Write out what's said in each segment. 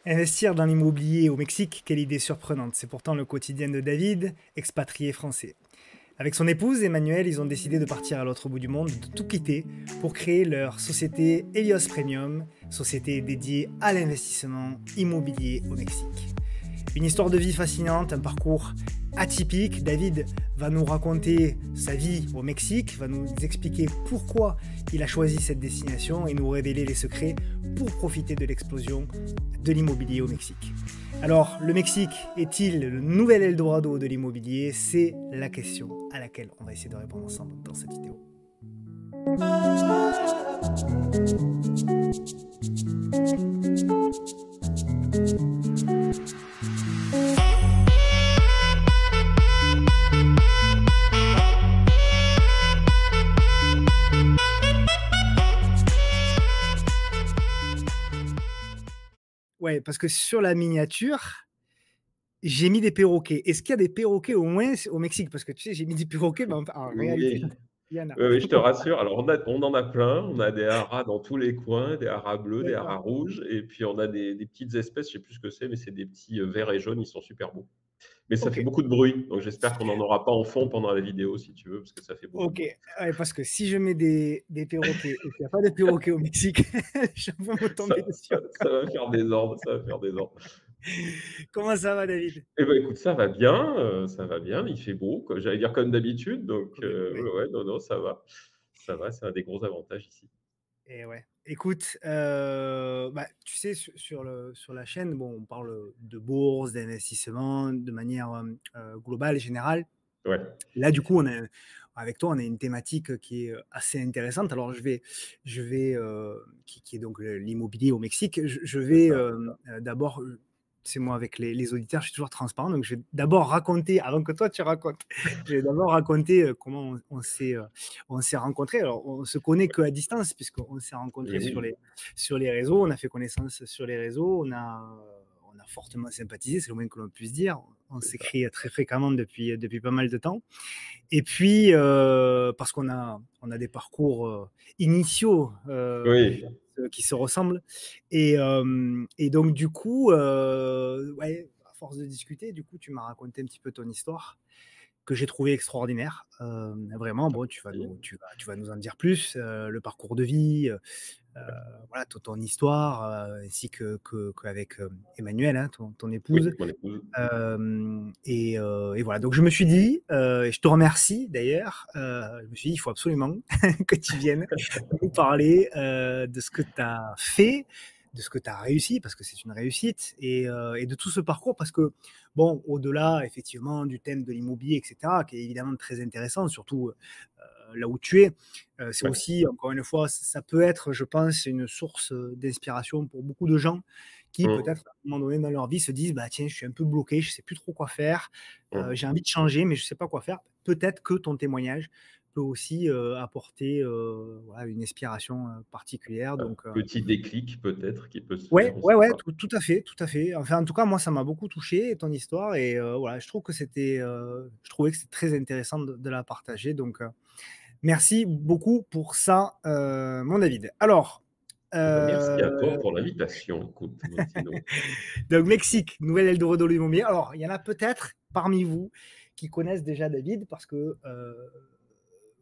Investir dans l'immobilier au Mexique, quelle idée surprenante. C'est pourtant le quotidien de David, expatrié français. Avec son épouse Emmanuel, ils ont décidé de partir à l'autre bout du monde, de tout quitter pour créer leur société Helios Premium, société dédiée à l'investissement immobilier au Mexique. Une histoire de vie fascinante, un parcours atypique. David va nous raconter sa vie au Mexique, va nous expliquer pourquoi il a choisi cette destination et nous révéler les secrets pour profiter de l'explosion de l'immobilier au Mexique. Alors, le Mexique est-il le nouvel Eldorado de l'immobilier? C'est la question à laquelle on va essayer de répondre ensemble dans cette vidéo. Ouais, parce que sur la miniature, j'ai mis des perroquets. Est-ce qu'il y a des perroquets au moins au Mexique? Parce que tu sais, j'ai mis des perroquets, mais en réalité, Oui, il y en a. oui, oui, je te rassure. Alors on en a plein, on a des haras dans tous les coins, des haras bleus, des haras D'accord. rouges et puis on a des petites espèces, je sais plus ce que c'est, mais c'est des petits, verts et jaunes, ils sont super beaux. Mais ça Ok. fait beaucoup de bruit, donc j'espère qu'on n'en aura pas en fond pendant la vidéo si tu veux, parce que ça fait beaucoup de Ok. bruit. Ouais, parce que si je mets des perroquets et qu'il n'y a pas de perroquets au Mexique, je vais me Ça tomber dessus ça encore. ça va faire des ordres, ça va faire des ordres. Comment ça va, David? Eh ben, écoute, ça va bien, il fait beau, quoi, j'allais dire comme d'habitude, donc Ouais. ouais, ouais, non, non, ça va. Ça va, c'est un des gros avantages ici. Et ouais. Écoute, bah, tu sais, sur la chaîne, bon, on parle de bourse, d'investissement de manière globale et générale. Ouais, Là, du coup, avec toi, on a une thématique qui est assez intéressante. Alors, qui est donc l'immobilier au Mexique. Je c'est vais ça. d'abord, c'est moi avec les auditeurs, je suis toujours transparent. Donc, je vais d'abord raconter, avant que toi tu racontes, je vais d'abord raconter comment on s'est rencontrés. Alors, on se connaît qu'à distance, puisqu'on s'est Et rencontrés oui, sur les réseaux, on a fait connaissance sur les réseaux, on a fortement sympathisé, c'est le moins que l'on puisse dire. On c'est ça. s'écrit très fréquemment depuis pas mal de temps. Et puis, parce on a des parcours initiaux Oui. qui se ressemblent. Et donc, du coup, ouais, à force de discuter, du coup, tu m'as raconté un petit peu ton histoire que j'ai trouvé extraordinaire. Vraiment, bon, tu vas nous en dire plus, le parcours de vie, voilà, ton histoire, ainsi qu'avec Emmanuel, hein, ton Oui, épouse. mon épouse. Et voilà, donc je me suis dit, et je te remercie d'ailleurs, je me suis dit, il faut absolument que tu viennes nous parler de ce que tu as fait, de ce que tu as réussi, parce que c'est une réussite, et de tout ce parcours, parce que, bon, au-delà effectivement du thème de l'immobilier, etc., qui est évidemment très intéressant, surtout là où tu es, c'est Ouais. aussi, encore une fois, ça peut être, je pense, une source d'inspiration pour beaucoup de gens qui, Mmh. peut-être, à un moment donné dans leur vie, se disent, bah, tiens, je suis un peu bloqué, je ne sais plus trop quoi faire, Mmh. j'ai envie de changer, mais je ne sais pas quoi faire. Peut-être que ton témoignage peut aussi apporter voilà, une inspiration particulière. Un Donc, petit déclic peut-être qui peut se faire, ouais, on ouais, sait ouais, pas. tout à fait, tout à fait. Enfin, en tout cas, moi, ça m'a beaucoup touché, ton histoire, et voilà, je trouvais que c'était très intéressant de la partager. Donc, merci beaucoup pour ça, mon David. Alors, Eh ben, merci à euh, toi pour l'invitation, écoute, Martino. donc Mexique, nouvelle Eldorado de l'immobilier. Alors, il y en a peut-être parmi vous qui connaissent déjà David parce que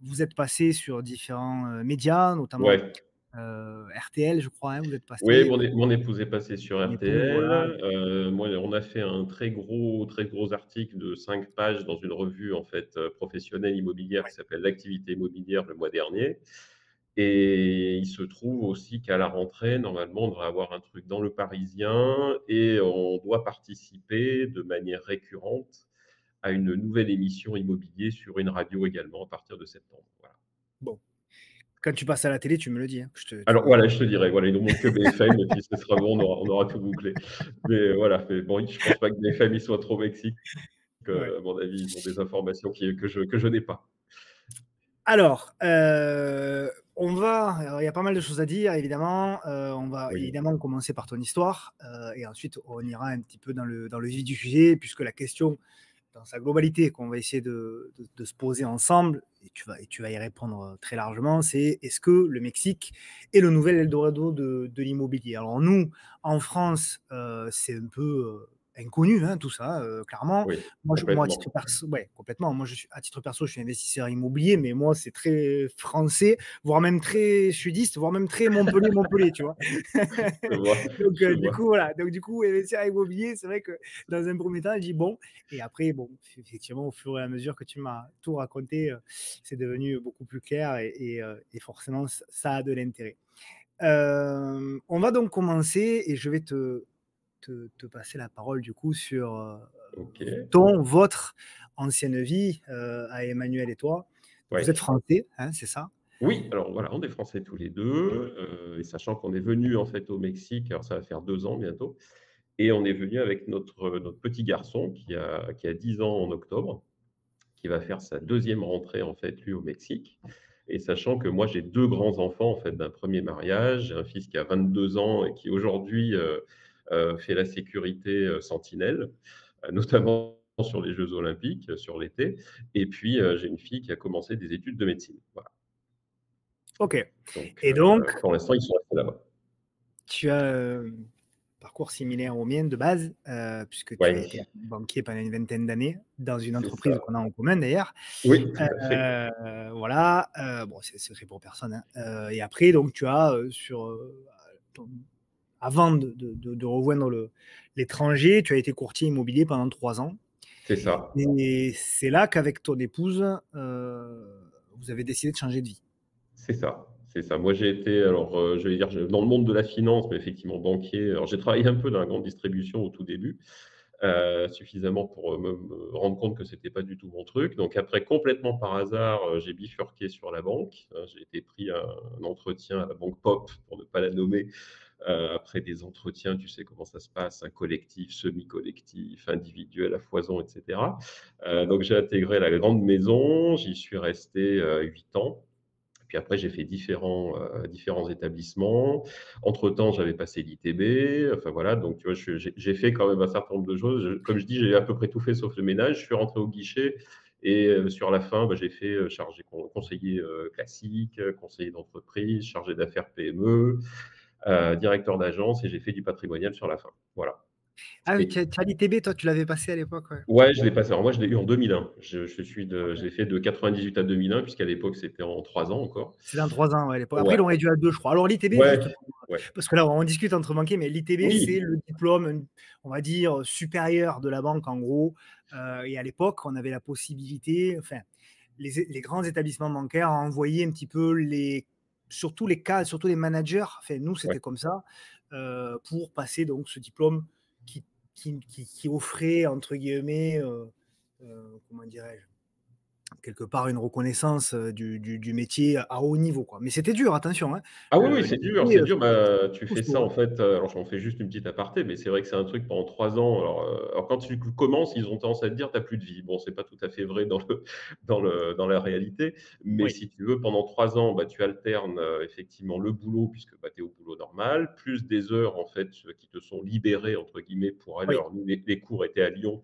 vous êtes passé sur différents médias, notamment Ouais. RTL, je crois, hein, vous êtes Oui, passé, mon épouse est passée sur ton épouse, RTL. voilà. Moi, on a fait un très gros article de 5 pages dans une revue, en fait, professionnelle immobilière qui s'appelle «L'activité immobilière» le mois dernier et il se trouve aussi qu'à la rentrée, normalement, on devrait avoir un truc dans Le Parisien et on doit participer de manière récurrente à une nouvelle émission immobilier sur une radio également à partir de septembre. Voilà. Bon, quand tu passes à la télé, tu me le dis, hein, tu Alors me voilà, je te dirai, voilà, il nous manque que BFM et puis ce sera bon, on aura tout bouclé. Mais voilà, mais bon, je pense pas que BFM, ils soient trop Mexique, ouais. à mon avis, ils ont des informations que je n'ai pas. Alors, alors, il y a pas mal de choses à dire, évidemment. On va Oui, évidemment commencer par ton histoire, et ensuite on ira un petit peu dans le vif du sujet, puisque la question dans sa globalité qu'on va essayer de se poser ensemble, et tu vas y répondre très largement, c'est est-ce que le Mexique est le nouvel Eldorado de l'immobilier? Alors nous, en France, c'est un peu inconnu, hein, tout ça, clairement. Oui, Moi, à titre complètement. perso, ouais, complètement. Moi, à titre perso, je suis investisseur immobilier, mais moi, c'est très français, voire même très sudiste, voire même très Montpellier, Montpellier, tu vois. Je vois, Donc, je du vois. coup, voilà. Donc, du coup, investir immobilier, c'est vrai que dans un premier temps, je dis bon. Et après, bon, effectivement, au fur et à mesure que tu m'as tout raconté, c'est devenu beaucoup plus clair et forcément, ça a de l'intérêt. On va donc commencer et je vais te passer la parole du coup sur OK. votre ancienne vie à Emmanuel et toi. Donc, vous êtes Ouais. français, hein, c'est ça? Oui, alors voilà, on est français tous les 2, et sachant qu'on est venus en fait au Mexique, alors ça va faire 2 ans bientôt et on est venus avec notre petit garçon qui a 10 ans en octobre, qui va faire sa deuxième rentrée en fait lui au Mexique et sachant que moi j'ai 2 grands enfants en fait d'un premier mariage. J'ai un fils qui a 22 ans et qui aujourd'hui, fait la sécurité, sentinelle, notamment sur les jeux olympiques, sur l'été et puis, j'ai une fille qui a commencé des études de médecine. Voilà. Ok. Donc, Et donc, pour l'instant, ils sont restés là-bas. tu as parcours similaire au mien de base, puisque tu as Ouais, été banquier pendant une vingtaine d'années dans une c'est entreprise ça. qu'on a en commun d'ailleurs. Oui, tout à fait. Voilà, bon, c'est secret pour personne, hein. Et après, donc, tu as ton- avant de rejoindre l'étranger, tu as été courtier immobilier pendant 3 ans. C'est ça. Et c'est là qu'avec ton épouse, vous avez décidé de changer de vie. C'est ça. C'est ça. Moi, j'ai été alors, je vais dire, je dans le monde de la finance, mais effectivement banquier. Alors, j'ai travaillé un peu dans la grande distribution au tout début, suffisamment pour, me rendre compte que c'était pas du tout mon truc. Donc après, complètement par hasard, j'ai bifurqué sur la banque, hein. J'ai été pris à un entretien à la banque Pop, pour ne pas la nommer. Après des entretiens, tu sais comment ça se passe, un collectif, semi-collectif, individuel à foison, et cetera. Donc j'ai intégré la grande maison, j'y suis resté, 8 ans. Puis après, j'ai fait différents établissements. Entre-temps, j'avais passé l'ITB, enfin voilà, donc tu vois, j'ai fait quand même un certain nombre de choses. Comme je dis, j'ai à peu près tout fait sauf le ménage. Je suis rentré au guichet et sur la fin, bah, j'ai fait, chargé conseiller, classique, conseiller d'entreprise, chargé d'affaires PME, directeur d'agence et j'ai fait du patrimonial sur la fin. Voilà. Ah oui, Et tu as l'ITB, toi, tu l'avais passé à l'époque, ouais. ouais, je l'ai passé. Alors moi, je l'ai eu en 2001. Je Ok. l'ai fait de 98 à 2001 puisqu'à l'époque, c'était en 3 ans encore. C'est dans 3 ans, ouais, à l'époque. Après, ils Ouais, l'ont réduit à 2, je crois. Alors l'ITB, juste ouais, pour ouais. parce que là, on discute entre banquiers, mais l'ITB, c'est Oui, le diplôme, on va dire, supérieur de la banque, en gros. Et à l'époque, on avait la possibilité, enfin, les grands établissements bancaires envoyaient un petit peu surtout les cadres, surtout les managers, enfin, nous, ouais. c'était comme ça, pour passer donc ce diplôme qui qui offrait, entre guillemets, comment dirais-je? Quelque part une reconnaissance du métier à haut niveau, quoi. Mais c'était dur, attention, hein. Ah oui, oui, c'est dur, c'est L'ITB, dur. Bah, tu fais ça costaud, en hein. fait, alors j'en fais juste une petite aparté, mais c'est vrai que c'est un truc pendant 3 ans. Alors quand tu commences, ils ont tendance à te dire: «Tu as plus de vie». Bon, c'est pas tout à fait vrai dans la réalité, mais Oui, si tu veux, pendant 3 ans, bah, tu alternes, effectivement le boulot puisque, bah, tu es au boulot normal, plus des heures en fait, qui te sont «libérées» entre guillemets pour aller oui, alors nous les cours étaient à Lyon,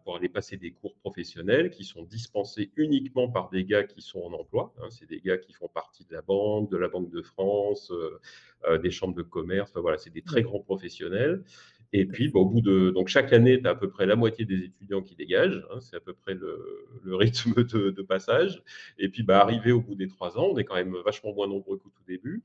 pour aller passer des cours professionnels qui sont dispensés uniquement par des gars qui sont en emploi, hein. C'est des gars qui font partie de la Banque de France, des chambres de commerce, enfin voilà, c'est des très oui, grands professionnels et tout à puis, fait. bah, au bout de donc chaque année, tu as à peu près la moitié des étudiants qui dégagent, hein, c'est à peu près le rythme de passage et puis, bah, arrivé au bout des 3 ans, on est quand même vachement moins nombreux qu'au tout début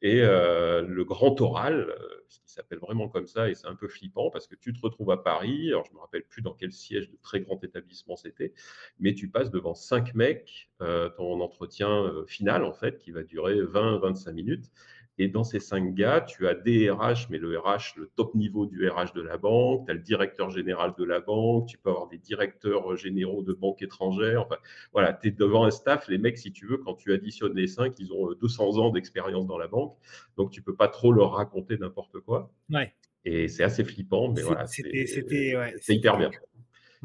et le grand oral, ce qui s'appelle vraiment comme ça et c'est un peu flippant parce que tu te retrouves à Paris, alors je me rappelle plus dans quel siège de très grand établissement c'était, mais tu passes devant 5 mecs, ton entretien, final en fait qui va durer 20-25 minutes et dans ces 5 gars, tu as des RH, mais le RH, le top niveau du RH de la banque, tu as le directeur général de la banque, tu peux avoir des directeurs, généraux de banques étrangères, enfin voilà, tu es devant un staff, les mecs, si tu veux, quand tu additionnes les 5, ils ont 200 ans d'expérience dans la banque, donc tu peux pas trop leur raconter n'importe quoi. Ouais, Et c'est assez flippant, mais voilà, c'était ouais, c'est hyper c'était bien.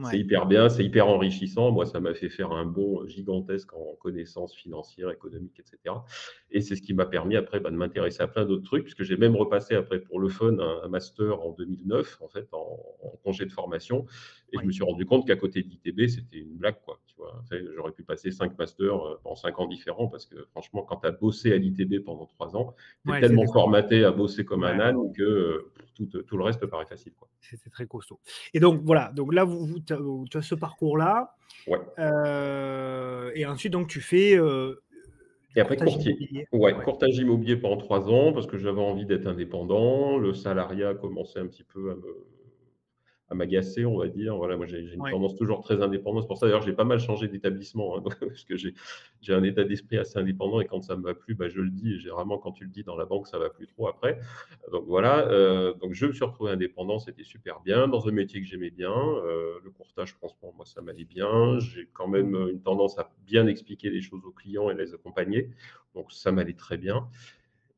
C'est Ouais. hyper bien, c'est hyper enrichissant. Moi, ça m'a fait faire un bond gigantesque en connaissances financières, économiques et cetera et c'est ce qui m'a permis après, bah, de m'intéresser à plein d'autres trucs puisque j'ai même repassé après pour le fun un master en 2009 en fait en congé de formation et je me Ouais. suis rendu compte qu'à côté de l'ITB, c'était une blague quoi, tu vois? Tu sais, j'aurais pu passer 5 masters, en 5 ans différents parce que franchement, quand tu as bossé à l'ITB pendant 3 ans, tu es Ouais, tellement c'était costaud. formaté à bosser comme Ouais, un ouais, âne ouais. que, tout le reste paraît facile quoi. C'était très costaud. Et donc voilà, donc là, tu as ce parcours-là, Ouais. et ensuite donc tu fais, du Et après courtage courtier. immobilier? Ouais, Ouais, courtage immobilier pendant 3 ans parce que j'avais envie d'être indépendant. Le salariat commençait un petit peu à m'agacer, on va dire. Voilà, moi, j'ai une ouais. tendance toujours très indépendante. C'est pour ça d'ailleurs, j'ai pas mal changé d'établissement, hein, parce que j'ai un état d'esprit assez indépendant et quand ça me va plus, bah, je le dis et généralement quand tu le dis dans la banque, ça va plus trop après. Donc voilà, donc je me suis retrouvé indépendant, c'était super bien, dans un métier que j'aimais bien, le courtage franchement, moi, ça m'allait bien. J'ai quand même, Mmh. une tendance à bien expliquer les choses aux clients et les accompagner, donc ça m'allait très bien.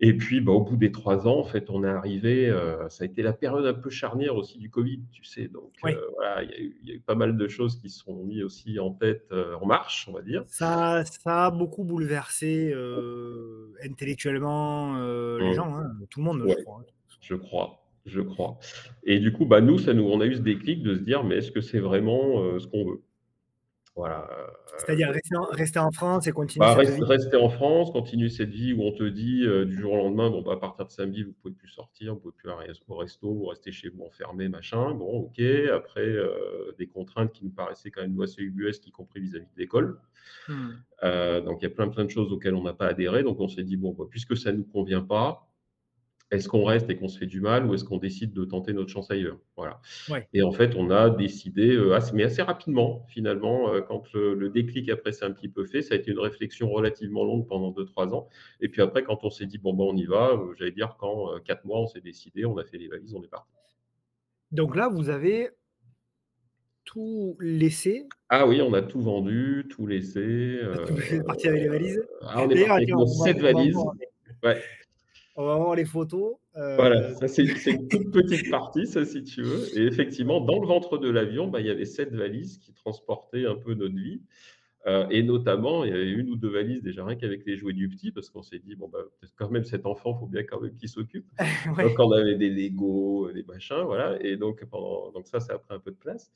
Et puis, bah, au bout des 3 ans, en fait, on est arrivé, ça a été la période un peu charnière aussi du covid, tu sais? Donc, Ouais. voilà, il y a eu pas mal de choses qui se sont mis aussi en tête, en marche, on va dire. Ça a beaucoup bouleversé, intellectuellement, les Mmh. gens, hein, tout le monde, je Ouais, crois, hein. je crois, je crois. Et du coup, bah, nous, on a eu ce déclic de se dire: «Mais est-ce que c'est vraiment, ce qu'on veut?» Voilà, C'est-à-dire donc rester en France et continuer bah, cette vie? rester en France, continuer cette vie où on te dit, du jour au lendemain: «Bon, bah, à partir de samedi, vous pouvez plus sortir, vous pouvez plus aller au resto, vous restez chez vous enfermés, machin». Bon, OK. Après, des contraintes qui nous paraissaient quand même assez ubuesques, y compris vis-à-vis de l'école. Mmh. Donc il y a plein de choses auxquelles on n'a pas adhéré. Donc on s'est dit: «Bon, bah, puisque ça ne nous convient pas, est-ce qu'on reste et qu'on se fait du mal ou est-ce qu'on décide de tenter notre chance ailleurs?» Voilà. Ouais. Et en fait, on a décidé, assez rapidement finalement, quand le déclic après s'est un petit peu fait, ça a été une réflexion relativement longue pendant 2 3 ans et puis après quand on s'est dit: «Bon, bah, on y va», j'allais dire qu'en, 4 mois, on s'est décidé, on a fait les valises, on est parti. Donc là, vous avez tout laissé, Ah oui, on a tout vendu, tout laissé, vous êtes partis avec les valises? on est D'ailleurs, parti avec tiens, nos 7 valises. Ouais. on va voir les photos, Voilà, ça c'est une toute petite partie ça si tu veux et effectivement dans le ventre de l'avion, bah, il y avait 7 valises qui transportaient un peu notre vie, et notamment il y avait 1 ou 2 valises déjà rien qu'avec les jouets du petit parce qu'on s'est dit: «Bon, bah, peut-être quand même cet enfant, faut bien quand même qu'il s'occupe». Donc ouais. on avait des Lego, des machins, voilà et donc ça a pris un peu de place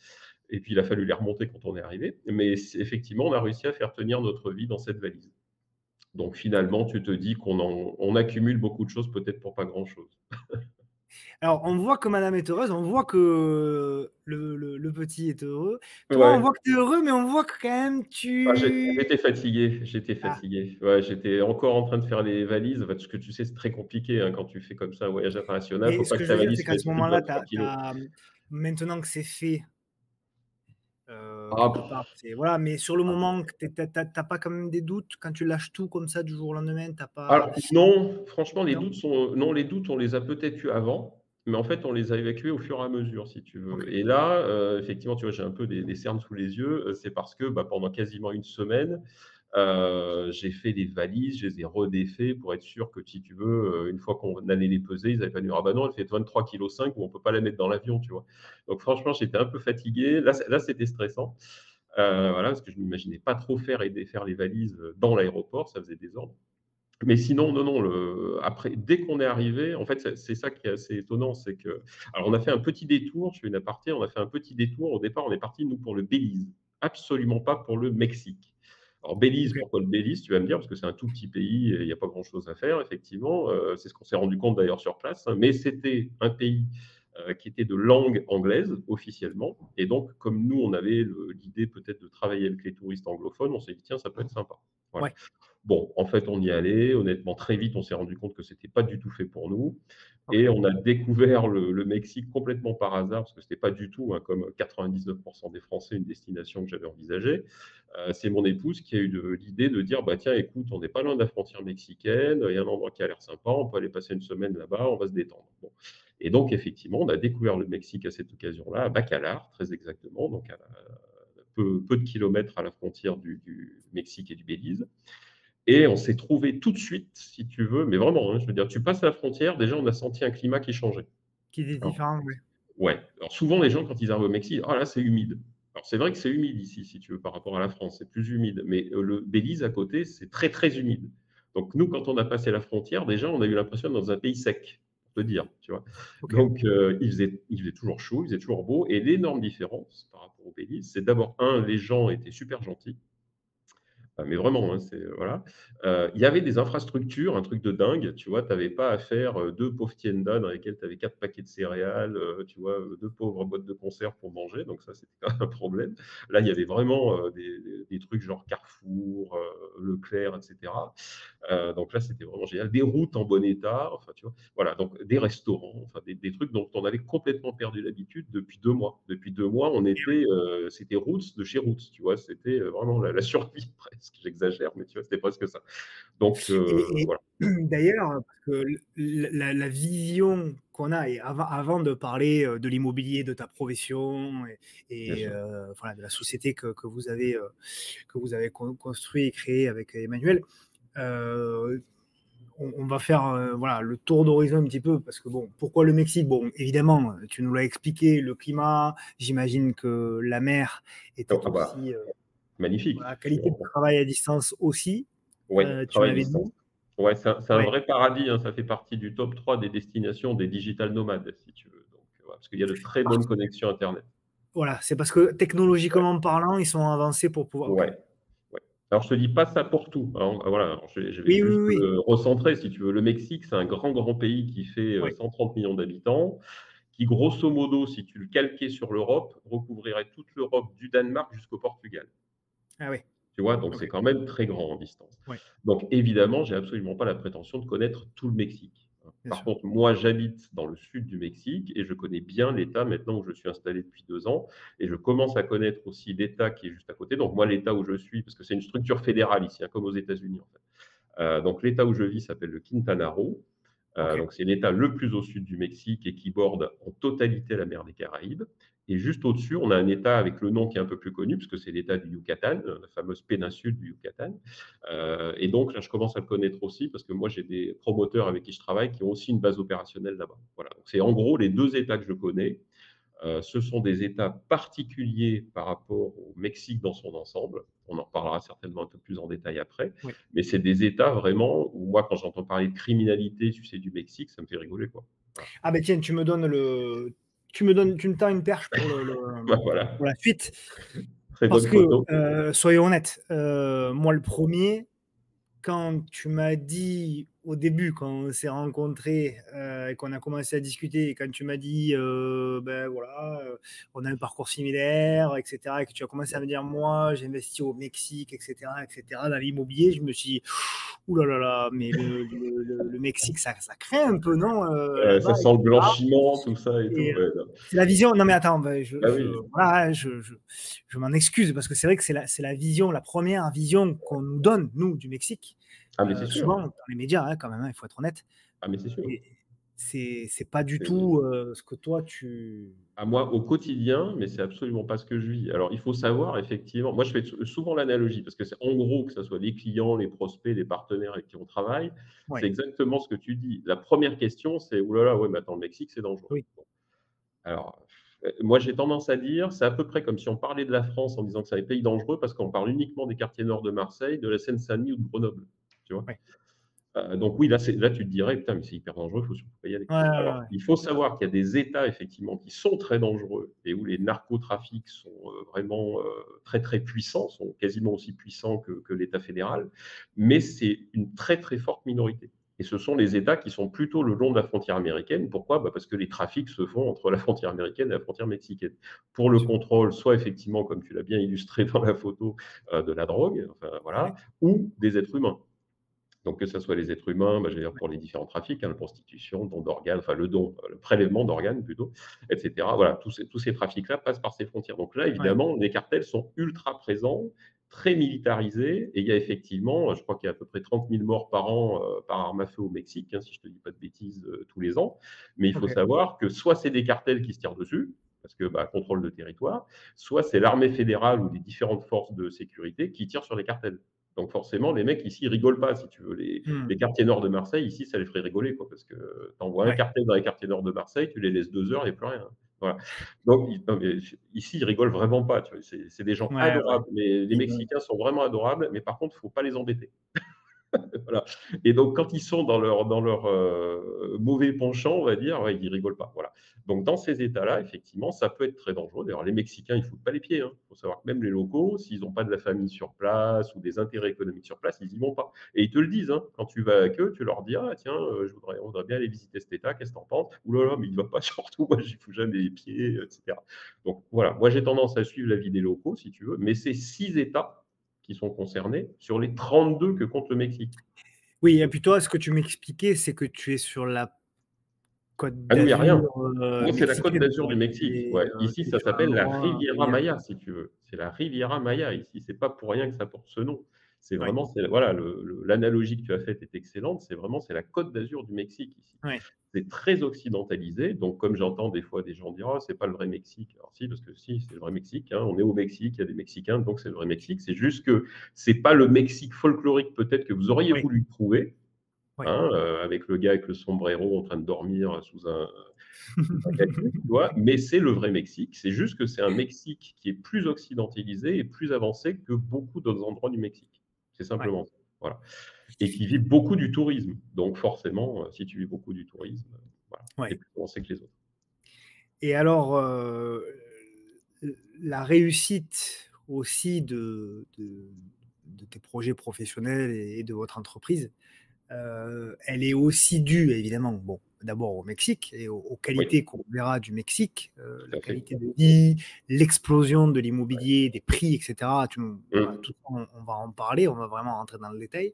et puis il a fallu les remonter quand on est arrivé. Mais c'est effectivement, on a réussi à faire tenir notre vie dans cette valise. Donc finalement, tu te dis on accumule beaucoup de choses peut-être pour pas grand-chose. Alors, on voit que madame est heureuse, on voit que le petit est heureux. Toi, on Ouais. voit que tu es heureux, mais on voit que quand même Ah, tu j'étais fatigué, j'étais ah, fatigué. Ouais, j'étais encore en train de faire les valises, parce que tu sais, c'est très compliqué, hein, quand tu fais comme ça un voyage international, mais faut ce pas que que je ta veux dire, c'est valise qu'à pèse ce plus de moment-là, 23 kilos. maintenant que c'est fait, Ah quelque part, c'est voilà, mais sur le moment que tu pas quand même des doutes quand tu lâches tout comme ça du jour au lendemain, tu pas alors non, franchement, non? non, les doutes, on les a peut-être eus avant, mais en fait, on les a évacués au fur et à mesure, si tu veux. OK. Et là, effectivement, tu vois, j'ai un peu des cernes sous les yeux, c'est parce que, bah, pendant quasiment une semaine, j'ai fait des valises, je les ai redéfait pour être sûr que, si tu veux, une fois qu'on allait les peser, ils avaient pas dit: «Ah bah non, elle fait 23,5 kg ou on peut pas la mettre dans l'avion», tu vois? Donc franchement, j'étais un peu fatigué. Là, c'était stressant, voilà, parce que je m'imaginais pas trop faire et défaire les valises, dans l'aéroport, ça faisait désordre. Mais sinon, non, non, après, dès qu'on est arrivé, en fait, c'est ça qui est assez étonnant, c'est que alors on a fait un petit détour, je fais une aparté, on a fait un petit détour. Au départ, on est parti, nous, pour le Belize, absolument pas pour le Mexique. Alors Belize, OK. pourquoi le Belize, tu vas me dire? Parce que c'est un tout petit pays et il y a pas grand-chose à faire, effectivement, c'est ce qu'on s'est rendu compte d'ailleurs sur place, hein, mais c'était un pays, qui était de langue anglaise, officiellement et donc comme nous, on avait l'idée peut-être de travailler avec les touristes anglophones, on s'est dit: «Tiens, ça peut être sympa». Voilà. Ouais. Bon, en fait, on y allait. Honnêtement, très vite, on s'est rendu compte que c'était pas du tout fait pour nous et OK. on a découvert le Mexique complètement par hasard parce que c'était pas du tout, hein, comme 99 des Français, une destination que j'avais envisagée. C'est mon épouse qui a eu l'idée de dire: «Bah, tiens, écoute, on n'est pas loin de la frontière mexicaine, il y a un endroit qui a l'air sympa, on peut aller passer une semaine là-bas, on va se détendre». Bon et donc effectivement, on a découvert le Mexique à cette occasion-là, à Bacalar, très exactement, donc à peu de kilomètres à la frontière du Mexique et du Belize. Et on s'est trouvé tout de suite, si tu veux, mais vraiment, hein, je veux dire, tu passes la frontière, déjà, on a senti un climat qui changeait. Qui est Alors différent, oui. ouais, alors souvent les gens quand ils arrivent au Mexique: «Ah là, c'est humide». Alors c'est vrai que c'est humide ici, si tu veux, par rapport à la France, c'est plus humide, mais le Belize à côté, c'est très, très humide. Donc nous, quand on a passé la frontière, déjà, on a eu l'impression d'être dans un pays sec, pour te dire, tu vois? OK. Donc il faisait toujours chaud, il faisait toujours beau et l'énorme différence par rapport au Belize, c'est d'abord les gens étaient super gentils. Ah mais vraiment, hein, c'est voilà. Il y avait des infrastructures, un truc de dingue, tu vois? Tu avais pas à faire, 2 pauvres tiendas dans lesquelles tu avais 4 paquets de céréales, tu vois? 2 pauvres boîtes de conserve pour manger, donc ça, c'était pas un problème. Là, il y avait vraiment, des trucs genre Carrefour, Leclerc et cetera. Donc là, c'était vraiment génial. Des routes en bon état, enfin, tu vois? Voilà, donc des restaurants, enfin des trucs dont on avait complètement perdu l'habitude depuis 2 mois. Depuis 2 mois, on était, c'était Roots de chez Roots, tu vois? C'était, vraiment la survie presque. J'exagère, mais tu vois, c'était presque ça. Donc Et voilà. d'ailleurs, parce que la vision qu'on a et avant de parler, de l'immobilier, de ta profession Bien et sûr. voilà, de la société que vous avez construit et créée avec Emmanuel, heu, on va faire, voilà, le tour d'horizon un petit peu parce que bon, pourquoi le Mexique? Bon, évidemment, tu nous l'as expliqué, le climat, j'imagine que la mer Oh, était ah bah, aussi, voilà, magnifique. qualité de travail à distance aussi, Ouais, tu travail à m'avais distance. dit? Ouais, c'est un Ouais. vrai paradis, hein, ça fait partie du top 3 des destinations des digital nomades, si tu veux. Donc, voilà, parce qu'il y a de très bonnes connexions internet. Voilà, c'est parce que Ouais, technologiquement parlant, ils sont avancés pour pouvoir OK. ouais, ouais. Alors je te dis pas ça pour tout, hein, voilà, alors je vais Oui, oui, juste, oui, recentrer si tu veux. Le Mexique, c'est un grand, grand pays qui fait, oui. 130 millions d'habitants, qui grosso modo, si tu le calquais sur l'Europe, recouvrirait toute l'Europe du Danemark jusqu'au Portugal. Ah oui, Tu vois? Donc OK, c'est quand même très grand en distance. oui, Donc évidemment, j'ai absolument pas la prétention de connaître tout le Mexique, hein. bien Par sûr. contre, moi, j'habite dans le sud du Mexique et je connais bien l'État maintenant où je suis installé depuis 2 ans et je commence à connaître aussi l'État qui est juste à côté. Donc moi, l'État où je suis parce que c'est une structure fédérale ici, hein, comme aux États-Unis, en fait. Donc l'État où je vis s'appelle le Quintana Roo. OK, Donc c'est l'État le plus au sud du Mexique et qui borde en totalité la mer des Caraïbes. Et juste au-dessus, on a un État avec le nom qui est un peu plus connu, puisque c'est l'État du Yucatan, la fameuse péninsule du Yucatan. Et donc là, je commence à le connaître aussi, parce que moi, j'ai des promoteurs avec qui je travaille qui ont aussi une base opérationnelle là-bas. Voilà. Donc c'est en gros les 2 États que je connais. Ce sont des États particuliers par rapport au Mexique dans son ensemble. On en reparlera certainement un peu plus en détail après. oui. Mais c'est des États vraiment où moi, quand j'entends parler de criminalité, tu sais, du Mexique, ça me fait rigoler, quoi. Voilà. Ah ben tiens, tu me tends une perche pour Bah, voilà, pour la suite très parce bonne que, photo. soyons honnêtes, moi le premier. Quand tu m'as dit au début, quand on s'est rencontrés, et qu'on a commencé à discuter et quand tu m'as dit, ben voilà, on a un parcours similaire et cetera et que tu as commencé à me dire: «Moi, j'investis au Mexique et cetera, dans l'immobilier», je me suis dit: «Ouh là là là, mais le Mexique, ça craint un peu, non, Ça là-bas et sent le cetera?» blanchiment, tout ça et tout, et ouais, non. c'est la vision non mais attends, bah, Bah oui. voilà, hein, je m'en excuse parce que c'est vrai que c'est la vision, la première vision qu'on nous donne, nous, du Mexique, Ah mais c'est sûr. souvent dans les médias, hein, quand même, hein, il faut être honnête Ah mais c'est sûr. et c'est pas du C'est tout, ce que toi tu À moi, au quotidien, mais c'est absolument pas ce que je vis. Alors, il faut savoir effectivement moi, je fais souvent l'analogie parce que c'est en gros, que ça soit les clients, les prospects, les partenaires avec qui on travaille, c'est ouais, exactement ce que tu dis. La première question, c'est: «Ouh là là, ouais, mais attends, le Mexique, c'est dangereux». oui, Alors, moi, j'ai tendance à dire, c'est à peu près comme si on parlait de la France en disant que c'est un pays dangereux parce qu'on parle uniquement des quartiers nord de Marseille, de la Seine-Saint-Denis ou de Grenoble, tu vois? ouais. Donc oui, là, tu te dirais: «Putain, mais c'est hyper dangereux, il faut surtout pas y aller». Ouais, ouais, ouais, Alors, ouais. il faut savoir qu'il y a des États effectivement qui sont très dangereux et où les narcotrafics sont, vraiment, très, très puissants, sont quasiment aussi puissants que l'État fédéral, mais c'est une très, très forte minorité et ce sont les États qui sont plutôt le long de la frontière américaine. Pourquoi? Bah, parce que les trafics se font entre la frontière américaine et la frontière mexicaine. Pour Bien le sûr. contrôle, soit effectivement, comme tu l'as bien illustré dans la photo, de la drogue, enfin voilà, Ouais, ou des êtres humains. Donc que ça soit les êtres humains, bah, je veux dire ouais, pour les différents trafics, hein, la prostitution, don d'organes, enfin le don, le prélèvement d'organes plutôt, et cetera. Voilà, tous ces trafics-là passent par ces frontières. Donc là, ouais. évidemment, les cartels sont ultra présents, très militarisés et il y a effectivement, je crois qu'il y a à peu près 30 000 morts par an, par arme à feu au Mexique, hein, si je ne te dis pas de bêtises, tous les ans. Mais il faut OK. savoir que soit c'est des cartels qui se tirent dessus, parce que, bah, contrôle de territoire, soit c'est l'armée fédérale ou les différentes forces de sécurité qui tirent sur les cartels. Donc forcément, les mecs ici, ils rigolent pas, si tu veux. Les Mmh. les quartiers nord de Marseille, ici, ça les ferait rigoler, quoi, parce que tu envoies un Ouais. cartel dans les quartiers nord de Marseille, tu les laisses 2 heures, il y a plus rien. Voilà. Donc i non, mais ici, ils rigolent vraiment pas, tu vois? C'est des gens Ouais, ouais. adorables, mais les Ils ont Mexicains sont vraiment adorables, mais par contre, il ne faut pas les embêter. Voilà. Et donc quand ils sont dans leur mauvais penchant, on va dire, ouais, ils rigolent pas, voilà. Donc dans ces états-là, effectivement, ça peut être très dangereux. D'ailleurs, les Mexicains, ils foutent pas les pieds, hein. Il faut savoir que même les locaux, s'ils ont pas de la famille sur place ou des intérêts économiques sur place, ils y vont pas. Et ils te le disent, hein. Quand tu vas avec eux, tu leur dis: «Ah tiens, on voudrait bien aller visiter cet état, qu'est-ce que tu en penses?» «Ouh là là, mais il va pas surtout, moi j'y fous jamais les pieds», et cetera. Donc voilà, moi j'ai tendance à suivre l'avis des locaux, si tu veux, mais c'est 6 États qui sont concernés sur les 32 que compte le Mexique. Oui, et puis toi, ce que tu m'expliquais, c'est que tu es sur la Côte Ah nous, il y a rien. d'Azur, Moi, c'est la Côte mexicaine, d'Azur quoi. du Mexique. Et Ouais. Ici, tu es ça sur un s'appelle la endroit, Riviera génial. Maya, si tu veux. C'est la Riviera Maya ici. C'est pas pour rien que ça porte ce nom. C'est Ouais, vraiment, c'est voilà, l'analogie que tu as faite est excellente. C'est vraiment, c'est la Côte d'Azur du Mexique ici. ouais, C'est très occidentalisé. Donc, comme j'entends des fois des gens dire: «Oh, c'est pas le vrai Mexique». Alors si, parce que si, c'est le vrai Mexique, hein. On est au Mexique, il y a des Mexicains, donc c'est le vrai Mexique. C'est juste que c'est pas le Mexique folklorique peut-être que vous auriez ouais, voulu trouver, ouais, hein, avec le gars avec le sombrero en train de dormir sous un cactus, tu vois? Mais c'est le vrai Mexique. C'est juste que c'est un Mexique qui est plus occidentalisé et plus avancé que beaucoup d'autres endroits du Mexique. C'est ouais, simplement ça. Voilà. Et qui vit beaucoup du tourisme. Donc forcément, si tu vis beaucoup du tourisme, voilà, tu es ouais. plus avancé que les autres. Et alors, la réussite aussi de tes projets professionnels et de votre entreprise, elle est aussi due évidemment, bon, d'abord au Mexique et aux Oui, qualités qu'on verra du Mexique, tout la à fait. qualité de vie, l'explosion de l'immobilier, des prix et cetera. Voilà, Mmh. tout ça, on va en parler, on va vraiment rentrer dans le détail.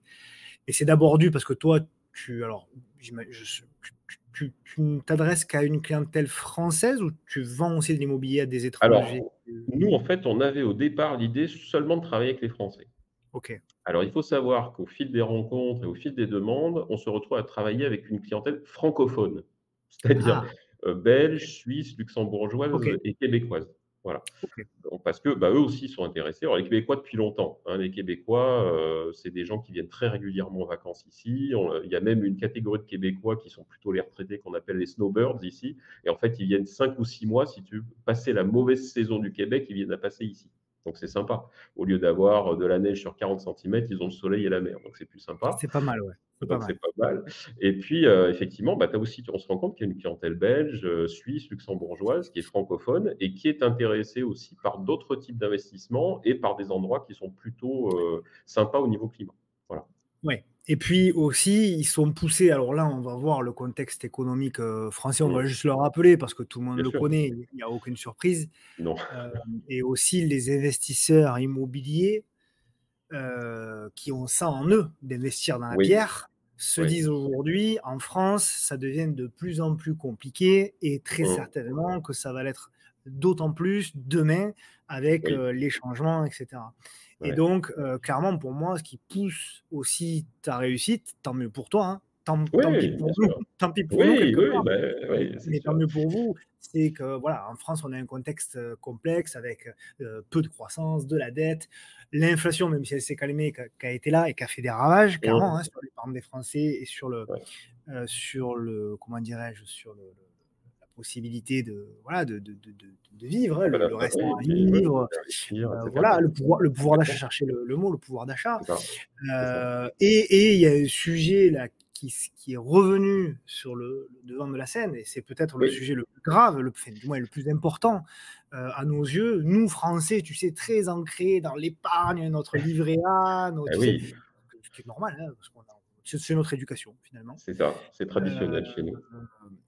Et c'est d'abord dû parce que toi, tu alors tu ne t'adresses qu'à une clientèle française ou tu vends aussi de l'immobilier à des étrangers? Alors, nous, en fait, on avait au départ l'idée seulement de travailler avec les Français. OK. Alors, il faut savoir qu'au fil des rencontres et au fil des demandes, on se retrouve à travailler avec une clientèle francophone, c'est-à-dire, Ah! belge, suisse, luxembourgeoise OK, et québécoise. Voilà. OK. Donc parce que, bah, eux aussi sont intéressés. Alors les Québécois depuis longtemps, hein. Les Québécois, c'est des gens qui viennent très régulièrement en vacances ici. Il y a même une catégorie de Québécois qui sont plutôt les retraités qu'on appelle les snowbirds ici et en fait, ils viennent 5 ou 6 mois, si tu veux, passer la mauvaise saison du Québec, ils viennent la passer ici. Donc c'est sympa. Au lieu d'avoir, de la neige sur 40 centimètres, ils ont le soleil et la mer, donc c'est plus sympa. C'est pas mal, ouais, c'est pas Donc c'est mal. pas mal et puis, effectivement, bah, tu aussi on se rend compte qu'il y a une clientèle belge, suisse, luxembourgeoise qui est francophone et qui est intéressée aussi par d'autres types d'investissements et par des endroits qui sont plutôt, sympas au niveau climat. Voilà. Ouais, et puis aussi, ils sont poussés, alors là, on va voir le contexte économique, français, on va Mmh. juste le rappeler parce que tout le monde Bien le sûr. connaît, il y a aucune surprise. Non. Et aussi les investisseurs immobiliers, qui ont ça en eux, d'investir dans la Oui, pierre, se oui. disent aujourd'hui: «En France, ça devient de plus en plus compliqué et très Mmh. certainement que ça va l'être d'autant plus demain avec, Oui, les changements et cetera». Et ouais. donc, clairement pour moi, ce qui pousse aussi ta réussite, tant mieux pour toi, hein, tant pis Oui, bien pour nous, sûr. tant pis pour nous Oui, quelque oui, part, bah, mais oui, c'est tant sûr. mieux pour vous, c'est que voilà, en France, on a un contexte, complexe avec, peu de croissance, de la dette, l'inflation, même si elle s'est calmée, qui a été là et qui a fait des ravages Mmh. clairement, hein, sur l'épargne des Français et Ouais. sur le comment dirais-je? Sur la possibilité de voilà, de vivre, hein, Ah bah, le restaurant oui, à puis ouais, vivre, d'investir et cetera. voilà, le pouvoir d'achat, Complètement. chercher le mot, le pouvoir d'achat. C'est ça, c'est ça. Et il y a un sujet là qui est revenu sur le devant de la scène et c'est peut-être le Oui. sujet le plus grave, enfin, du moins le plus important, à nos yeux. Nous, Français, tu sais, très ancrés dans l'épargne, notre livret A, Eh tu sais, oui, ce qui est normal, hein, parce qu'on a c'est notre éducation finalement. c'est ça, c'est Heu traditionnel chez nous.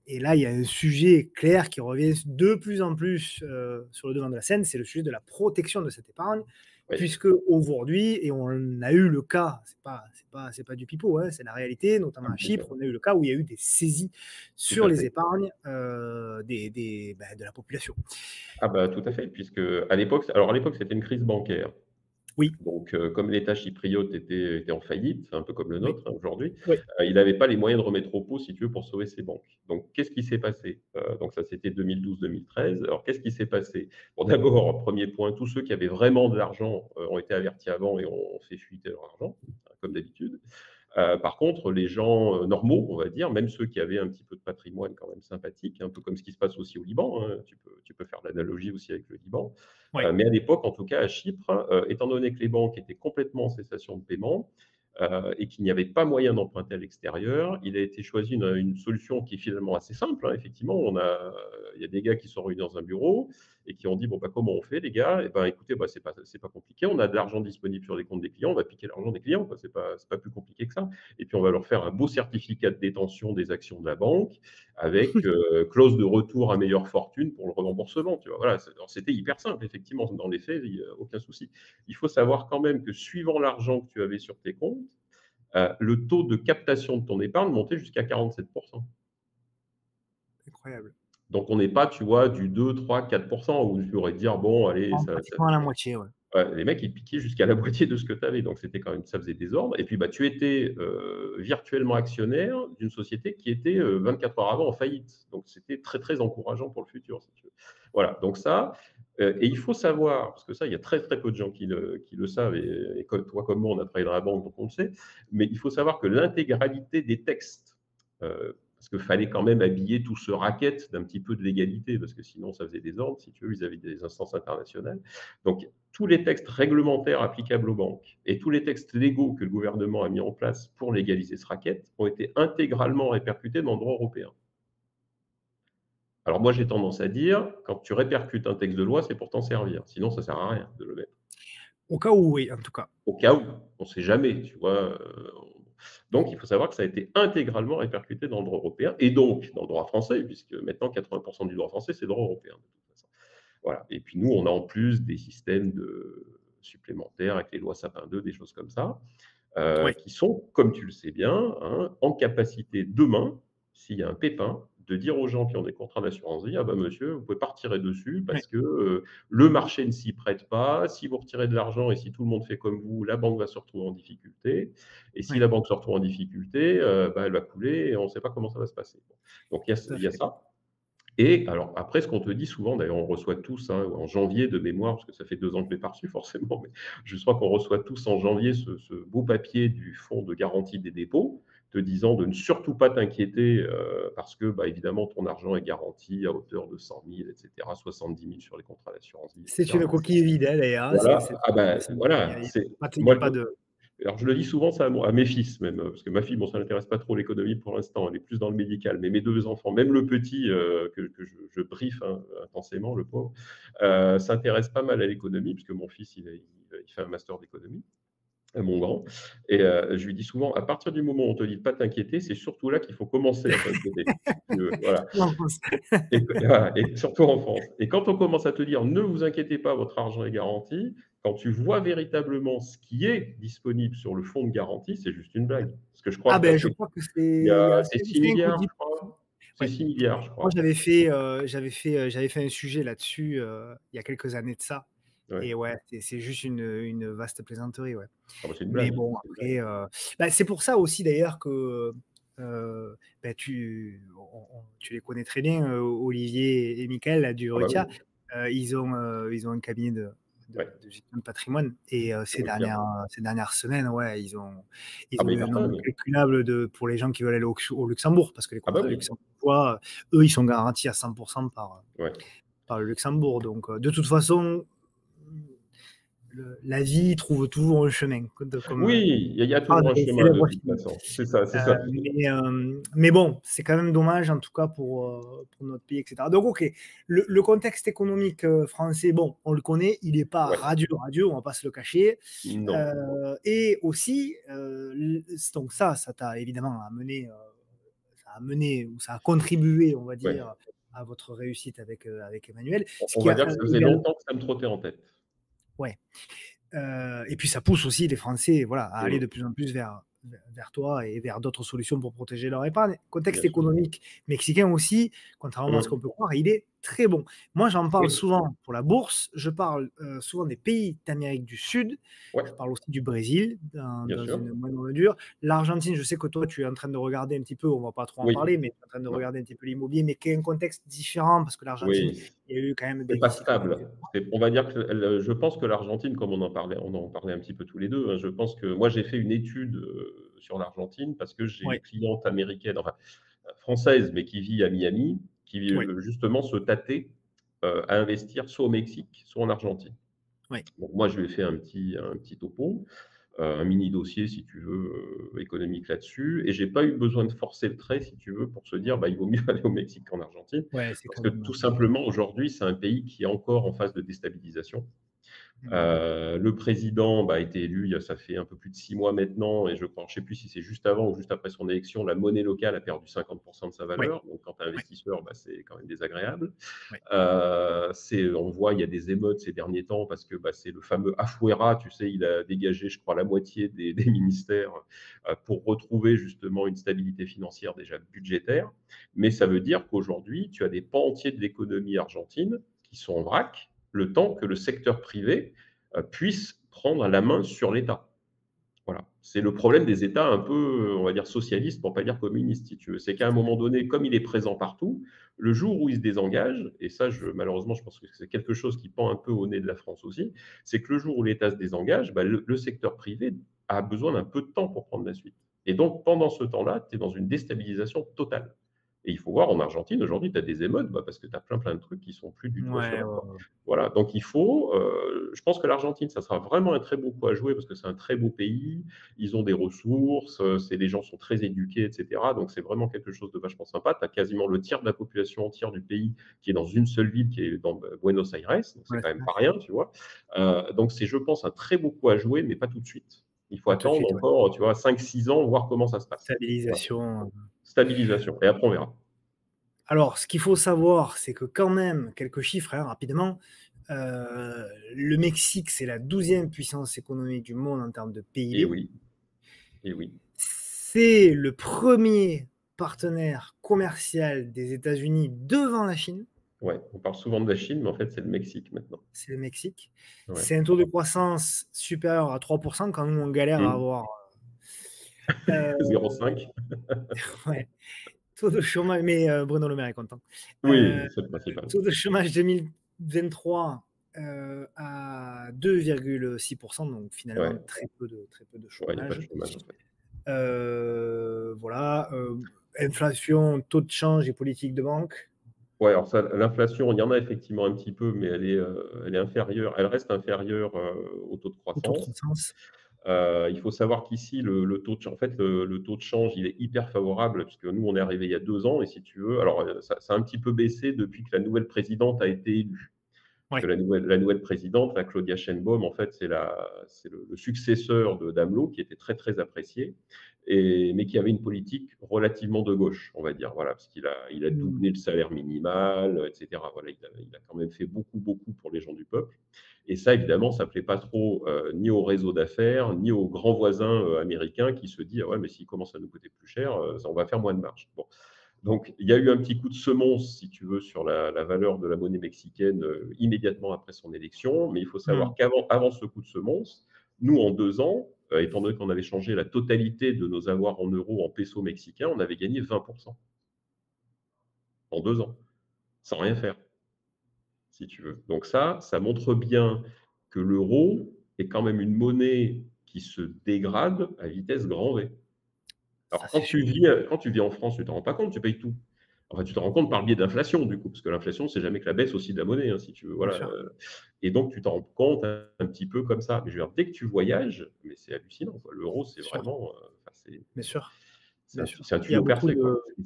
et là, il y a un sujet clair qui revient de plus en plus, sur le devant de la scène, c'est le sujet de la protection de cette épargne. Oui, Puisque aujourd'hui et on a eu le cas, c'est pas du pipeau, hein, c'est la réalité, notamment à Chypre, complètement. on a eu le cas où il y a eu des saisies Tout sur à les fait. épargnes, de la population. Ah bah, tout à fait, puisque à l'époque, c'était une crise bancaire. Oui, Donc, comme l'État chypriote était en faillite, un peu comme le oui, nôtre, hein, aujourd'hui, oui, il n'avait pas les moyens de remettre au pot, si tu veux, pour sauver ses banques. Donc, qu'est-ce qui s'est passé? Donc ça, c'était 2012-2013. Alors, qu'est-ce qui s'est passé? Bon, d'abord, premier point, tous ceux qui avaient vraiment de l'argent, ont été avertis avant et ont fait fuiter leur argent, hein, comme d'habitude. Par contre, les gens, normaux, on va dire, même ceux qui avaient un petit peu de patrimoine quand même sympathique, un peu comme ce qui se passe aussi au Liban, hein, tu peux faire l'analogie aussi avec le Liban. Ouais. Mais à l'époque, en tout cas à Chypre, étant donné que les banques étaient complètement en cessation de paiement, et qu'il n'y avait pas moyen d'emprunter à l'extérieur, il a été choisi une solution qui est finalement assez simple, hein. Effectivement, il y a des gars qui sont réunis dans un bureau et qui ont dit: «Bon, bah, comment on fait les gars?» Eh ben, écoutez, bah, c'est pas compliqué, on a de l'argent disponible sur les comptes des clients, on va piquer l'argent des clients, quoi. C'est pas plus compliqué que ça et puis on va leur faire un beau certificat de détention des actions de la banque avec, clause de retour à meilleure fortune pour le remboursement, tu vois? Voilà, alors c'était hyper simple effectivement, dans les faits, il y a aucun souci. Il faut savoir quand même que suivant l'argent que tu avais sur tes comptes, le taux de captation de ton épargne montait jusqu'à 47. Incroyable. Donc on n'est pas, tu vois, du 2, 3, 4 où tu aurais dire: «Bon allez, En ça». pratiquement à la moitié, ouais. Ouais, les mecs, ils piquaient jusqu'à la moitié de ce que tu avais, donc c'était quand même ça faisait désordre et puis, bah, tu étais, virtuellement actionnaire d'une société qui était, 24 heures avant en faillite. Donc c'était très, très encourageant pour le futur, si tu veux. Voilà, donc ça, et il faut savoir, parce que ça, il y a très, très peu de gens qui le savent et comme toi comme moi, on a travaillé dans la banque, donc on le sait, mais il faut savoir que l'intégralité des textes, parce qu'il fallait quand même habiller tout ce racket d'un petit peu de légalité, parce que sinon ça faisait désordre, si tu veux, vis-à-vis des instances internationales. Donc tous les textes réglementaires applicables aux banques et tous les textes légaux que le gouvernement a mis en place pour légaliser ce racket ont été intégralement répercutés dans le droit européen. Alors moi, j'ai tendance à dire, quand tu répercutes un texte de loi, c'est pour t'en servir. Sinon, ça sert à rien de le mettre. Au cas où, oui, en tout cas. Au cas où, on ne sait jamais, tu vois. Donc, il faut savoir que ça a été intégralement répercuté dans le droit européen et donc dans le droit français, puisque maintenant 80% du droit français, c'est le droit européen. De toute façon. Voilà. Et puis nous, on a en plus des systèmes supplémentaires avec les lois Sapin 2, des choses comme ça, Ouais. qui sont, comme tu le sais bien, hein, en capacité demain, s'il y a un pépin, de dire aux gens qui ont des contrats d'assurance vie: «Ah bah monsieur, vous pouvez pas retirer dessus Ouais. parce que, le marché ne s'y prête pas. Si vous retirez de l'argent et si tout le monde fait comme vous, la banque va se retrouver en difficulté et si Ouais. la banque se retrouve en difficulté, bah, elle va couler et on ne sait pas comment ça va se passer». Donc Tout à il y a fait. ça. Et alors après, ce qu'on te dit souvent, d'ailleurs, on reçoit tous, hein, en janvier de mémoire, parce que ça fait 2 ans que je l'ai pas reçu forcément, mais je crois qu'on reçoit tous en janvier ce beau papier du fonds de garantie des dépôts, te disant de ne surtout pas t'inquiéter, parce que, bah, évidemment, ton argent est garanti à hauteur de 100 000 et cetera, 70 000 sur les contrats d'assurance vie et C'est une cetera. coquille vide, hein, d'ailleurs, hein, Voilà, ah bah, il y a voilà, il y a c'est pas de il y a moi pas de alors, je le dis souvent ça à mes fils même, parce que ma fille, bon, ça l'intéresse pas trop l'économie pour l'instant, elle est plus dans le médical. Mais mes 2 enfants, même le petit, que je briefe, hein, intensément, le pauvre, s'intéresse pas mal à l'économie, puisque mon fils, il fait un master d'économie, mon grand. Et je lui dis souvent: «À partir du moment où on te dit de pas t'inquiéter, c'est surtout là qu'il faut commencer à s'inquiéter». Si tu veux, voilà. en France. Voilà, et surtout en France. Et quand on commence à te dire: «Ne vous inquiétez pas, votre argent est garanti», quand tu vois véritablement ce qui est disponible sur le fonds de garantie, c'est juste une blague. Parce que je crois Ah que là, ben, je crois que c'est 6 5 ou 000 10. je crois. C'est Ouais. 6 000 je Moi, crois. j'avais fait un sujet là-dessus, il y a quelques années de ça Ouais. et ouais, c'est juste une vaste plaisanterie, ouais. Ah bah, c'est une Mais blague, bon, c'est une blague. après, bah, c'est pour ça aussi d'ailleurs que, bah, tu les connais très bien, Olivier et Michael là du Ah bah, oui. RETIA. Ils ont un cabinet Ouais, de gestion de patrimoine et c'est Rutia. ces dernières semaines, ouais, Ah ils ont bah, ils eu un nombre cartonnent. incalculable pour les gens qui veulent aller au Luxembourg parce que les Ah bah, contrats oui. luxembourgeois, eux, ils sont garantis à 100 Ouais. par le Luxembourg donc de toute façon, la vie trouve toujours un chemin, comme, Oui, il y a phrase toujours un est chemin de célèbre toute film. façon. C'est ça, c'est ça. Mais bon, c'est quand même dommage en tout cas pour notre pays, et cetera. Donc OK, le contexte économique, français, bon, on le connaît, il est pas Ouais. radieux, radieux, on va pas se le cacher. Non. Et aussi, l donc ça t'a évidemment amené ou ça a contribué, on va Ouais. dire, à votre réussite avec Emmanuel. Ce On qui va a, dire que ça faisait également longtemps que ça me trottait en tête. ouais. Et puis ça pousse aussi les Français, voilà, à aller Mmh. de plus en plus vers toi et vers d'autres solutions pour protéger leur épargne. Bien Contexte sûr. économique mexicain aussi, contrairement à ce Mmh. qu'on peut croire, il est très bon. Moi, j'en parle Oui. souvent pour la bourse, je parle, souvent des pays d'Amérique du Sud, Ouais, je parle aussi du Brésil bien dans sûr. une moindre mesure. L'Argentine, je sais que toi, tu es en train de regarder un petit peu, on va pas trop en Oui. parler, mais tu es en train de Ouais. regarder un petit peu l'immobilier, mais qui est un contexte différent parce que l'Argentine, Oui. il y a eu quand même C'est des pas difficultés. stable. On va dire que je pense que l'Argentine, comme on en parlait un petit peu tous les 2, hein, je pense que moi j'ai fait une étude, sur l'Argentine parce que j'ai une Ouais, cliente américaine, enfin, française, mais qui vit à Miami, qui, ouais, justement se tâtait à investir soit au Mexique, soit en Argentine. Ouais. Donc moi, je lui ai fait un petit topo, un mini dossier si tu veux, économique là-dessus et j'ai pas eu besoin de forcer le trait si tu veux pour se dire: «Bah, il vaut mieux aller au Mexique qu'en Argentine». Ouais, c'est Parce quand que même, tout simplement aujourd'hui, c'est un pays qui est encore en phase de déstabilisation. mmh, Le président, bah, a été élu ça fait un peu plus de 6 mois maintenant et je crois, je ne sais plus si c'est juste avant ou juste après son élection, la monnaie locale a perdu 50 de sa ouais, valeur. Donc quand tu es ouais, investisseur, bah, c'est quand même désagréable. ouais. On voit, il y a des émeutes ces derniers temps parce que, bah, c'est le fameux Afuera, tu sais, il a dégagé, je crois, la moitié des ministères, pour retrouver justement une stabilité financière déjà budgétaire. Mais ça veut dire qu'aujourd'hui, tu as des pans entiers de l'économie argentine qui sont en vrac, le temps que le secteur privé, puisse prendre la main sur l'État. Voilà. C'est le problème des États un peu, on va dire socialistes, pour pas dire communistes, si tu veux. C'est qu'à un moment donné, comme il est présent partout, le jour où il se désengage, et ça, malheureusement, je pense que c'est quelque chose qui pend un peu au nez de la France aussi, c'est que le jour où l'État se désengage, bah, le secteur privé a besoin d'un peu de temps pour prendre la suite. Et donc, pendant ce temps-là, tu es dans une déstabilisation totale. Et il faut voir, en Argentine, aujourd'hui, tu as des émeutes bah, parce que tu as plein de trucs qui sont plus du tout Ouais, assurables, ouais, quoi. ouais. Voilà, donc il faut, je pense que l'Argentine, ça sera vraiment un très beau coup à jouer parce que c'est un très beau pays, ils ont des ressources, les gens sont très éduqués, et cetera. Donc c'est vraiment quelque chose de vachement sympa. Tu as quasiment le tiers de la population entière du pays qui est dans une seule ville, qui est dans Buenos Aires, donc c'est Ouais, quand c'est même ça. pas rien, tu vois? Donc c'est, je pense, un très beau coup à jouer, mais pas tout de suite. Il faut Pas tout de attendre suite, ouais. encore, tu vois, 5 6 ans, voir comment ça se passe. Voilà, Stabilisation. stabilisation et après on verra. Alors, ce qu'il faut savoir, c'est que quand même, quelques chiffres, hein, rapidement, le Mexique, c'est la 12e puissance économique du monde en termes de Et PIB. oui, et oui. C'est le premier partenaire commercial des États-Unis devant la Chine, Ouais, on parle souvent de la Chine, mais en fait, c'est le Mexique maintenant. c'est le Mexique. Ouais. C'est un taux de croissance supérieur à 3 quand nous, on galère à Mmh. avoir, heu, 0,5. ouais, taux de chômage, mais Bruno Le Maire est content. Oui, Heu, c'est le principal. Taux de chômage 2023, à 2,6, donc finalement Ouais, très peu de ouais, il y a pas de chômage. chômage, en fait. Voilà, inflation, taux de change et politique de banque. Ouais, alors ça, l'inflation, il y en a effectivement un petit peu, mais elle est inférieure, elle reste inférieure, au taux de Au taux de croissance. croissance. Il faut savoir qu'ici, le taux de ch en fait, le taux de change, il est hyper favorable puisque nous, on est arrivés il y a 2 ans et si tu veux alors, ça a un petit peu baissé depuis que la nouvelle présidente a été élue. Parce que Ouais. la nouvelle présidente, la Claudia Sheinbaum, en fait, c'est le successeur de d'AMLO qui était très, très apprécié mais qui avait une politique relativement de gauche, on va dire. Voilà, parce qu'il a Mmh. doublé le salaire minimal, et cetera. Voilà, il a quand même fait beaucoup, beaucoup pour les gens du peuple et ça, évidemment, ça plaît pas trop, ni au réseau d'affaires, ni aux grands voisins, américains qui se disent: «Ah ouais, mais s'il commence à nous coûter plus cher, ça on va faire moins de marge». Bon, donc, il y a eu un petit coup de semonce, si tu veux, sur la valeur de la monnaie mexicaine immédiatement après son élection. Mais il faut savoir Mmh. avant ce coup de semonce, nous, en 2 ans, étant donné qu'on avait changé la totalité de nos avoirs en euros en pesos mexicains, on avait gagné 20% en 2 ans, sans rien faire, si tu veux. Donc ça montre bien que l'euro est quand même une monnaie qui se dégrade à vitesse grand V. Ça, Alors c'est sûr. quand tu vis en France, tu t'en rends pas compte, tu payes tout. Enfin, tu te rends compte par le biais d'inflation du coup, parce que l'inflation, c'est jamais que la baisse aussi de la monnaie, hein, si tu veux, Bien voilà, sûr, et donc tu t'en rends compte un petit peu comme ça. Mais je veux dire, dès que tu voyages, mais c'est hallucinant, quoi. L'euro, c'est bien sûr, vraiment, enfin, bien sûr, bien sûr. c'est un Il y a tuyau beaucoup percé, quoi. de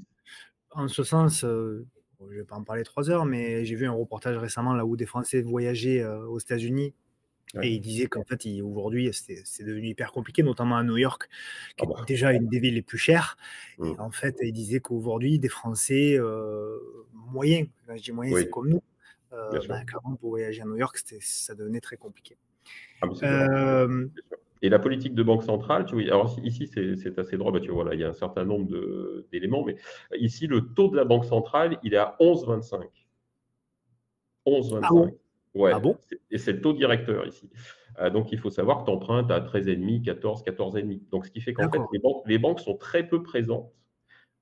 En ce sens, bon, je vais pas en parler 3 heures, mais j'ai vu un reportage récemment là où des Français voyageaient, aux États-Unis et Ouais. ils disaient qu'en fait, ils aujourd'hui, c'est devenu hyper compliqué, notamment à New York, Ah qui est bah, déjà une des villes les plus chères. Et mmh, en fait, ils disaient qu'aujourd'hui, des Français, moyens, quand je dis moyens, c'est oui, comme nous, bien sûr. bah, clairement pour voyager à New York, ça devenait très compliqué. Ah mais c'est sûr, Hem, c'est sûr. Et la politique de banque centrale, tu vois? Alors ici, c'est assez drôle, bah, tu vois, voilà, il y a un certain nombre d'éléments, mais ici, le taux de la banque centrale, il est à 11,25. ah bon? 11,25. Ah Ouais, bon? c'est le taux directeur ici. Donc il faut savoir que tu empruntes à 13,5, 14, 14,5. Donc ce qui fait qu'en fait, D'accord. les banques sont très peu présentes,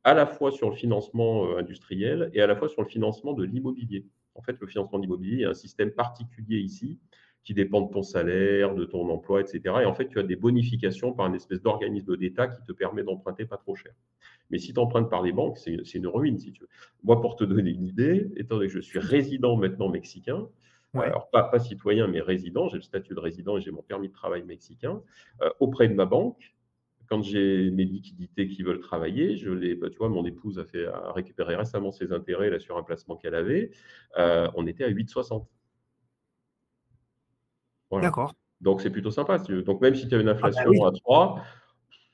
à la fois sur le financement, industriel et à la fois sur le financement de l'immobilier. En fait, le financement de l'immobilier, il y a un système particulier ici qui dépend de ton salaire, de ton emploi, et cetera. Et en fait, tu as des bonifications par une espèce d'organisme d'État qui te permet d'emprunter pas trop cher. Mais si tu empruntes par les banques, c'est une ruine, si tu veux. Moi, pour te donner une idée, étant donné que je suis résident maintenant mexicain, Ouais, alors pas citoyen, mais résident, j'ai le statut de résident et j'ai mon permis de travail mexicain, auprès de ma banque, quand j'ai mes liquidités qui veulent travailler, tu vois, mon épouse a récupéré récemment ses intérêts là, sur un placement qu'elle avait, on était à 8,60. Voilà. d'accord. Donc c'est plutôt sympa, si tu veux. Donc même si tu as une Ah bah oui. inflation à 3,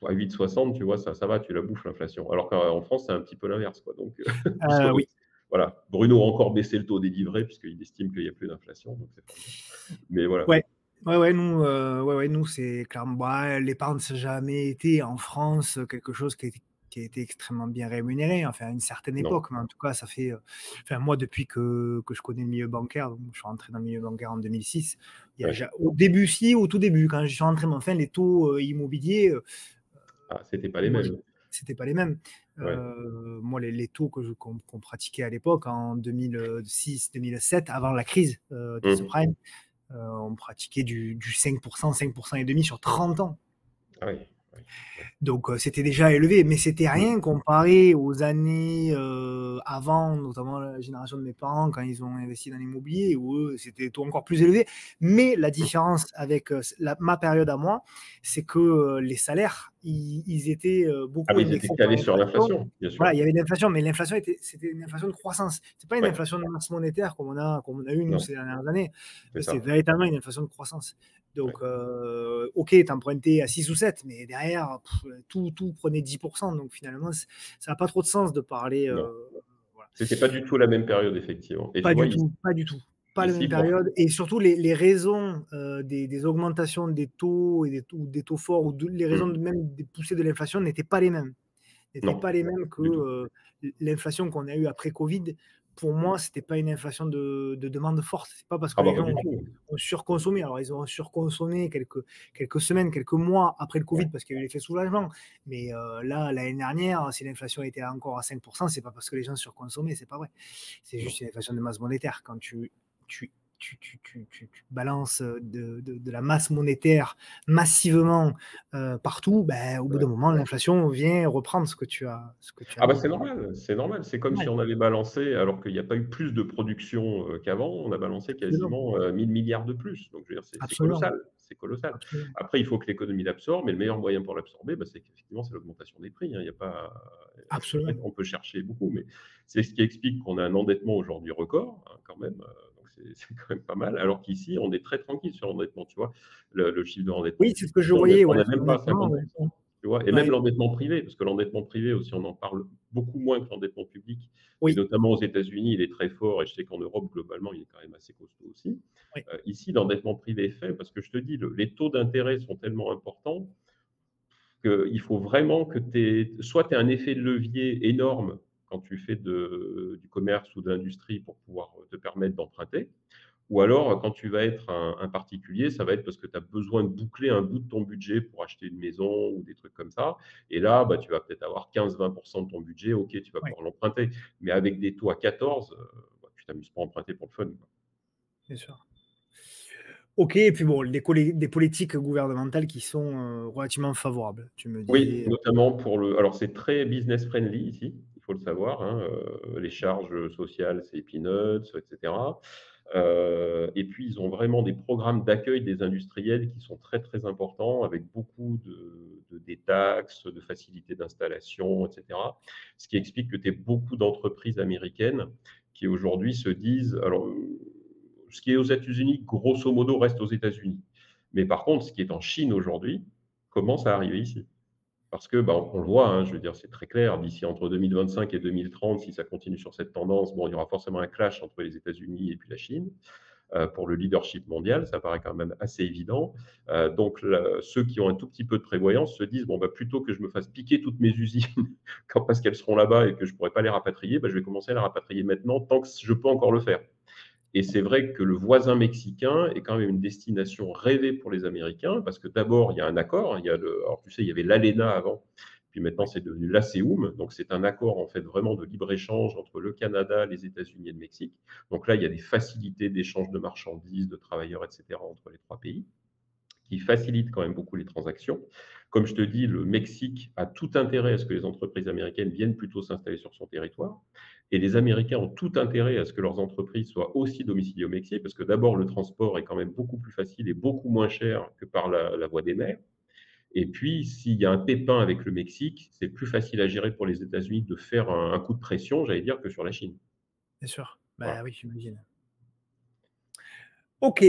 à 8,60, tu vois, ça va, tu la bouffes l'inflation. Alors qu'en France, c'est un petit peu l'inverse, quoi. Donc, puisqu'on Oui. voilà, Bruno a encore baissé le taux des livrets puisqu'il estime qu'il n'y a plus d'inflation, donc c'est pas bien. Mais voilà. Ouais. Ouais, nous, c'est clairement bah, l'épargne, ça n'a jamais été en France quelque chose qui a été extrêmement bien rémunéré, enfin à une certaine Non. époque, mais en tout cas, ça fait, enfin moi depuis que je connais le milieu bancaire, donc je suis rentré dans le milieu bancaire en 2006, il y a Ouais. ja au début si, au tout début, quand je suis rentré, mais enfin les taux, immobiliers, Ah, c'était pas les moi, mêmes. c'était pas les mêmes. Ouais. Moi, les taux qu'on pratiquait à l'époque, en 2006-2007, avant la crise des Mmh. subprimes, on pratiquait du 5%, 5,5% sur 30 ans. Ah oui, oui, ouais. Donc, c'était déjà élevé, mais c'était Mmh. rien comparé aux années avant, notamment la génération de mes parents, quand ils ont investi dans l'immobilier, où eux, c'était des taux encore plus élevés. Mais la Mmh. différence avec ma période à moi, c'est que les salaires, ils étaient Ah beaucoup oui, ils étaient indexés sur calés sur l'inflation. l'inflation, bien Voilà, sûr. il y avait de l'inflation, mais l'inflation c'était une inflation de croissance. C'est pas une Ouais, inflation de masse monétaire comme on a eu nous non, ces dernières années. c'est C'est ça. véritablement une inflation de croissance. Ouais. Donc, OK, t'empruntais à 6 ou 7, mais derrière, tout prenait 10%. Donc finalement, ça n'a pas trop de sens de parler. Non, Voilà. c'était pas du tout la même période, effectivement. Et tu Pas vois, du tout, pas du tout. Pas la même ici, pour période. Et surtout, les raisons des augmentations des taux et des taux forts, ou les raisons mmh, même des poussées de l'inflation n'étaient pas les mêmes. N'étaient pas non, les mêmes que du tout. l'inflation qu'on a eue après Covid. Pour moi, c'était pas une inflation de demande forte. C'est pas parce que Ah bah, les pas gens du ont tout. surconsommé. Alors, ils ont surconsommé quelques semaines, quelques mois après le Covid Ouais, parce qu'il y a eu l'effet soulagement. Mais là, l'année dernière, si l'inflation était encore à 5%, c'est pas parce que les gens surconsommaient, c'est pas vrai. C'est non. juste une inflation de masse monétaire. Quand tu, tu balances de la masse monétaire massivement partout, ben, au bout d'un Ouais. moment, l'inflation vient reprendre ce que tu as Ah bah, mis. c'est normal, c'est normal. C'est comme si Ouais, on avait balancé, alors qu'il n'y a pas eu plus de production, qu'avant, on a balancé absolument, quasiment, 1 000 000 de plus. Donc je veux dire, c'est absolument, colossal, c'est colossal. absolument. Après, il faut que l'économie l'absorbe et le meilleur moyen pour l'absorber, bah, c'est qu'effectivement, c'est l'augmentation des prix, hein. Il y a pas après, Absolument. on peut chercher beaucoup, mais c'est ce qui explique qu'on a un endettement aujourd'hui record, hein, quand même, donc c'est quand même pas mal. Alors qu'ici, on est très tranquille sur l'endettement, tu vois? Le chiffre de l'endettement Oui, c'est ce que public, je voyais, on ouais, est même pas à honnêtement, 50, ouais. tu vois? Et même Ouais, l'endettement privé, parce que l'endettement privé aussi, on en parle beaucoup moins que l'endettement public, et oui, notamment aux États-Unis, il est très fort, et je sais qu'en Europe, globalement, il est quand même assez costaud aussi. oui, Ici, l'endettement privé est faible parce que je te dis, les taux d'intérêt sont tellement importants qu'il faut vraiment que soit tu aies un effet de levier énorme quand tu fais du commerce ou de l'industrie pour pouvoir te permettre d'emprunter, ou alors, quand tu vas être un particulier, ça va être parce que tu as besoin de boucler un bout de ton budget pour acheter une maison ou des trucs comme ça. Et là, bah, tu vas peut-être avoir 15-20 de ton budget. OK, tu vas ouais, pouvoir l'emprunter. Mais avec des taux à 14, bah, tu t'amuses pas à emprunter pour le fun, quoi. bien sûr. OK, et puis bon, des politiques gouvernementales qui sont, relativement favorables. Tu me Oui, disais, notamment alors c'est très business friendly ici, il faut le savoir, hein, les charges sociales, c'est peanuts, et cetera. Et puis ils ont vraiment des programmes d'accueil des industriels qui sont très, très importants avec beaucoup de des taxes, de facilités d'installation, et cetera. Ce qui explique que tu aies beaucoup d'entreprises américaines qui aujourd'hui se disent alors, ce qui est aux États-Unis, grosso modo, reste aux États-Unis. Mais par contre, ce qui est en Chine aujourd'hui, commence à arriver ici. Parce que, bah, on le voit, hein, je veux dire, c'est très clair, d'ici entre 2025 et 2030, si ça continue sur cette tendance, bon, il y aura forcément un clash entre les États-Unis et puis la Chine, pour le leadership mondial, ça paraît quand même assez évident. Donc ceux qui ont un tout petit peu de prévoyance se disent: «Bon, bah, plutôt que je me fasse piquer toutes mes usines parce qu'elles seront là-bas et que je ne pourrai pas les rapatrier, bah, je vais commencer à les rapatrier maintenant tant que je peux encore le faire». Et c'est vrai que le voisin mexicain est quand même une destination rêvée pour les Américains parce que d'abord, il y a un accord, il y a alors tu sais, il y avait l'ALENA avant, puis maintenant c'est devenu l'ASEUM, donc c'est un accord en fait vraiment de libre-échange entre le Canada, les États-Unis et le Mexique. Donc là, il y a des facilités d'échange de marchandises, de travailleurs, et cetera, entre les 3 pays, qui facilitent quand même beaucoup les transactions. Comme je te dis, le Mexique a tout intérêt à ce que les entreprises américaines viennent plutôt s'installer sur son territoire. Et les Américains ont tout intérêt à ce que leurs entreprises soient aussi domiciliées au Mexique, parce que d'abord, le transport est quand même beaucoup plus facile et beaucoup moins cher que par la voie des mers. Et puis, s'il y a un pépin avec le Mexique, c'est plus facile à gérer pour les États-Unis de faire un coup de pression, j'allais dire, que sur la Chine. Bien sûr. Bah Voilà, oui, j'imagine. OK,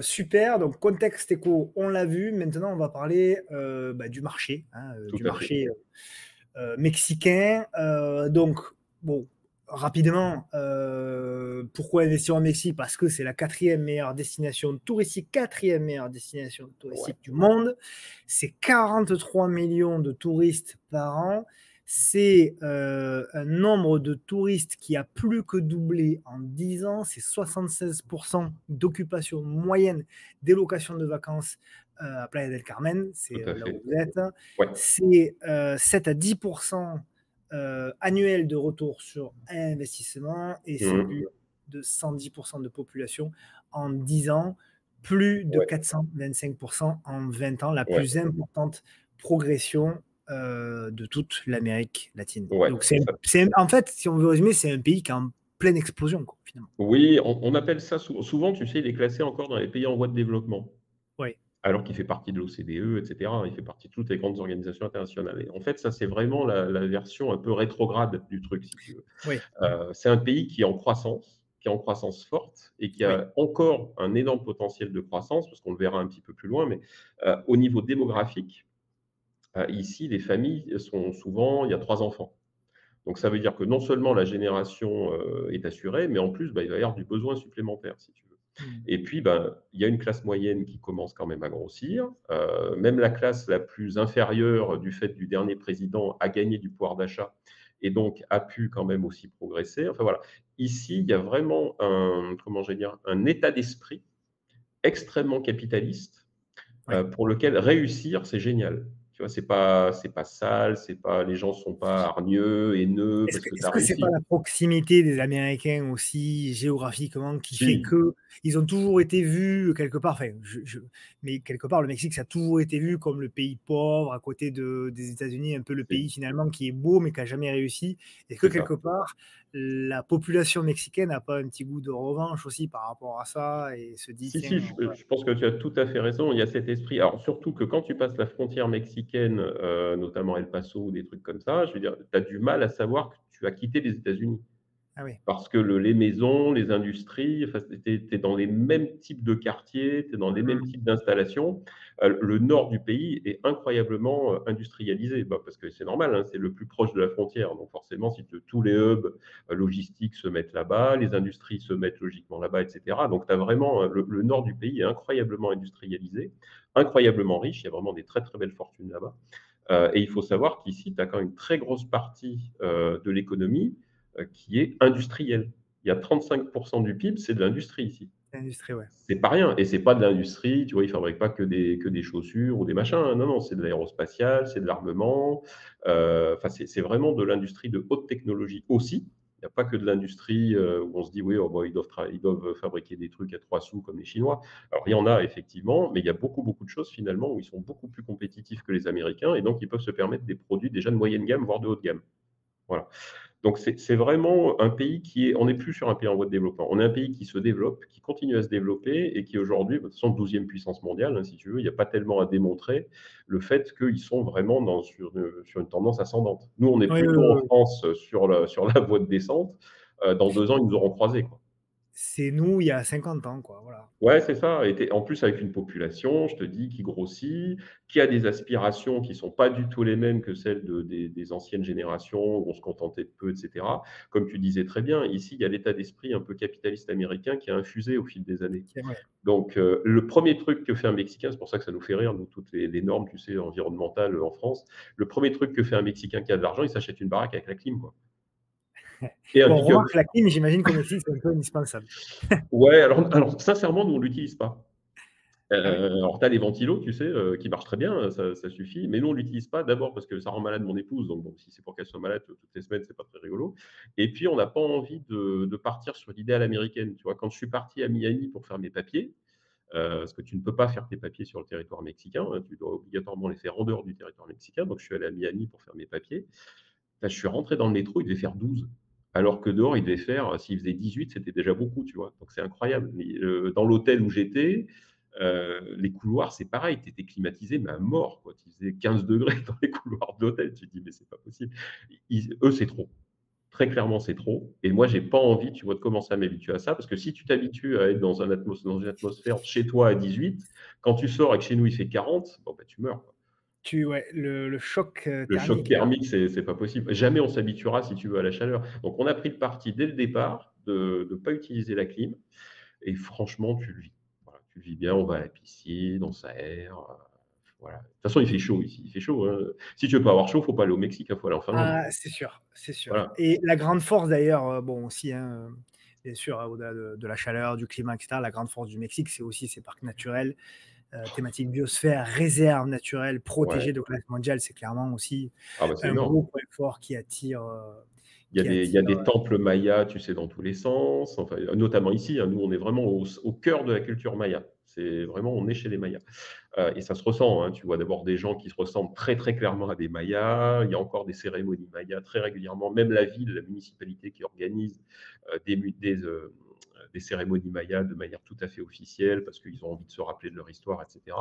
super, donc contexte éco, on l'a vu. Maintenant, on va parler, bah, tout du à fait. marché, mexicain. Donc bon, rapidement, pourquoi investir au Mexique? Parce que c'est la quatrième meilleure destination touristique, quatrième meilleure destination Ouais, touristique du monde. C'est 43 millions de touristes par an. C'est un nombre de touristes qui a plus que doublé en 10 ans. C'est 76% d'occupation moyenne des locations de vacances à Playa del Carmen, c'est tout à là où fait. vous êtes. Ouais, C'est 7 à 10% annuel de retour sur investissement et c'est mmh, plus de 110% de population en 10 ans, plus de ouais, 425% en 20 ans, la ouais, plus importante progression de toute l'Amérique latine. ouais. Donc en fait, si on veut résumer, c'est un pays qui est en pleine explosion, quoi, finalement. Oui, on appelle ça souvent, tu sais, il est classé encore dans les pays en voie de développement, Oui, alors qu'il fait partie de l'OCDE, et cetera. Il fait partie de toutes les grandes organisations internationales et en fait, ça, c'est vraiment la version un peu rétrograde du truc, si tu veux. oui, C'est un pays qui est en croissance, qui est en croissance forte et qui oui. a encore un énorme potentiel de croissance, parce qu'on le verra un petit peu plus loin, mais au niveau démographique, ici, les familles sont souvent il y a 3 enfants. Donc ça veut dire que non seulement la génération, est assurée, mais en plus, bah, il va y avoir du besoin supplémentaire, si tu veux. Mm. Et puis, ben, il y a une classe moyenne qui commence quand même à grossir. Même la classe la plus inférieure, du fait du dernier président, a gagné du pouvoir d'achat et donc a pu quand même aussi progresser. Enfin voilà. Ici, il y a vraiment un, comment je vais dire? Un état d'esprit extrêmement capitaliste, Oui. pour lequel réussir, c'est génial. Tu vois? C'est pas sale, c'est pas les gens sont pas hargneux, haineux parce que tu Est-ce as que c'est pas réussi. la proximité des Américains aussi, géographiquement, qui fait Si, que ils ont toujours été vus quelque part, enfin, mais quelque part, le Mexique, ça a toujours été vu comme le pays pauvre à côté des États-Unis, un peu le si, pays finalement qui est beau mais qui a jamais réussi. Et que c'est ça. quelque part, la population mexicaine n'a pas un petit goût de revanche aussi par rapport à ça et se dit, Si, si, tiens, je pense que tu as tout à fait raison. Il y a cet esprit. Alors, surtout que quand tu passes la frontière mexicaine, notamment El Paso ou des trucs comme ça, je veux dire, tu as du mal à savoir que tu as quitté les États-Unis. ah oui, Parce que les maisons, les industries, enfin, tu es dans les mêmes types de quartiers, tu es dans les mêmes mm, types d'installations. Le nord du pays est incroyablement industrialisé, bah, parce que c'est normal, hein, c'est le plus proche de la frontière. Donc forcément, si tous les hubs logistiques se mettent là-bas, les industries se mettent logiquement là-bas, etc. Donc tu as vraiment le nord du pays est incroyablement industrialisé, incroyablement riche. Il y a vraiment des très très belles fortunes là-bas. Et il faut savoir qu'ici, tu as quand même une très grosse partie de l'économie qui est industrielle. Il y a 35% du PIB, c'est de l'industrie ici. l'industrie, ouais. C'est pas rien. Et c'est pas de l'industrie, tu vois, ils fabriquent pas que des chaussures ou des machins, hein. Non, non, c'est de l'aérospatial, c'est de l'armement. Enfin, c'est vraiment de l'industrie de haute technologie aussi. Il n'y a pas que de l'industrie où on se dit, oui, oh, bah, ils doivent fabriquer des trucs à 3 sous comme les Chinois. Alors, il y en a effectivement, mais il y a beaucoup, beaucoup de choses finalement où ils sont beaucoup plus compétitifs que les Américains et donc ils peuvent se permettre des produits déjà de moyenne gamme, voire de haute gamme. Voilà. Donc c'est vraiment un pays qui est on n'est plus sur un pays en voie de développement. On est un pays qui se développe, qui continue à se développer et qui aujourd'hui, de toute façon, 12e puissance mondiale, hein, si tu veux, il n'y a pas tellement à démontrer le fait qu'ils sont vraiment sur une tendance ascendante. Nous, on est Oui, oui, plutôt en oui, oui. France sur la voie de descente. Dans 2 ans, ils nous auront croisés, quoi. C'est nous il y a 50 ans, quoi, voilà. Ouais, c'est ça. Et en plus, avec une population, je te dis, qui grossit, qui a des aspirations qui sont pas du tout les mêmes que celles des anciennes générations, où on se contentait de peu, et cetera. Comme tu disais très bien, ici, il y a l'état d'esprit un peu capitaliste américain qui a infusé au fil des années. C'est vrai. Donc, le premier truc que fait un Mexicain, c'est pour ça que ça nous fait rire, nous, toutes les normes, tu sais, environnementales en France. Le premier truc que fait un Mexicain qui a de l'argent, il s'achète une baraque avec la clim, quoi. Et un Bon, pick-up. remarque la clim, j'imagine qu'au Mexique, c'est un peu indispensable. Ouais, alors sincèrement, nous, on l'utilise pas. Ah oui? Alors tu as les ventilos, tu sais, qui marchent très bien, ça suffit, mais nous on l'utilise pas. D'abord parce que ça rend malade mon épouse, donc bon, si c'est pour qu'elle soit malade toutes les semaines, c'est pas très rigolo et puis on n'a pas envie de partir sur l'idée à l'américaine, tu vois? Quand je suis parti à Miami pour faire mes papiers, parce que tu ne peux pas faire tes papiers sur le territoire mexicain, hein, tu dois obligatoirement les faire en dehors du territoire mexicain, donc je suis allé à Miami pour faire mes papiers. Bah, je suis rentré dans le métro, il devait faire 12, alors que dehors, il devait faire, s'il faisait 18, c'était déjà beaucoup, tu vois? Donc c'est incroyable. Mais, dans l'hôtel où j'étais, les couloirs, c'est pareil, tu étais climatisé, mais à mort, quoi. Il faisait 15 degrés dans les couloirs de l'hôtel. Tu te dis: «Mais c'est pas possible». Eux, c'est trop. Très clairement, c'est trop et moi, j'ai pas envie, tu vois, de commencer à m'habituer à ça parce que si tu t'habitues à être dans une atmosphère chez toi à 18, quand tu sors et que chez nous, il fait 40, bon, bah, tu meurs, quoi. Ouais, le choc, Le choc thermique est là. thermique, c'est pas possible. Jamais on s'habituera, si tu veux, à la chaleur. Donc on a pris le parti dès le départ de ne pas utiliser la clim et franchement, tu le vis. Voilà, tu le vis bien, on va à la piscine, on s'aère, voilà. De toute façon, il fait chaud ici, il fait chaud, hein. Si tu veux pas avoir chaud, faut pas aller au Mexique, il faut aller en Finlande. Ah, c'est sûr, c'est sûr. Voilà. Et la grande force d'ailleurs, bon aussi, hein, bien sûr, au-delà de la chaleur, du climat et cetera, la grande force du Mexique, c'est aussi ses parcs naturels, thématique biosphère, réserve naturelle Ouais. protégée de classe mondiale, c'est clairement aussi Ah bah, c'est un énorme. gros point fort Il qui y a attire, des temples mayas, tu sais, dans tous les sens, enfin, notamment ici, hein. Nous, on est vraiment au cœur de la culture maya. C'est vraiment on est chez les Mayas. Et ça se ressent, hein. Tu vois d'abord des gens qui se ressemblent très, très clairement à des Mayas. Il y a encore des cérémonies mayas très régulièrement. Même la ville, la municipalité qui organise des cérémonies mayas de manière tout à fait officielle parce qu'ils ont envie de se rappeler de leur histoire, etc.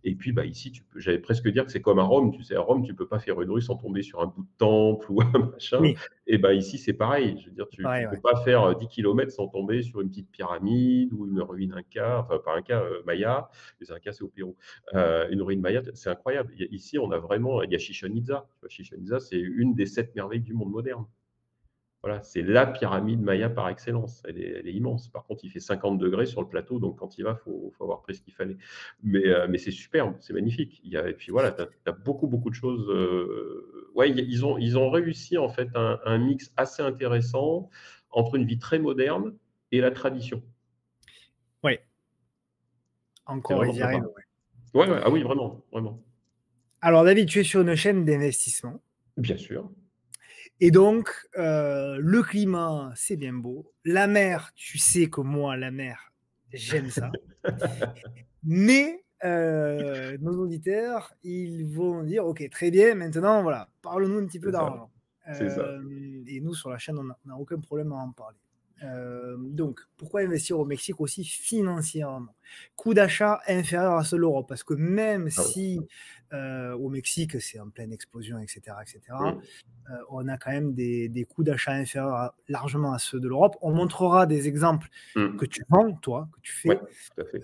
Et puis, bah, ici, j'allais presque dire que c'est comme à Rome. Tu sais, à Rome, tu peux pas faire une rue sans tomber sur un bout de temple ou un machin. oui, Et ben ici, c'est pareil. Je veux dire, c'est tu pareil, peux ouais. pas faire 10 kilomètres sans tomber sur une petite pyramide ou une ruine inca, enfin pas inca, maya. Les Incas, c'est au Pérou. Une ruine maya, c'est incroyable. Ici, on a vraiment, il y a Chichen Itza. Tu vois, Chichen Itza, c'est une des 7 merveilles du monde moderne. Voilà, c'est la pyramide maya par excellence. Elle est immense. Par contre, il fait 50 degrés sur le plateau, donc quand il va, faut avoir pris ce qu'il fallait. Mais c'est superbe, c'est magnifique. Et puis voilà, tu as beaucoup, beaucoup de choses. Ouais, ils ont réussi en fait un mix assez intéressant entre une vie très moderne et la tradition. Ouais, C'est encore vraiment ils y sympa. arrivent, ouais. Ouais, ouais, ah oui, vraiment, vraiment. Alors David, tu es sur une chaîne d'investissement Bien sûr. et donc le climat, c'est bien beau. La mer, tu sais que moi, la mer, j'aime ça. Mais nos auditeurs, ils vont dire: «OK, très bien, maintenant, voilà, parle-nous un petit peu C'est ça, d'argent». c'est ça. Et nous, sur la chaîne, on a aucun problème à en parler. Donc pourquoi investir au Mexique aussi financièrement? Coût d'achat inférieur à ceux de l'Europe, parce que même Ah oui. si, au Mexique, c'est en pleine explosion et cetera et cetera, Mmh. on a quand même des coûts d'achat inférieurs largement à ceux de l'Europe. On montrera des exemples que Mmh. tu vends, toi, que tu Ouais, fais, tout à fait.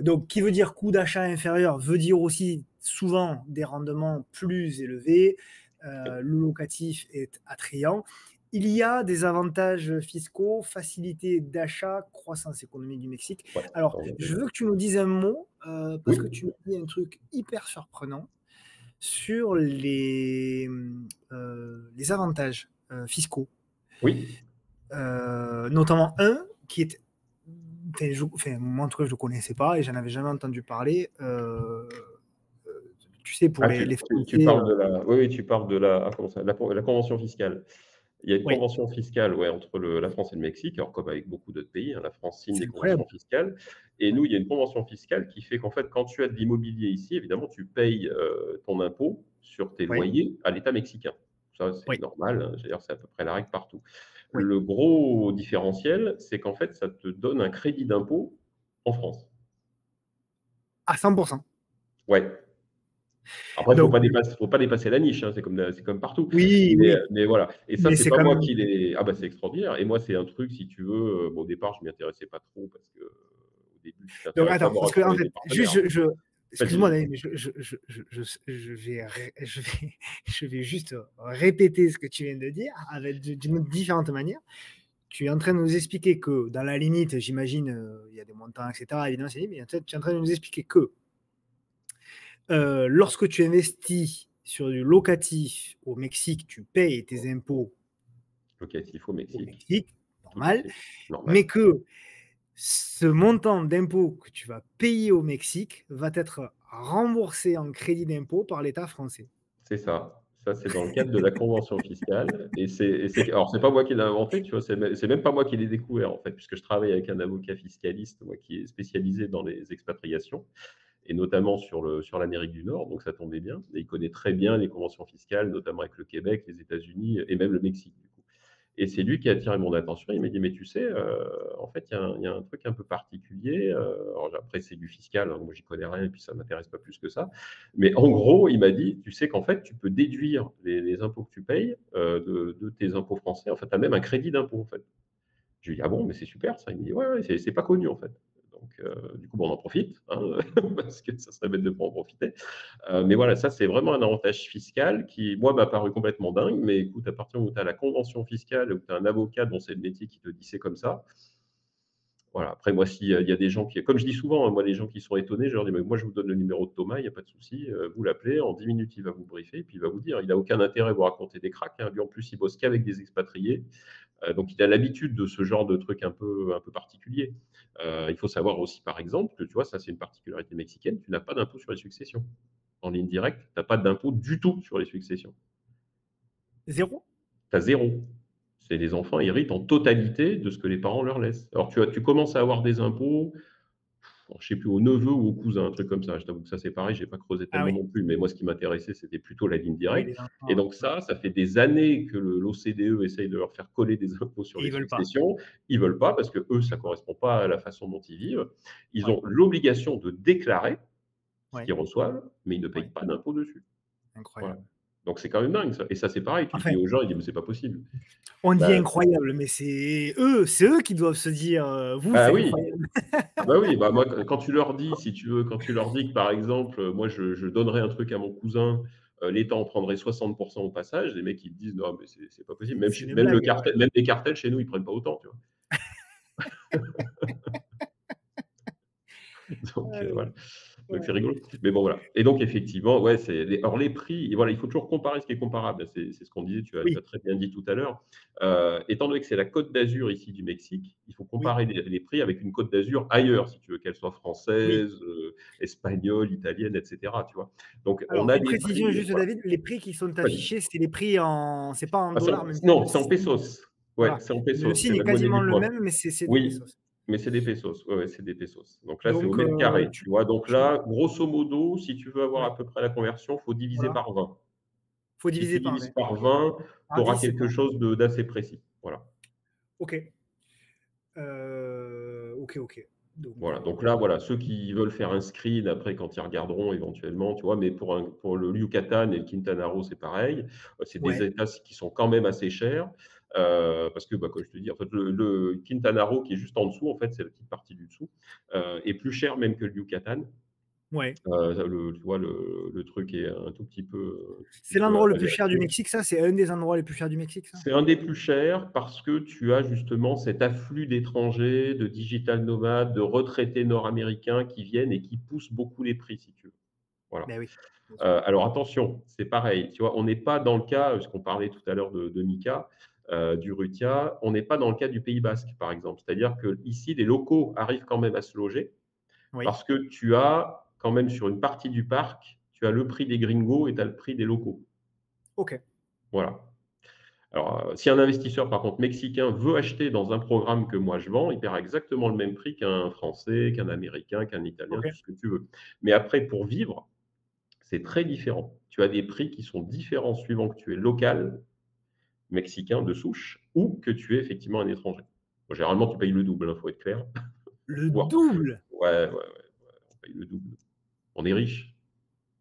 donc, qui veut dire coût d'achat inférieur, veut dire aussi souvent des rendements plus élevés. Oui. Le locatif est attrayant. Il y a des avantages fiscaux, facilité d'achat, croissance économique du Mexique. Ouais, Alors, on est je d'accord. veux que tu nous dises un mot, parce Oui. que tu m'as dit un truc hyper surprenant sur les avantages fiscaux. Oui. Notamment un qui est enfin, moi en tout cas je ne le connaissais pas et j'en avais jamais entendu parler. Tu sais, pour Ah, les tu Français, parles de la oui, oui, tu parles de la ah, comment ça? La convention fiscale. Il y a une oui, convention fiscale, ouais, entre la France et le Mexique, alors comme avec beaucoup d'autres pays, hein, la France signe c'est des incroyable. conventions fiscales et Ouais, nous, il y a une convention fiscale qui fait qu'en fait, quand tu as de l'immobilier ici, évidemment, tu payes, ton impôt sur tes oui, loyers à l'État mexicain. Ça, c'est oui, normal, hein, d'ailleurs, c'est à peu près la règle partout. oui, Le gros différentiel, c'est qu'en fait, ça te donne un crédit d'impôt en France. à 100%. Ouais. Après, Donc faut pas dépasser la niche, hein, c'est comme partout. oui, oui, Mais voilà et ça, mais c'est c'est pas quand moi même qui l'ai ah bah, c'est extraordinaire et moi, c'est un truc, si tu veux, bon, au départ, je m'y intéressais pas trop parce que, au début, tu donc t'intéresses attends, d'abord parce à qu'en trouver fait, des juste partenaires. Vas-y, excuse-moi vas-y. David, mais je vais je vais juste répéter ce que tu viens de dire avec d'une différente manière. Tu es en train de nous expliquer que, dans la limite, j'imagine, il y a des montants, et cetera, évidemment, c'est dit, mais en fait, tu es en train de nous expliquer que, lorsque tu investis sur du locatif au Mexique, tu payes tes impôts Locatif au au Mexique, Mexique, tout à normal, fait, normal. mais que ce montant d'impôt que tu vas payer au Mexique va être remboursé en crédit d'impôt par l'État français. C'est ça. Ça, c'est dans le cadre de la convention fiscale et c'est alors c'est pas moi qui l'ai inventé, tu vois? C'est même pas moi qui l'ai découvert, en fait, puisque je travaille avec un avocat fiscaliste, moi, qui est spécialisé dans les expatriations et notamment sur l'Amérique du Nord, donc ça tombait bien et il connaît très bien les conventions fiscales, notamment avec le Québec, les États-Unis et même le Mexique, du coup. Et c'est lui qui a attiré mon attention. Il m'a dit: «Mais tu sais, en fait, il y a un truc un peu particulier», alors après c'est du fiscal, hein, moi j'y connais rien et puis ça m'intéresse pas plus que ça. Mais en gros, il m'a dit: «Tu sais qu'en fait, tu peux déduire les impôts que tu payes, de tes impôts français. En fait, tu as même un crédit d'impôt, en fait». Je lui dis: «Ah bon? Mais c'est super ça». Il me dit: «Ouais, ouais, c'est pas connu, en fait». Donc du coup, bah, on en profite, hein, parce que ça serait bête de pas en profiter. Mais voilà, ça, c'est vraiment un avantage fiscal qui, moi, m'a paru complètement dingue. Mais écoute, à partir où tu as la convention fiscale, où tu as un avocat dont c'est le métier qui te dit: «C'est comme ça», voilà. Après moi, s'il y a des gens qui comme je dis souvent, hein, moi, les gens qui sont étonnés, je leur dis: «Mais moi, je vous donne le numéro de Thomas, il y a pas de souci, vous l'appelez, en 10 minutes, il va vous briefer, puis il va vous dire». Il a aucun intérêt à vous raconter des cracks, hein. Lui, en plus, il bosse qu'avec des expatriés, donc il a l'habitude de ce genre de trucs un peu particuliers. Il faut savoir aussi, par exemple, que tu vois, ça, c'est une particularité mexicaine, tu n'as pas d'impôt sur les successions. En ligne directe, tu as pas d'impôt du tout sur les successions. 0? Tu as 0. C'est les enfants héritent en totalité de ce que les parents leur laissent. Alors tu commences à avoir des impôts, alors je sais plus, au neveu ou au cousin, un truc comme ça. Je t'avoue que ça, c'est pareil, j'ai pas creusé Ah tellement oui, non plus, mais moi, ce qui m'intéressait, c'était plutôt la ligne oui, directe les et enfants, donc ça fait des années que l'OCDE essaye de leur faire coller des impôts sur et les ils veulent pas. successions. Ils veulent pas parce qu'eux, ça correspond pas à la façon dont ils vivent. Ils Ouais, ont l'obligation de déclarer ce ouais, qu'ils reçoivent, mais ils ne payent ouais, pas d'impôt dessus. Voilà. incroyable. Donc c'est quand même dingue ça et ça, c'est pareil, tu le dis Enfin, aux gens, ils disent: «Mais c'est pas possible». on dit Bah incroyable, mais c'est eux qui doivent se dire, «Vous, bah c'est oui. incroyable». Ah bah oui, bah moi, quand tu leur dis, si tu veux, quand tu leur dis que, par exemple, moi, je donnerais un truc à mon cousin, l'État en prendrait 60 au passage, les mecs, ils te disent: «Non, mais c'est pas possible». C'est une blague, ouais. Même les cartels chez nous, ils prennent pas autant, tu vois? Donc Ouais, voilà, donc c'est ouais. rigolo. Mais bon, voilà et donc effectivement, ouais, c'est les alors les prix et voilà, il faut toujours comparer ce qui est comparable. C'est ce qu'on disait, tu as Oui, très bien dit tout à l'heure. Étant donné que c'est la Côte d'Azur ici du Mexique, il faut oui, comparer les prix avec une Côte d'Azur ailleurs, si tu veux, qu'elle soit oui. française, espagnole, italienne et cetera, tu vois? Donc on Alors, a pour des précision prix, juste voilà. David, les prix qui sont Vas-y. affichés, c'est les prix en c'est pas en Ah, dollars, même si non, c'est en pesos. Ouais, voilà. c'est en Le pesos, c'est signe est la monnaie quasiment du le coin. même, mais c'est des Oui, pesos. mais c'est des pesos. Ouais, ouais, c'est des pesos. Donc là, c'est au Donc, mètre carré, tu tu vois? Donc tu là, grosso modo, si tu veux avoir ouais, à peu près la conversion, faut diviser voilà, par 20. faut Si tu diviser par divises 20. par OK. 20, tu Par auras 10, c'est quelque pas chose d'assez précis. Voilà. OK. OK, OK. Donc, Voilà, donc là, voilà, ceux qui veulent faire un screen après quand ils regarderont éventuellement, tu vois? Mais pour le Yucatan et le Quintana Roo, c'est pareil. C'est des ouais, États qui sont quand même assez chers, parce que, bah, comme je te dis, en fait, le Quintana Roo qui est juste en dessous, en fait, c'est la petite partie du dessous, est plus cher même que le Yucatan. ouais. Tu vois, le truc est un tout petit C'est peu l'endroit le plus cher du agressif. Mexique, ça? C'est un des endroits les plus chers du Mexique, ça? C'est un des plus chers parce que tu as justement cet afflux d'étrangers, de digital nomades, de retraités nord-américains qui viennent et qui poussent beaucoup les prix, si tu veux. Voilà. Beh, oui, bien sûr. Alors attention, c'est pareil, tu vois? On n'est pas dans le cas, parce qu'on parlait tout à l'heure de Mika, d'Urrutia, on n'est pas dans le cas du Pays basque, par exemple. C'est-à-dire qu'ici, les locaux arrivent quand même à se loger Oui, parce que tu as quand même sur une partie du parc, tu as le prix des gringos et tu as le prix des locaux. OK. Voilà. Alors, si un investisseur, par contre, mexicain, veut acheter dans un programme que moi je vends, il paiera exactement le même prix qu'un Français, qu'un Américain, qu'un Italien, OK. tout ce que tu veux. Mais après, pour vivre, c'est très différent. Tu as des prix qui sont différents suivant que tu es local, mexicain de souche, ou que tu es effectivement un étranger. Bon, généralement, tu payes le double, il faut être clair. Le Voire double! ouais, ouais, ouais, on paye le double. On est riche.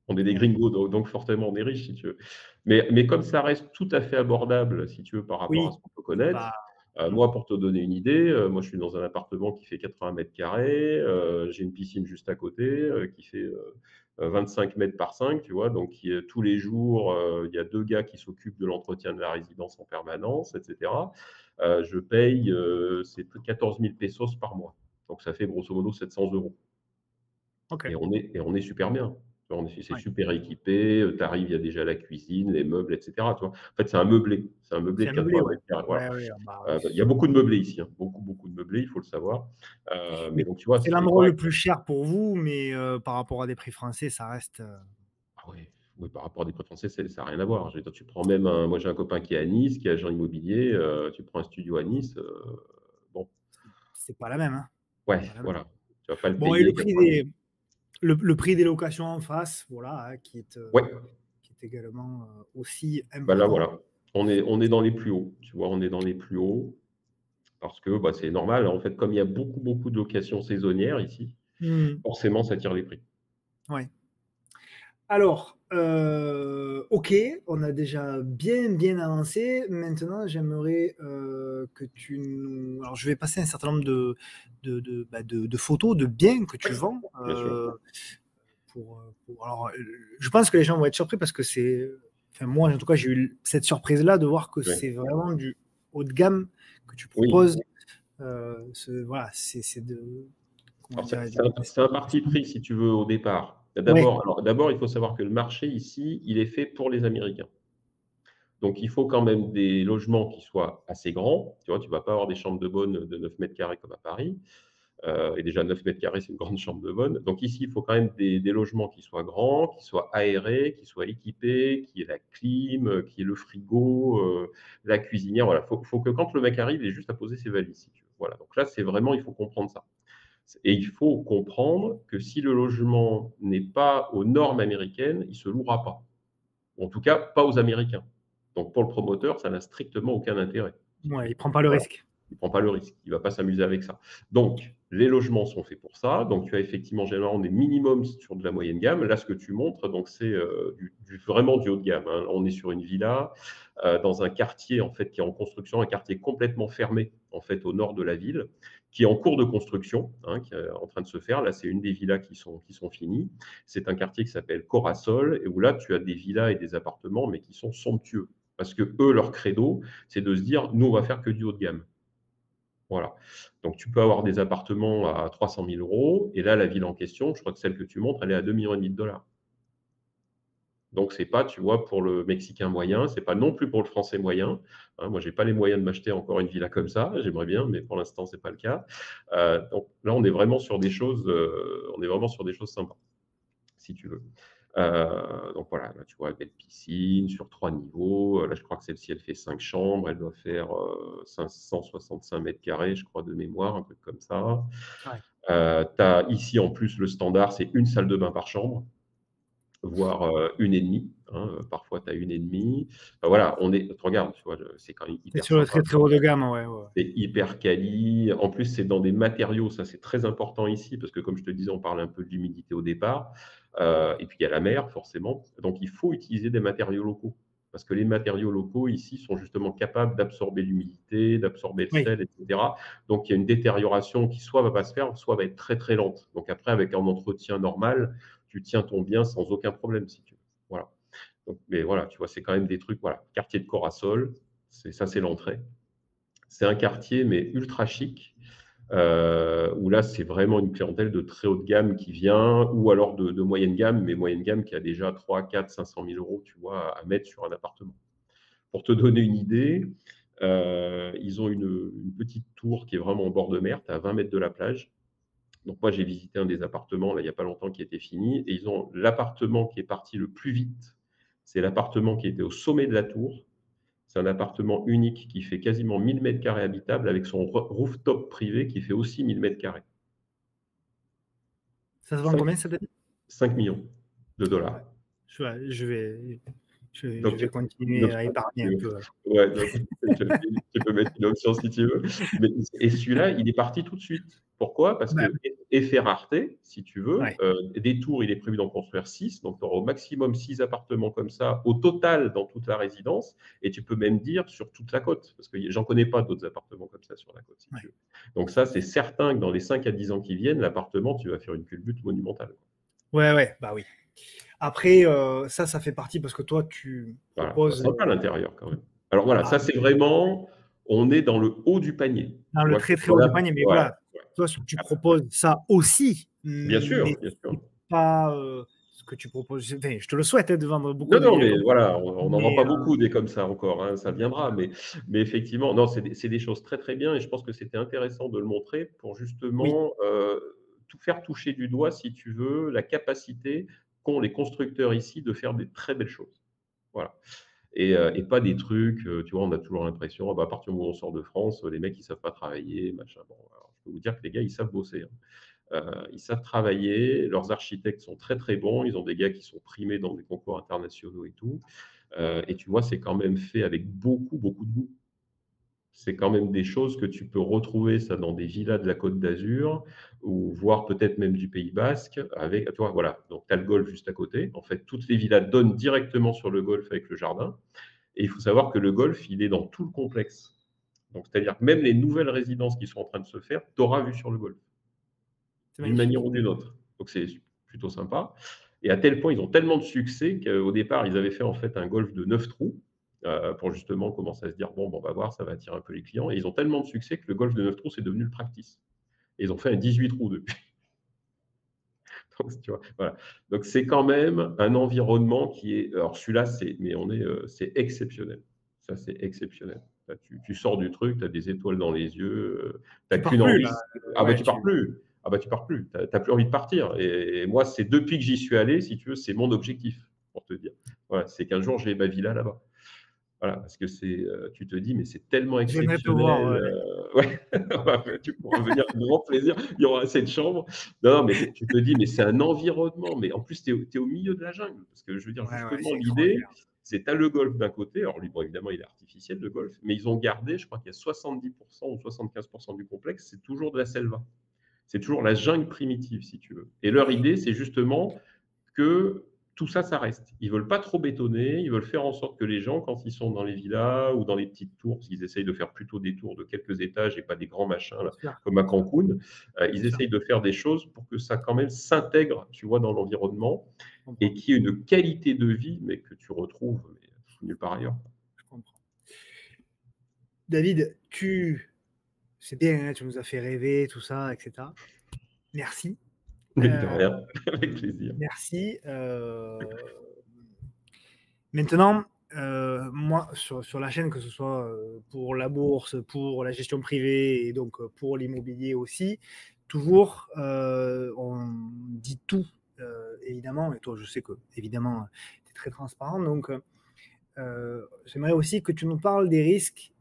On est des Ouais. gringos, donc forcément on est riches, si tu veux. Mais comme ça reste tout à fait abordable, si tu veux, par rapport à ce Oui, qu'on peut c'est pas connaître, mmh, moi, pour te donner une idée, moi, je suis dans un appartement qui fait 80 carrés, j'ai une piscine juste à côté, qui fait, 25 par 5, tu vois? Donc qui, tous les jours, il y a 2 gars qui s'occupent de l'entretien de la résidence en permanence et cetera. Je paye, c'est 14 000 pesos par mois. Donc ça fait grosso modo 700 € OK. et on est super bien. Tu vois, c'est Ouais. super équipé, tu arrives, il y a déjà la cuisine, les meubles, et cetera, tu vois? En fait, c'est un meublé C'est de un meublé, 80 ouais. m², voilà. Ouais, ouais, bah, Il y a beaucoup de meublés ici, hein, beaucoup, beaucoup de meublés, il faut le savoir. Mais mais donc tu vois, c'est c'est l'endroit le correct. plus cher pour vous, mais par rapport à des prix français, ça reste, Ah ouais, oui, par rapport à des prix français, ça a rien à voir. Je veux dire, tu prends même un moi j'ai un copain qui est à Nice, qui est agent immobilier, tu prends un studio à Nice, bon, c'est pas la même, hein. C'est ouais, pas la même. voilà, tu vas pas le Bon et payer 80 000. le prix des locations en face, voilà, hein, Ouais, qui est également, aussi bah, là, important. voilà, on est dans les plus hauts, tu vois? On est dans les plus hauts parce que, bah, c'est normal, en fait, comme il y a beaucoup, beaucoup de locations saisonnières ici, Mmh. forcément ça tire les prix. Ouais. Alors, OK, on a déjà bien, bien avancé. Maintenant, j'aimerais, que tu nous alors je vais passer un certain nombre de photos de biens que tu Ouais, vends, bien sûr. alors, je pense que les gens vont être surpris parce que enfin moi, en tout cas, j'ai eu cette surprise-là de voir que Ouais. c'est vraiment du haut de gamme que tu Oui. proposes. Voilà, c'est de comment Alors c'est dirais-je? c'est un c'est un parti pris si tu veux au départ. Ouais. D'abord, il faut savoir que le marché ici, il est fait pour les Américains. Donc il faut quand même des logements qui soient assez grands. Tu vois, tu vas pas avoir des chambres de bonne de 9 m² comme à Paris, et déjà 9 m², c'est une grande chambre de bonne. Donc ici, il faut quand même des logements qui soient grands, qui soient aérés, qui soient équipés, qui aient la clim, qui aient le frigo, la cuisinière. Voilà, faut que quand le mec arrive, il ait juste à poser ses valises, si tu veux. Voilà, donc là, c'est vraiment il faut comprendre ça. Et il faut comprendre que si le logement n'est pas aux normes américaines, il ne se louera pas. En tout cas, pas aux Américains. Donc pour le promoteur, ça n'a strictement aucun intérêt, si tu Ouais, veux. il prend pas le Voilà. risque. Il ne prend pas le risque. Il ne va pas s'amuser avec ça. Donc, les logements sont faits pour ça. Donc, tu as effectivement généralement des minimums sur de la moyenne gamme. Là, ce que tu montres, donc, c'est vraiment du haut de gamme, hein. On est sur une villa dans un quartier en fait qui est en construction, un quartier complètement fermé en fait au nord de la ville, qui est en cours de construction, hein, qui est en train de se faire. Là, c'est une des villas qui sont finies. C'est un quartier qui s'appelle Corasol, et où là, tu as des villas et des appartements, mais qui sont somptueux. Parce que eux, leur credo, c'est de se dire, nous, on va faire que du haut de gamme. Voilà. Donc, tu peux avoir des appartements à 300 000 euros. Et là, la ville en question, je crois que celle que tu montres, elle est à 2,5 millions de dollars. Donc, c'est pas, tu vois, pour le Mexicain moyen, c'est pas non plus pour le Français moyen. Hein, moi, j'ai pas les moyens de m'acheter encore une villa comme ça. J'aimerais bien, mais pour l'instant, c'est pas le cas. Donc là, on est vraiment sur des choses sympas, si tu veux. Donc voilà, là, tu vois, belle piscine sur 3 niveaux. Là, je crois que celle-ci, elle fait 5 chambres. Elle doit faire 565 mètres carrés, je crois, de mémoire, un truc comme ça. Ouais. Tu as ici, en plus, le standard, c'est une salle de bain par chambre, voire une et demie, hein, parfois tu as une et demie. Enfin, voilà, regarde, tu vois, c'est quand même C'est hyper sur le sympa. très, très haut de gamme, ouais, ouais. C'est hyper quali. En plus, c'est dans des matériaux, ça c'est très important ici, parce que comme je te disais, on parle un peu de l'humidité au départ. Et puis il y a la mer, forcément. Donc il faut utiliser des matériaux locaux. Parce que les matériaux locaux ici sont justement capables d'absorber l'humidité, d'absorber le Oui, sel, etc. Donc il y a une détérioration qui soit va pas se faire, soit va être très très lente. Donc après, avec un entretien normal, tu tiens ton bien sans aucun problème, si tu veux. Voilà. Donc, mais voilà, tu vois, c'est quand même des trucs, voilà. Quartier de Corasol, c'est l'entrée. C'est un quartier, mais ultra chic, où là, c'est vraiment une clientèle de très haut de gamme qui vient, ou alors de moyenne gamme, mais moyenne gamme qui a déjà 3, 4, 500 000 euros, tu vois, à mettre sur un appartement. Pour te donner une idée, ils ont une petite tour qui est vraiment au bord de mer, tu as 20 mètres de la plage. Donc moi, j'ai visité un des appartements, là, il n'y a pas longtemps, qui était fini, et ils ont l'appartement qui est parti le plus vite. C'est l'appartement qui était au sommet de la tour. C'est un appartement unique qui fait quasiment 1000 mètres carrés habitables avec son rooftop privé qui fait aussi 1000 mètres carrés. ça se vend 5, combien cette année? 5 millions de Ouais. dollars. Je Donc, vais une continuer à option si épargner tu un veux. peu alors. Ouais, donc tu peux mettre une option si tu veux. Mais, et celui-là, il est parti tout de suite. Pourquoi? Parce Bah, que effet rareté, si tu veux, ouais, des tours, il est prévu d'en construire 6, donc tu auras au maximum 6 appartements comme ça au total dans toute la résidence, et tu peux même dire sur toute la côte, parce que j'en connais pas d'autres appartements comme ça sur la côte, si ouais. tu veux. Donc ça, c'est certain que dans les 5 à 10 ans qui viennent, l'appartement, tu vas faire une culbute monumentale. Ouais, ouais, bah oui. Après, ça fait partie parce que toi, tu Voilà, tu vois, proposes, sympa à l'intérieur quand même. Alors voilà, ah, ça c'est vraiment, on est dans le haut du panier. dans Tu le vois, que très, ce très soit haut du là, panier, mais ouais, voilà, ouais. toi, tu proposes ça aussi, Bien mais sûr, bien sûr. c'est pas, que tu proposes. Enfin, je te le souhaite, hein, de vendre beaucoup Non, de non, villas mais comme ça. voilà, on n'en vend Mais pas beaucoup des comme ça encore, hein, ça viendra. Mais effectivement, non, c'est des choses très, très bien et je pense que c'était intéressant de le montrer pour oui, justement, tout faire toucher du doigt, si tu veux, la capacité qu'ont les constructeurs ici de faire des très belles choses. Voilà. Et pas des trucs, tu vois, on a toujours l'impression, ah bah, à partir du moment où on sort de France, les mecs, ils savent pas travailler, machin. Bon, alors je peux vous dire que les gars, ils savent bosser, hein. Ils savent travailler, leurs architectes sont très, très bons, ils ont des gars qui sont primés dans des concours internationaux et tout. Et tu vois, c'est quand même fait avec beaucoup, beaucoup de goût. C'est quand même des choses que tu peux retrouver ça dans des villas de la Côte d'Azur ou voire peut-être même du Pays basque avec tu vois, voilà, donc tu as le golfe juste à côté. En fait, toutes les villas donnent directement sur le golfe avec le jardin et il faut savoir que le golfe, il est dans tout le complexe. Donc c'est-à-dire que même les nouvelles résidences qui sont en train de se faire, tu auras vue sur le golfe c'est d'une manière magnifique. ou d'une autre. Donc c'est plutôt sympa. Et à tel point, ils ont tellement de succès qu'au départ, ils avaient fait en fait un golf de 9 trous pour justement commencer à se dire bon, on va voir, ça va attirer un peu les clients. Et ils ont tellement de succès que le golf de 9 trous, c'est devenu le practice. Et ils ont fait un 18 trous depuis. Donc, tu vois, voilà. Donc c'est quand même un environnement qui est. Alors celui-là, c'est exceptionnel. Ça, c'est exceptionnel. Là, tu sors du truc, tu as des étoiles dans les yeux, tu n'as Tu pars qu'une plus envie. là. Ah bah Ouais, tu pars plus. Ah bah tu pars plus. Tu n'as plus envie de partir. Et moi, c'est depuis que j'y suis allé, si tu veux, c'est mon objectif, pour te dire. Voilà, c'est qu'un jour, j'ai ma villa là-bas. Voilà, parce que tu te dis, mais c'est tellement je viendrai te voir. exceptionnel. Ouais, ouais, tu pourras venir avec grand plaisir. Il y aura assez de chambres. Non, non, mais tu te dis, mais c'est un environnement. Mais en plus, tu es, au milieu de la jungle. Parce que je veux dire, Ouais, ouais, justement, c'est l'idée, extraordinaire. c'est tu as le golf d'un côté. Alors, lui, bon, évidemment, il est artificiel, le golf. Mais ils ont gardé, je crois qu'il y a 70% ou 75% du complexe, c'est toujours de la selva. C'est toujours la jungle primitive, si tu veux. Et leur idée, c'est justement que tout ça, ça reste. Ils veulent pas trop bétonner, ils veulent faire en sorte que les gens, quand ils sont dans les villas ou dans les petites tours, parce qu'ils essayent de faire plutôt des tours de quelques étages et pas des grands machins là, Bien sûr, comme à Cancun, bien ils sûr. essayent de faire des choses pour que ça quand même s'intègre, tu vois, dans l'environnement Je et comprends. qu'il y ait une qualité de vie, mais que tu retrouves nulle part ailleurs. Je comprends. David, c'est bien, hein, tu nous as fait rêver, tout ça, etc. Merci. Mais de Euh, rien, avec plaisir. merci. Maintenant, moi, sur la chaîne, que ce soit pour la bourse, pour la gestion privée et donc pour l'immobilier aussi, toujours, on dit tout, évidemment. Et toi, je sais que, évidemment, tu es très transparent. Donc, j'aimerais aussi que tu nous parles des risques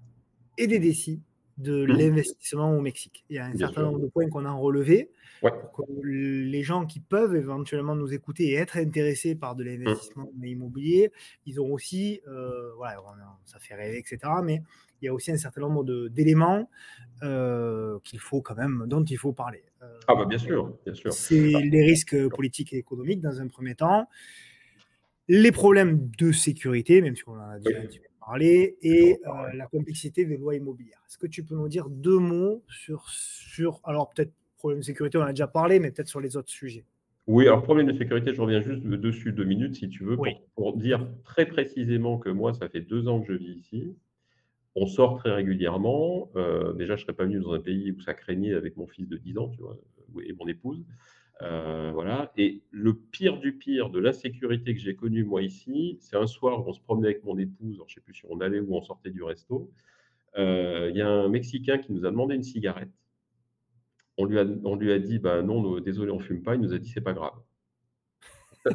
et des défis de Mmh. l'investissement au Mexique. Il y a un Bien certain sûr. nombre de points qu'on a relevés Ouais. pour que les gens qui peuvent éventuellement nous écouter et être intéressés par de Mmh. l'investissement immobilier, ils ont aussi, voilà, ça fait rêver, etc. Mais il y a aussi un certain nombre d'éléments qu'il faut quand même, dont il faut parler. Ah bah bien sûr, bien sûr. C'est les risques politiques et économiques dans un premier temps, les problèmes de sécurité, même si on en a déjà un Oui, petit peu parlé, je suis et d'accord, ouais. la complexité des lois immobilières. Est-ce que tu peux nous dire deux mots alors peut-être problème de sécurité, on en a déjà parlé, mais peut-être sur les autres sujets. Oui, alors problème de sécurité, je reviens juste dessus 2 minutes si tu veux Oui, pour dire vas-y. très précisément que moi, ça fait 2 ans que je vis ici. On sort très régulièrement. Déjà, je ne serais pas venu dans un pays où ça craignait avec mon fils de 10 ans, tu vois? Et mon épouse. Voilà et le pire du pire de l'insécurité que j'ai connue moi ici, c'est un soir où on se promenait avec mon épouse, alors je ne sais plus si on allait ou on sortait du resto. Il y a un Mexicain qui nous a demandé une cigarette. On lui a dit: «Bah, non, désolé, on fume pas». Il nous a dit: «C'est pas grave».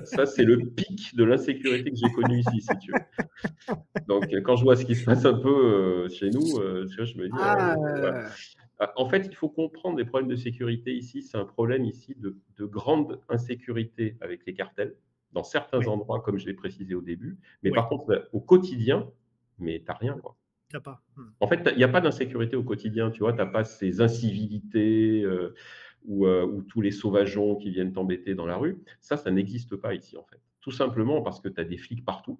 Ça, c'est le pic de l'insécurité que j'ai connu ici, si tu veux. Donc, quand je vois ce qui se passe un peu, chez nous, tu vois, je me dis: Ah, voilà». En fait, il faut comprendre les problèmes de sécurité ici, c'est un problème ici de grande insécurité avec les cartels, dans certains oui, endroits, comme je l'ai précisé au début. Mais oui, par contre, au quotidien, mais tu as rien, quoi. t'as pas. En fait, il y a pas d'insécurité au quotidien, tu vois? Tu as pas ces incivilités, ou tous les sauvageons qui viennent t'embêter dans la rue. Ça n'existe pas ici, en fait. Tout simplement parce que tu as des flics partout.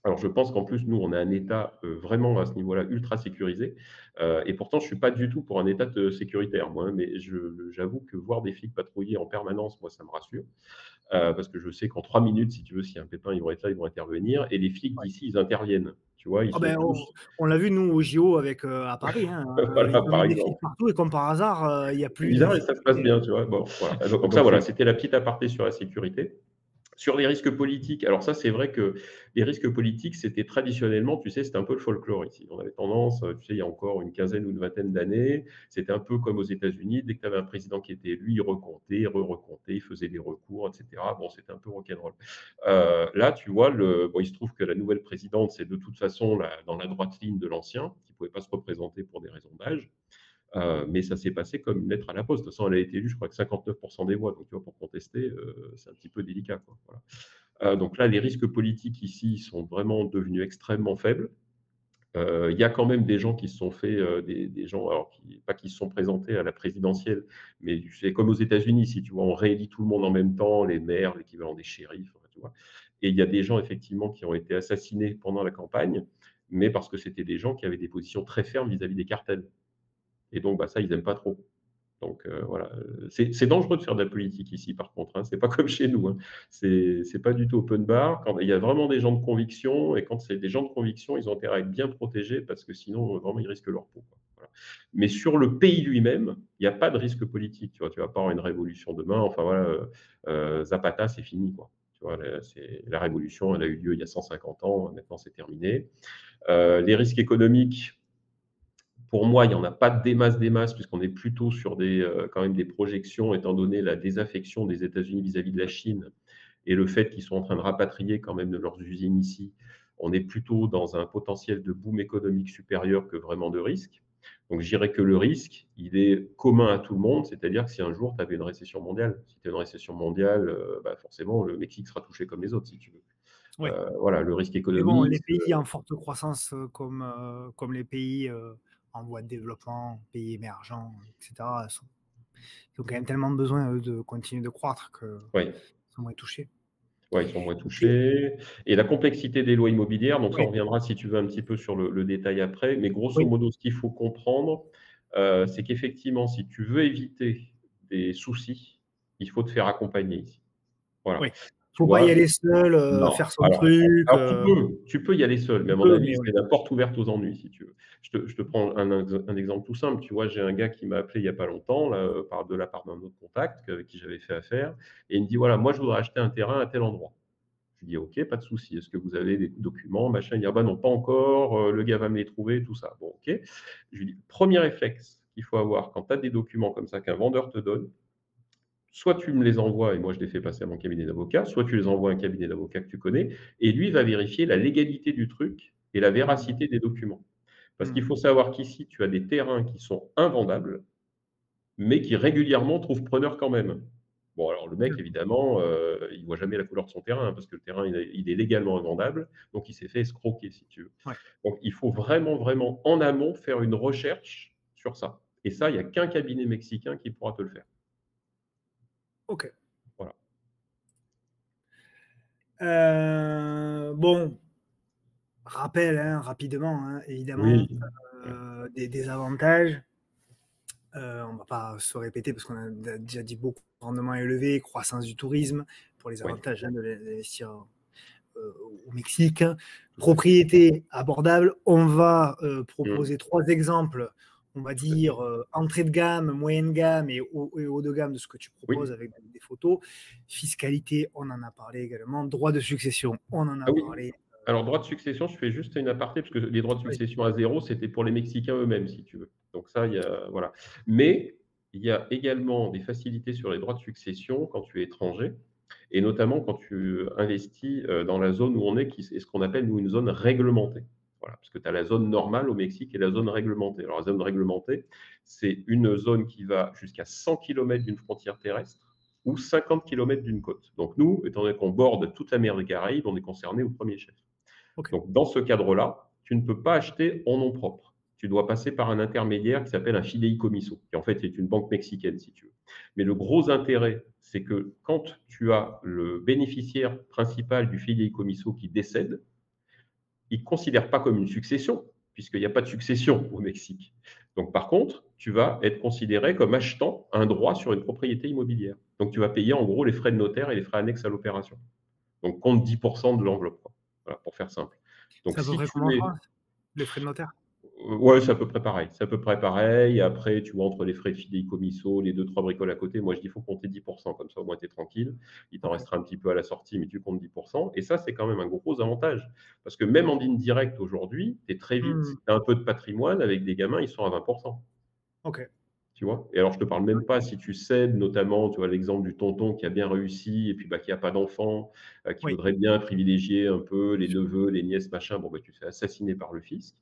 Alors je pense qu'en plus, nous, on a un État, vraiment à ce niveau-là ultra sécurisé, et pourtant je suis pas du tout pour un État sécuritaire moi, hein, mais j'avoue que voir des flics patrouiller en permanence, moi, ça me rassure, parce que je sais qu'en 3 minutes, si tu veux, s'il y a un pépin, ils vont être là, ils vont intervenir et les flics Ouais. d'ici, ils interviennent, tu vois? Ils Ah sont ben, tous on l'a vu nous au JO avec à Paris, hein, voilà, ils ont par mis des flics exemple. partout et comme par hasard, il n'y a C'est plus bizarre et ça se passe d'insécurité. bien, tu vois? Bon, voilà. Donc Donc ça, voilà, c'est c'était la petite aparté sur la sécurité. Sur les risques politiques, alors ça, c'est vrai que les risques politiques, c'était traditionnellement, tu sais, c'était un peu le folklore ici. On avait tendance, tu sais, il y a encore une quinzaine ou une vingtaine d'années, c'était un peu comme aux États-Unis. Dès que tu avais un président qui était élu, il recomptait, il re-recomptait, il faisait des recours, et cetera. Bon, c'était un peu rock'n'roll. Là, tu vois, bon, il se trouve que la nouvelle présidente, c'est de toute façon dans la droite ligne de l'ancien, qui ne pouvait pas se représenter pour des raisons d'âge. Mais ça s'est passé comme une lettre à la poste. De toute façon, elle a été élue, je crois que 59% des voix. Donc, tu vois, pour contester, c'est un petit peu délicat, quoi. Voilà. Donc là, les risques politiques ici sont vraiment devenus extrêmement faibles. Il y a quand même des gens qui se sont fait, des gens, alors pas qui se sont présentés à la présidentielle, mais c'est comme aux États-Unis, si tu vois, on réélit tout le monde en même temps, les maires, l'équivalent des shérifs, enfin, tu vois. Et il y a des gens effectivement qui ont été assassinés pendant la campagne, mais parce que c'était des gens qui avaient des positions très fermes vis-à-vis des cartels. Et donc, bah, ça, ils n'aiment pas trop. Donc voilà, c'est dangereux de faire de la politique ici par contre, hein, c'est pas comme chez nous, hein. C'est pas du tout open bar. Quand il y a vraiment des gens de conviction et quand c'est des gens de conviction, ils ont intérêt à être bien protégés parce que sinon, vraiment, ils risquent leur peau, quoi. Voilà. Mais sur le pays lui-même, il y a pas de risque politique, tu vois? Tu vas pas avoir une révolution demain, enfin voilà, Zapata, c'est fini, quoi. Tu vois? La révolution, elle a eu lieu il y a 150 ans, maintenant c'est terminé. Les risques économiques, pour moi, il n'y en a pas des masses, puisqu'on est plutôt sur quand même des projections, étant donné la désaffection des États-Unis vis-à-vis de la Chine et le fait qu'ils sont en train de rapatrier quand même de leurs usines ici. On est plutôt dans un potentiel de boom économique supérieur que vraiment de risque. Donc, je dirais que le risque, il est commun à tout le monde, c'est-à-dire que si un jour tu avais une récession mondiale, si tu as une récession mondiale, bah forcément, le Mexique sera touché comme les autres, si tu veux. Oui. Voilà, le risque Mais bon, économique. les pays en forte croissance comme les pays en voie de développement, pays émergents, etc., ils ont quand même tellement besoin eux, de continuer de croître qu'ils Oui. sont moins touchés. Ouais, ils sont moins Ok. touchés et la complexité des lois immobilières, donc ça, on Ouais. reviendra si tu veux un petit peu sur le détail après, mais grosso Oui, modo, ce qu'il faut comprendre, c'est qu'effectivement, si tu veux éviter des soucis, il faut te faire accompagner ici. Voilà. oui. Tu Faut pas y vois? aller seul, Non, faire son alors truc. alors tu peux y aller seul, mais Tu à mon peux, avis, mais oui. c'est la porte ouverte aux ennuis, si tu veux. Je te prends un exemple tout simple, tu vois? J'ai un gars qui m'a appelé il y a pas longtemps, là, de la part d'un autre contact avec qui j'avais fait affaire et il me dit: «Voilà, moi, je voudrais acheter un terrain à tel endroit». Je lui dis: «OK, pas de souci. Est-ce que vous avez des documents, machin?» Il dit: «Ah bah non, pas encore, le gars va me les trouver», tout ça. Bon, OK. Je lui dis: «1er réflexe qu'il faut avoir quand tu as des documents comme ça qu'un vendeur te donne, soit tu me les envoies et moi je les fais passer à mon cabinet d'avocat, soit tu les envoies à un cabinet d'avocat que tu connais et lui va vérifier la légalité du truc et la Mmh. véracité des documents». Parce qu'il Mmh. faut savoir qu'ici, tu as des terrains qui sont invendables, mais qui régulièrement trouvent preneur quand même. Bon, alors le mec, D'accord. évidemment, il voit jamais la couleur de son terrain, hein, parce que le terrain, il est légalement invendable, donc il s'est fait escroquer, si tu veux. Ouais. Donc il faut vraiment, vraiment, en amont, faire une recherche sur ça. Et ça, il y a qu'un cabinet mexicain qui pourra te le faire. Ok. Voilà. Bon, rappel hein, rapidement, hein, évidemment, Oui. Ouais. des avantages. On ne va pas se répéter parce qu'on a déjà dit beaucoup. Rendement élevé, croissance du tourisme, pour les Ouais, avantages hein, d'investir au Mexique. tout à fait. Propriété abordable. On va Mmh. proposer 3 exemples, on va Tout à fait. dire entrée de gamme, moyenne gamme et haut de gamme de ce que tu proposes Oui. avec des photos. Fiscalité, on en a parlé également. Droit de succession, on en a Ah oui. parlé. Alors, droit de succession, je fais juste une aparté, parce que les droits de Oui, succession à zéro, c'était pour les Mexicains eux-mêmes, si tu veux. Donc ça, voilà. Mais il y a également des facilités sur les droits de succession quand tu es étranger et notamment quand tu investis, dans la zone où on est, qui est ce qu'on appelle, nous, une zone réglementée. Voilà, parce que tu as la zone normale au Mexique et la zone réglementée. Alors la zone réglementée, c'est une zone qui va jusqu'à 100 kilomètres d'une frontière terrestre ou 50 kilomètres d'une côte. Donc nous, étant donné qu'on borde toute la mer des Caraïbes, on est concerné au premier chef. ok. Donc, dans ce cadre-là, tu ne peux pas acheter en nom propre. Tu dois passer par un intermédiaire qui s'appelle un fideicomiso, qui en fait est une banque mexicaine, si tu veux. Mais le gros intérêt, c'est que quand tu as le bénéficiaire principal du fideicomiso qui décède, il ne considère pas comme une succession, puisqu'il n'y a pas de succession au Mexique. Donc, par contre, tu vas être considéré comme achetant un droit sur une propriété immobilière. Donc, tu vas payer en gros les frais de notaire et les frais annexes à l'opération. Donc, compte 10% de l'enveloppe, quoi. Voilà, pour faire simple. Donc, C'est à peu si près tu comme en es France, les frais de notaire. Ouais, c'est à peu près pareil. C'est à peu près pareil. Après, tu vois, entre les frais de fideikommisso, les deux trois bricoles à côté, moi, je dis: «Faut compter 10, comme ça, au moins, tu es tranquille. Il t'en Ok. restera un petit peu à la sortie, mais tu comptes 10. Et ça, c'est quand même un gros avantage. Parce que même en ligne directe aujourd'hui, tu es très vite, Hmm. si tu as un peu de patrimoine avec des gamins, ils sont à 20. Ok. Tu vois? Et alors je te parle même pas si tu cèdes notamment, tu vois l'exemple du tonton qui a bien réussi et puis, bah, qui a pas d'enfant, qui Oui, voudrait bien privilégier un peu bien les sûr. neveux, les nièces, machin, bon, bah, tu te fais assassiner par le fisc.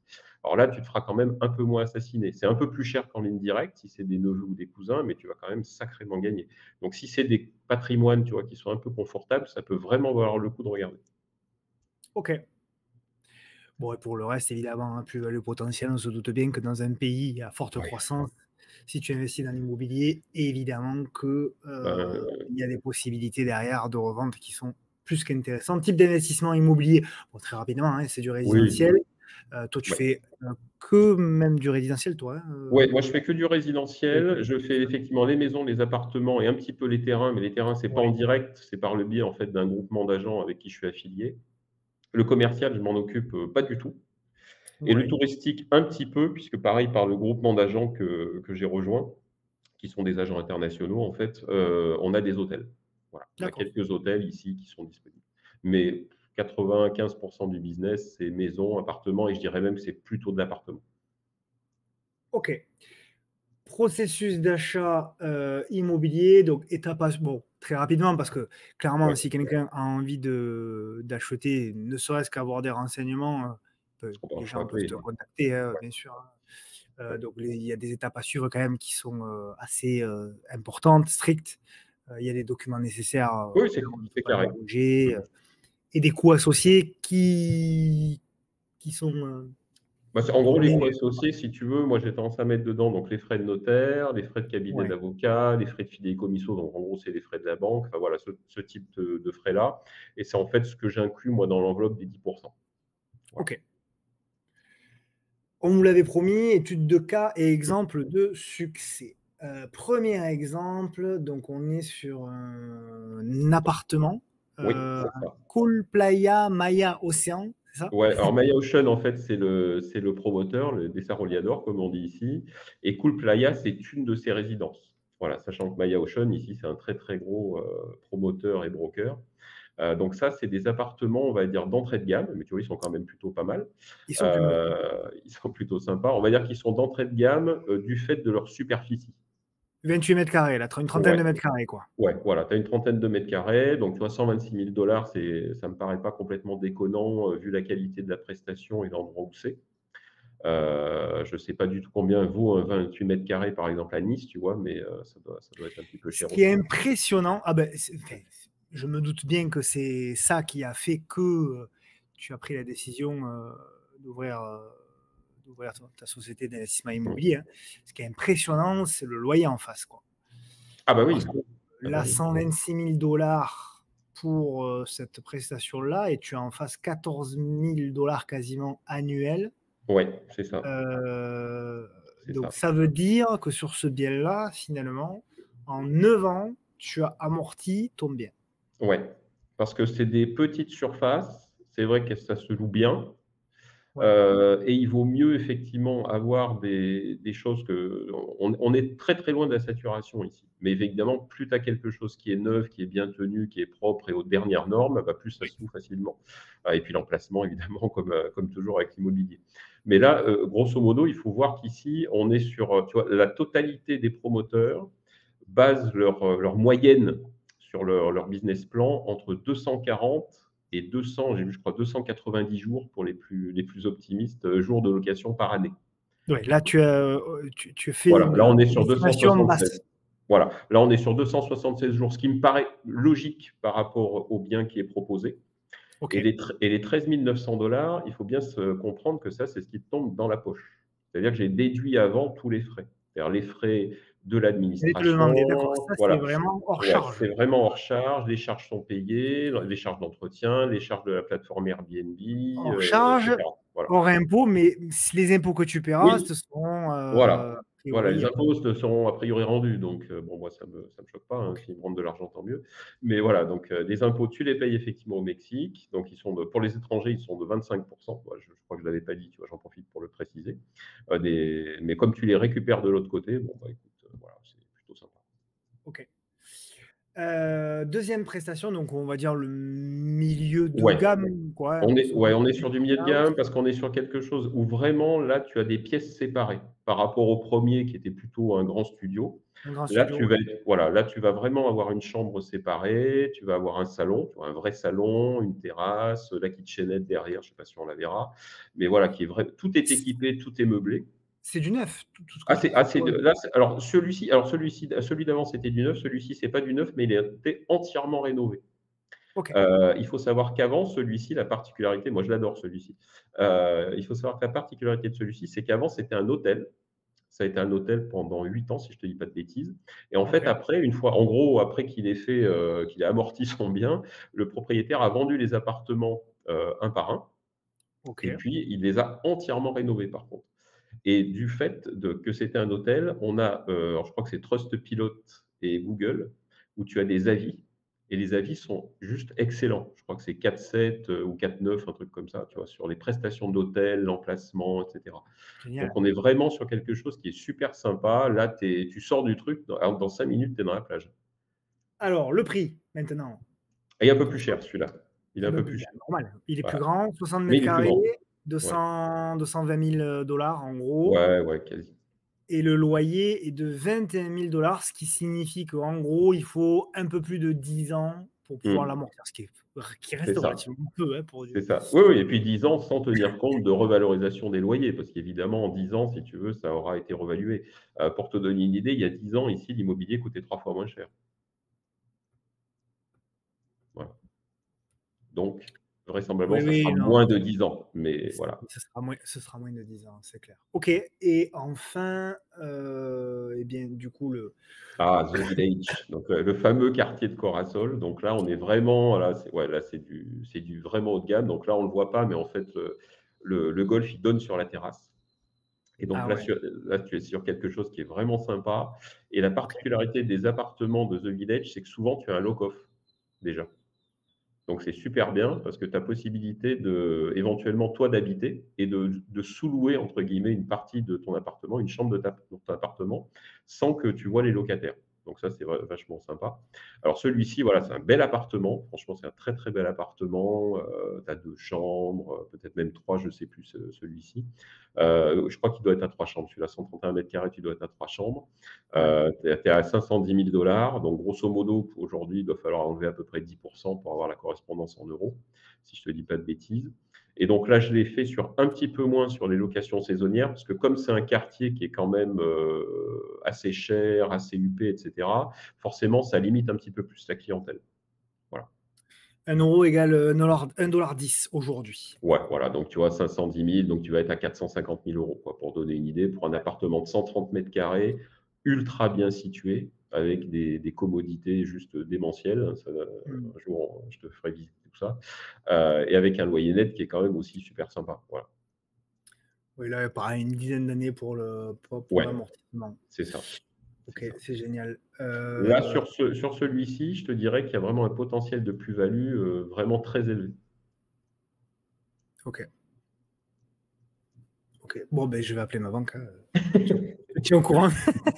Alors là, tu te feras quand même un peu moins assassiner. C'est un peu plus cher qu'en ligne directe, si c'est des neveux ou des cousins, mais tu vas quand même sacrément gagner. Donc si c'est des patrimoines, tu vois, qui sont un peu confortables, ça peut vraiment valoir le coup de regarder. Ok. Bon, et pour le reste, évidemment, hein, plus-value potentielle, on se doute bien que dans un pays à forte Ouais. croissance, si tu investis dans l'immobilier, évidemment que, Ben, il y a des possibilités derrière de revente qui sont plus qu'intéressantes. Type d'investissement immobilier, bon, très rapidement, hein, c'est du oui, résidentiel. Toi, tu ouais. fais, que même du résidentiel, toi, hein, Ouais, moi je fais que du et résidentiel. Je fais effectivement les maisons, les appartements et un petit peu les terrains, mais les terrains, c'est pas ouais, en direct, c'est par le biais en fait d'un groupement d'agents avec qui je suis affilié. Le commercial, je m'en occupe, pas du tout et le ouais, touristique un petit peu puisque pareil par le groupement d'agents que j'ai rejoint, qui sont des agents internationaux en fait, on a des hôtels. Voilà, on a d'accord. quelques hôtels ici qui sont disponibles. Mais 95 du business, c'est maisons, appartements et je dirais même que c'est plutôt de l'appartement. OK. Processus d'achat, immobilier, donc étape à bon, très rapidement parce que clairement Ouais, si quelqu'un a envie d'acheter, ne serait-ce qu'avoir des renseignements, il les faut gens peuvent appeler, te ouais. contacter, hein, Ouais, bien sûr, hein. ouais. Donc il y a des étapes à suivre quand même qui sont, assez, importantes, strictes. Il y a des documents nécessaires, Oui, évidemment on ne peut c'est pas carré. déroger, Mmh. et des coûts associés qui sont, Bah, c'est en gros les donnés coûts associés, si tu veux, moi j'ai tendance à mettre dedans donc les frais de notaire, les frais de cabinet ouais, d'avocat, les frais de fideikommisso, donc en gros c'est les frais de la banque, enfin voilà ce type de frais-là et c'est en fait ce que j'inclus moi dans l'enveloppe des 10. Voilà. OK. On nous l'avait promis, étude de cas et exemple de succès. 1 exemple, donc on est sur un appartement, Oui, heu, c'est ça. Cool Playa Maya Océan, c'est ça? Ouais, alors Maya Ocean en fait c'est le promoteur, le Desarrollador comme on dit ici et Cool Playa c'est une de ses résidences. Voilà, sachant que Maya Ocean ici c'est un très, très gros, promoteur et broker. Donc ça, c'est des appartements, on va dire, d'entrée de gamme, mais tu vois, ils sont quand même plutôt pas mal. Ils sont plus beaux. Ils sont plutôt sympas. On va dire qu'ils sont d'entrée de gamme, du fait de leur superficie. 28 mètres carrés là, une trentaine Ouais, de mètres carrés quoi. ouais, voilà, tu as une trentaine de mètres carrés, donc tu vois, 126 000 ça me paraît pas complètement déconnant, vu la qualité de la prestation et l'endroit où c'est. Je sais pas du tout combien vaut un 28 mètres carrés, par exemple, à Nice, tu vois? Mais, ça doit être un petit peu Ce cher qui est aussi. impressionnant, ah ben, enfin, je me doute bien que c'est ça qui a fait que, tu as pris la décision, d'ouvrir, heu, d'ouvrir ta société d'investissement Mmh. immobilier, hein. Ce qui est impressionnant, c'est le loyer en face, quoi. Ah bah Parce oui. que Ah bah là, oui. 126 000 pour, cette prestation-là et tu as en face 14 000 quasiment annuels. Ouais, c'est ça, c'est Donc ça. ça veut dire que sur ce bien-là, finalement, en 9 ans, tu as amorti ton bien. Ouais, parce que c'est des petites surfaces, c'est vrai que ça se loue bien, Ouais. et il vaut mieux effectivement avoir des choses que on est très, très loin de la saturation ici. Mais évidemment, plus tu as quelque chose qui est neuf, qui est bien tenu, qui est propre et aux dernières normes, bah, plus ça Oui. se loue facilement. Et puis l'emplacement évidemment comme toujours avec l'immobilier. Mais là, grosso modo, il faut voir qu'ici, on est sur, tu vois, la totalité des promoteurs basent leur moyenne sur leur business plan entre 240 et 200, j'ai vu, je crois 290 jours pour les plus optimistes, jours de location par année. Ouais, là, tu fais Voilà, là, on est une sur estimation 276. basse. Voilà, là, on est sur 276 jours, ce qui me paraît logique par rapport au bien qui est proposé et OK. les 13 900 il faut bien se comprendre que ça, c'est ce qui te tombe dans la poche. C'est-à-dire que j'ai déduit avant tous les frais. C'est-à-dire les frais de J'allais te le demander, d'accord. l'administration, Ça, c'est voilà. vraiment hors Ouais, charge. c'est vraiment hors charge, les charges sont payées, les charges d'entretien, les charges de la plateforme Airbnb, Hors charge, cetera. Voilà. hors impôt, mais les impôts que tu paieras, Oui, ce seront, voilà. qui Voilà, les obéit. impôts te seront a priori rendus, donc bon, moi, ça me choque pas, hein, Ok. s'ils me rendent de l'argent, tant mieux. Mais voilà, donc les impôts, tu les payes effectivement au Mexique, donc ils sont de pour les étrangers, ils sont de 25. Moi, je crois que je l'avais pas dit, tu vois? J'en profite pour le préciser. Mais comme tu les récupères de l'autre côté, bon, bah, écoute, voilà, c'est plutôt sympa. Ok. 2e prestation, donc on va dire le milieu de Ouais. gamme, quoi, hein, grosso modo, On est du sur du milieu de in-house. gamme parce qu'on est sur quelque chose où vraiment là, tu as des pièces séparées par rapport au premier qui était plutôt un grand studio. Un grand Là, studio, tu ouais. vas être voilà, là, tu vas vraiment avoir une chambre séparée, tu vas avoir un salon, tu vois, un vrai salon, une terrasse, la kitchenette derrière, je ne sais pas si on la verra, mais voilà, qui est vrai tout est équipé, tout est meublé. C'est du neuf, tout ce que tu C'est de proposes. là, celui-ci d'avant, c'était du neuf, celui-ci, c'est pas du neuf, mais il a été entièrement rénové. Ok, Il faut savoir qu'avant, celui-ci, la particularité, moi je l'adore celui-ci. Il faut savoir que la particularité de celui-ci, c'est qu'avant, c'était un hôtel. Ça a été un hôtel pendant 8 ans, si je ne te dis pas de bêtises. Et en ok, fait, après, une fois, en gros, après qu'il ait fait, qu'il ait amorti son bien, le propriétaire a vendu les appartements un par un. ok. Et puis, il les a entièrement rénovés, par contre. Et du fait que c'était un hôtel, on a, alors je crois que c'est Trustpilot et Google, où tu as des avis, et les avis sont juste excellents. Je crois que c'est 4,7 ou 4,9, un truc comme ça, tu vois, sur les prestations d'hôtel, l'emplacement, et cetera. Donc Génial. on est vraiment sur quelque chose qui est super sympa. Là, tu sors du truc, dans 5 minutes, tu es dans la plage. Alors, le prix, maintenant, Et un peu plus pour cher celui-là. Il est un un peu peu plus plus cher, cher. normal. Il est plus Voilà. grand, 60 Mais mètres il est plus carrés, grand. Ouais. 220 000 dollars en gros. Ouais, ouais, quasi. Et le loyer est de 21 000 dollars, ce qui signifie qu'en gros, il faut un peu plus de 10 ans pour pouvoir Mmh. l'amortir, qui C'est reste ça. relativement peu, hein, pour C'est ça. Oui, oui, et puis 10 ans sans tenir compte de revalorisation des loyers, parce qu'évidemment, en 10 ans, si tu veux, ça aura été revalué. Pour te donner une idée, il y a 10 ans, ici, l'immobilier coûtait 3 fois moins cher. Voilà. Donc, vraisemblablement, Oui, ça sera oui, non, moins de 10 ans, mais voilà. ce sera moins de 10 ans, c'est clair. OK, et enfin, et bien, du coup, Ah, The Village, donc le fameux quartier de Corasol. Donc là, on est vraiment là, c'est ouais, là, c'est du vraiment haut de gamme. Donc là, on le voit pas, mais en fait, le golf, il donne sur la terrasse. Et donc ah là, ouais, là, tu es sur quelque chose qui est vraiment sympa. Et la OK. particularité des appartements de The Village, c'est que souvent, tu as un lock-off, déjà. Donc c'est super bien parce que tu as possibilité de, éventuellement, toi, d'habiter et de sous-louer, entre guillemets, une partie de ton appartement, une chambre de ton appartement, sans que tu vois les locataires. Donc ça, c'est vachement sympa. Alors celui-ci, voilà, c'est un bel appartement. Franchement, c'est un très, très bel appartement. Tu as 2 chambres, peut-être même 3, je ne sais plus, celui-ci. Je crois qu'il doit être à 3 chambres. Celui-là, 131 mètres carrés, tu dois être à 3 chambres. Ouais. Tu es à 510 000 dollars. Donc, grosso modo, aujourd'hui, il doit falloir enlever à peu près 10% pour avoir la correspondance en euros, si je ne te dis pas de bêtises. Et donc là, je l'ai fait sur un petit peu moins sur les locations saisonnières, parce que comme c'est un quartier qui est quand même assez cher, assez huppé, etc., forcément, ça limite un petit peu plus la clientèle. Voilà. 1 € égale 1,10 $ aujourd'hui. Ouais, voilà. Donc, tu vois, 510 000, donc tu vas être à 450 000 euros, quoi, pour donner une idée, pour un Ouais. appartement de 130 mètres carrés, ultra bien situé, avec des commodités juste démentielles. Ça, Mmh. un jour, je te ferai visiter tout ça. Et avec un loyer net qui est quand même aussi super sympa. Voilà. Oui, là, pareil, une dizaine d'années pour Ouais, l'amortissement. c'est ça. C'est OK, ça. c'est génial. Là, sur celui-ci, je te dirais qu'il y a vraiment un potentiel de plus-value vraiment très élevé. OK, OK. Bon, ben, je vais appeler ma banque, hein, je te tiens au courant.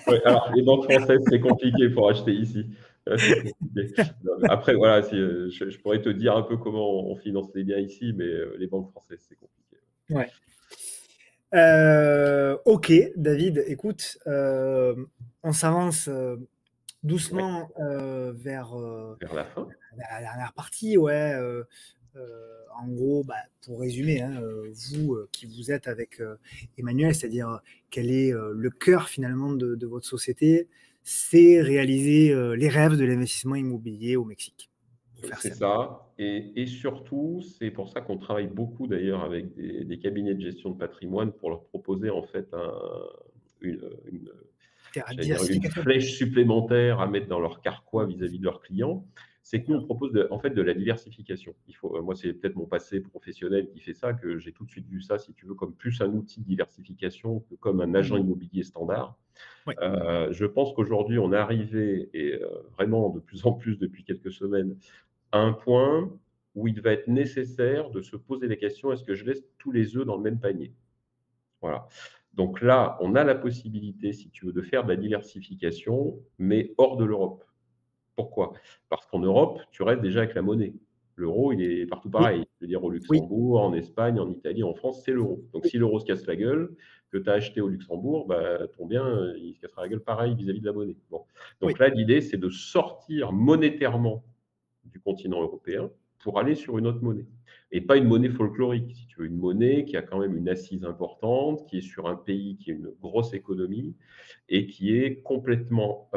Ouais, alors les banques françaises, c'est compliqué pour acheter ici. C'est compliqué. Non, mais après, voilà, si, je pourrais te dire un peu comment on finance les biens ici, mais les banques françaises, c'est compliqué. Ouais. OK, David, écoute, on s'avance, Ouais, doucement, vers, vers la fin. la dernière partie, ouais, en gros, bah, pour résumer, hein, vous, qui vous êtes avec, Emmanuel, c'est-à-dire, quel est, le cœur finalement de votre société? C'est réaliser, les rêves de l'investissement immobilier au Mexique, pour faire C'est simple. ça. Et surtout, c'est pour ça qu'on travaille beaucoup d'ailleurs avec des cabinets de gestion de patrimoine pour leur proposer en fait j'allais dire une Diversification. flèche supplémentaire à mettre dans leur carquois vis-à-vis de leurs clients. C'est que nous, on propose en fait de la diversification. Moi, c'est peut-être mon passé professionnel qui fait ça, que j'ai tout de suite vu ça, si tu veux, comme plus un outil de diversification que comme un agent Mhm. immobilier standard. Ouais. Je pense qu'aujourd'hui, on est arrivé et vraiment de plus en plus depuis quelques semaines, à un point où il va être nécessaire de se poser la question: «Est-ce que je laisse tous les œufs dans le même panier?» Voilà. Donc là, on a la possibilité, si tu veux, de faire de la diversification, mais hors de l'Europe. Pourquoi? Parce qu'en Europe, tu restes déjà avec la monnaie. L'euro, il est partout Oui, pareil. Je veux dire au oui, Luxembourg, en Espagne, en Italie, en France, c'est l'euro. Donc oui, si l'euro se casse la gueule, que tu as acheté au Luxembourg, bah, ton bien, il se cassera la gueule pareil vis-à-vis de la monnaie. Bon. Donc oui, là, l'idée, c'est de sortir monétairement du continent européen pour aller sur une autre monnaie. Et pas une monnaie folklorique, si tu veux, une monnaie qui a quand même une assise importante, qui est sur un pays qui a une grosse économie et qui est complètement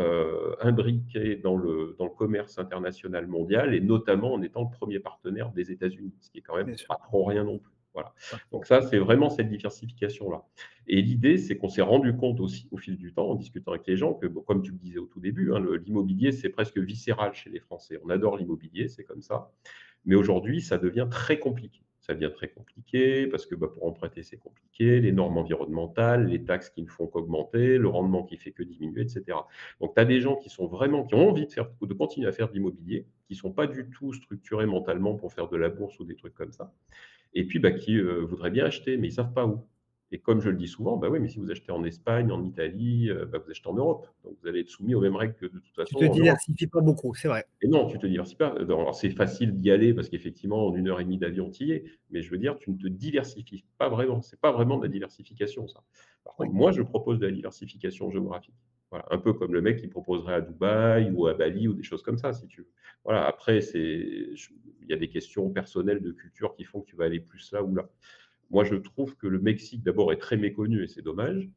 imbriquée dans le commerce international mondial et notamment en étant le premier partenaire des États-Unis, ce qui est quand même bien sûr. pas trop rien non plus. Voilà. Pas Donc trop. ça, c'est vraiment cette diversification-là. Et l'idée, c'est qu'on s'est rendu compte aussi au fil du temps, en discutant avec les gens, que, bon, comme tu le disais au tout début, hein, l'immobilier, c'est presque viscéral chez les Français. On adore l'immobilier, c'est comme ça. Mais aujourd'hui, ça devient très compliqué. Ça devient très compliqué parce que bah, pour emprunter, c'est compliqué, les normes environnementales, les taxes qui ne font qu'augmenter, le rendement qui fait que diminuer, etc. Donc, tu as des gens qui sont vraiment, qui ont envie de continuer à faire de l'immobilier, qui ne sont pas du tout structurés mentalement pour faire de la bourse ou des trucs comme ça, et puis bah, qui voudraient bien acheter, mais ils ne savent pas où. Et comme je le dis souvent, bah oui, mais si vous achetez en Espagne, en Italie, bah, vous achetez en Europe. Donc vous allez être soumis aux mêmes règles que de toute Tu façon te en Europe. diversifies pas beaucoup, c'est vrai. Et non, tu te diversifies pas. Alors c'est facile d'y aller parce qu'effectivement, en 1 heure et demie d'avion, tu y es. Mais je veux dire, tu ne te diversifies pas vraiment. C'est pas vraiment de la diversification, ça. Par Oui. contre, moi, je propose de la diversification géographique. Voilà, un peu comme le mec qui proposerait à Dubaï ou à Bali ou des choses comme ça, si tu veux. Voilà, après, il y a des questions personnelles de culture qui font que tu vas aller plus là ou là. Moi, je trouve que le Mexique, d'abord, est très méconnu et c'est dommage.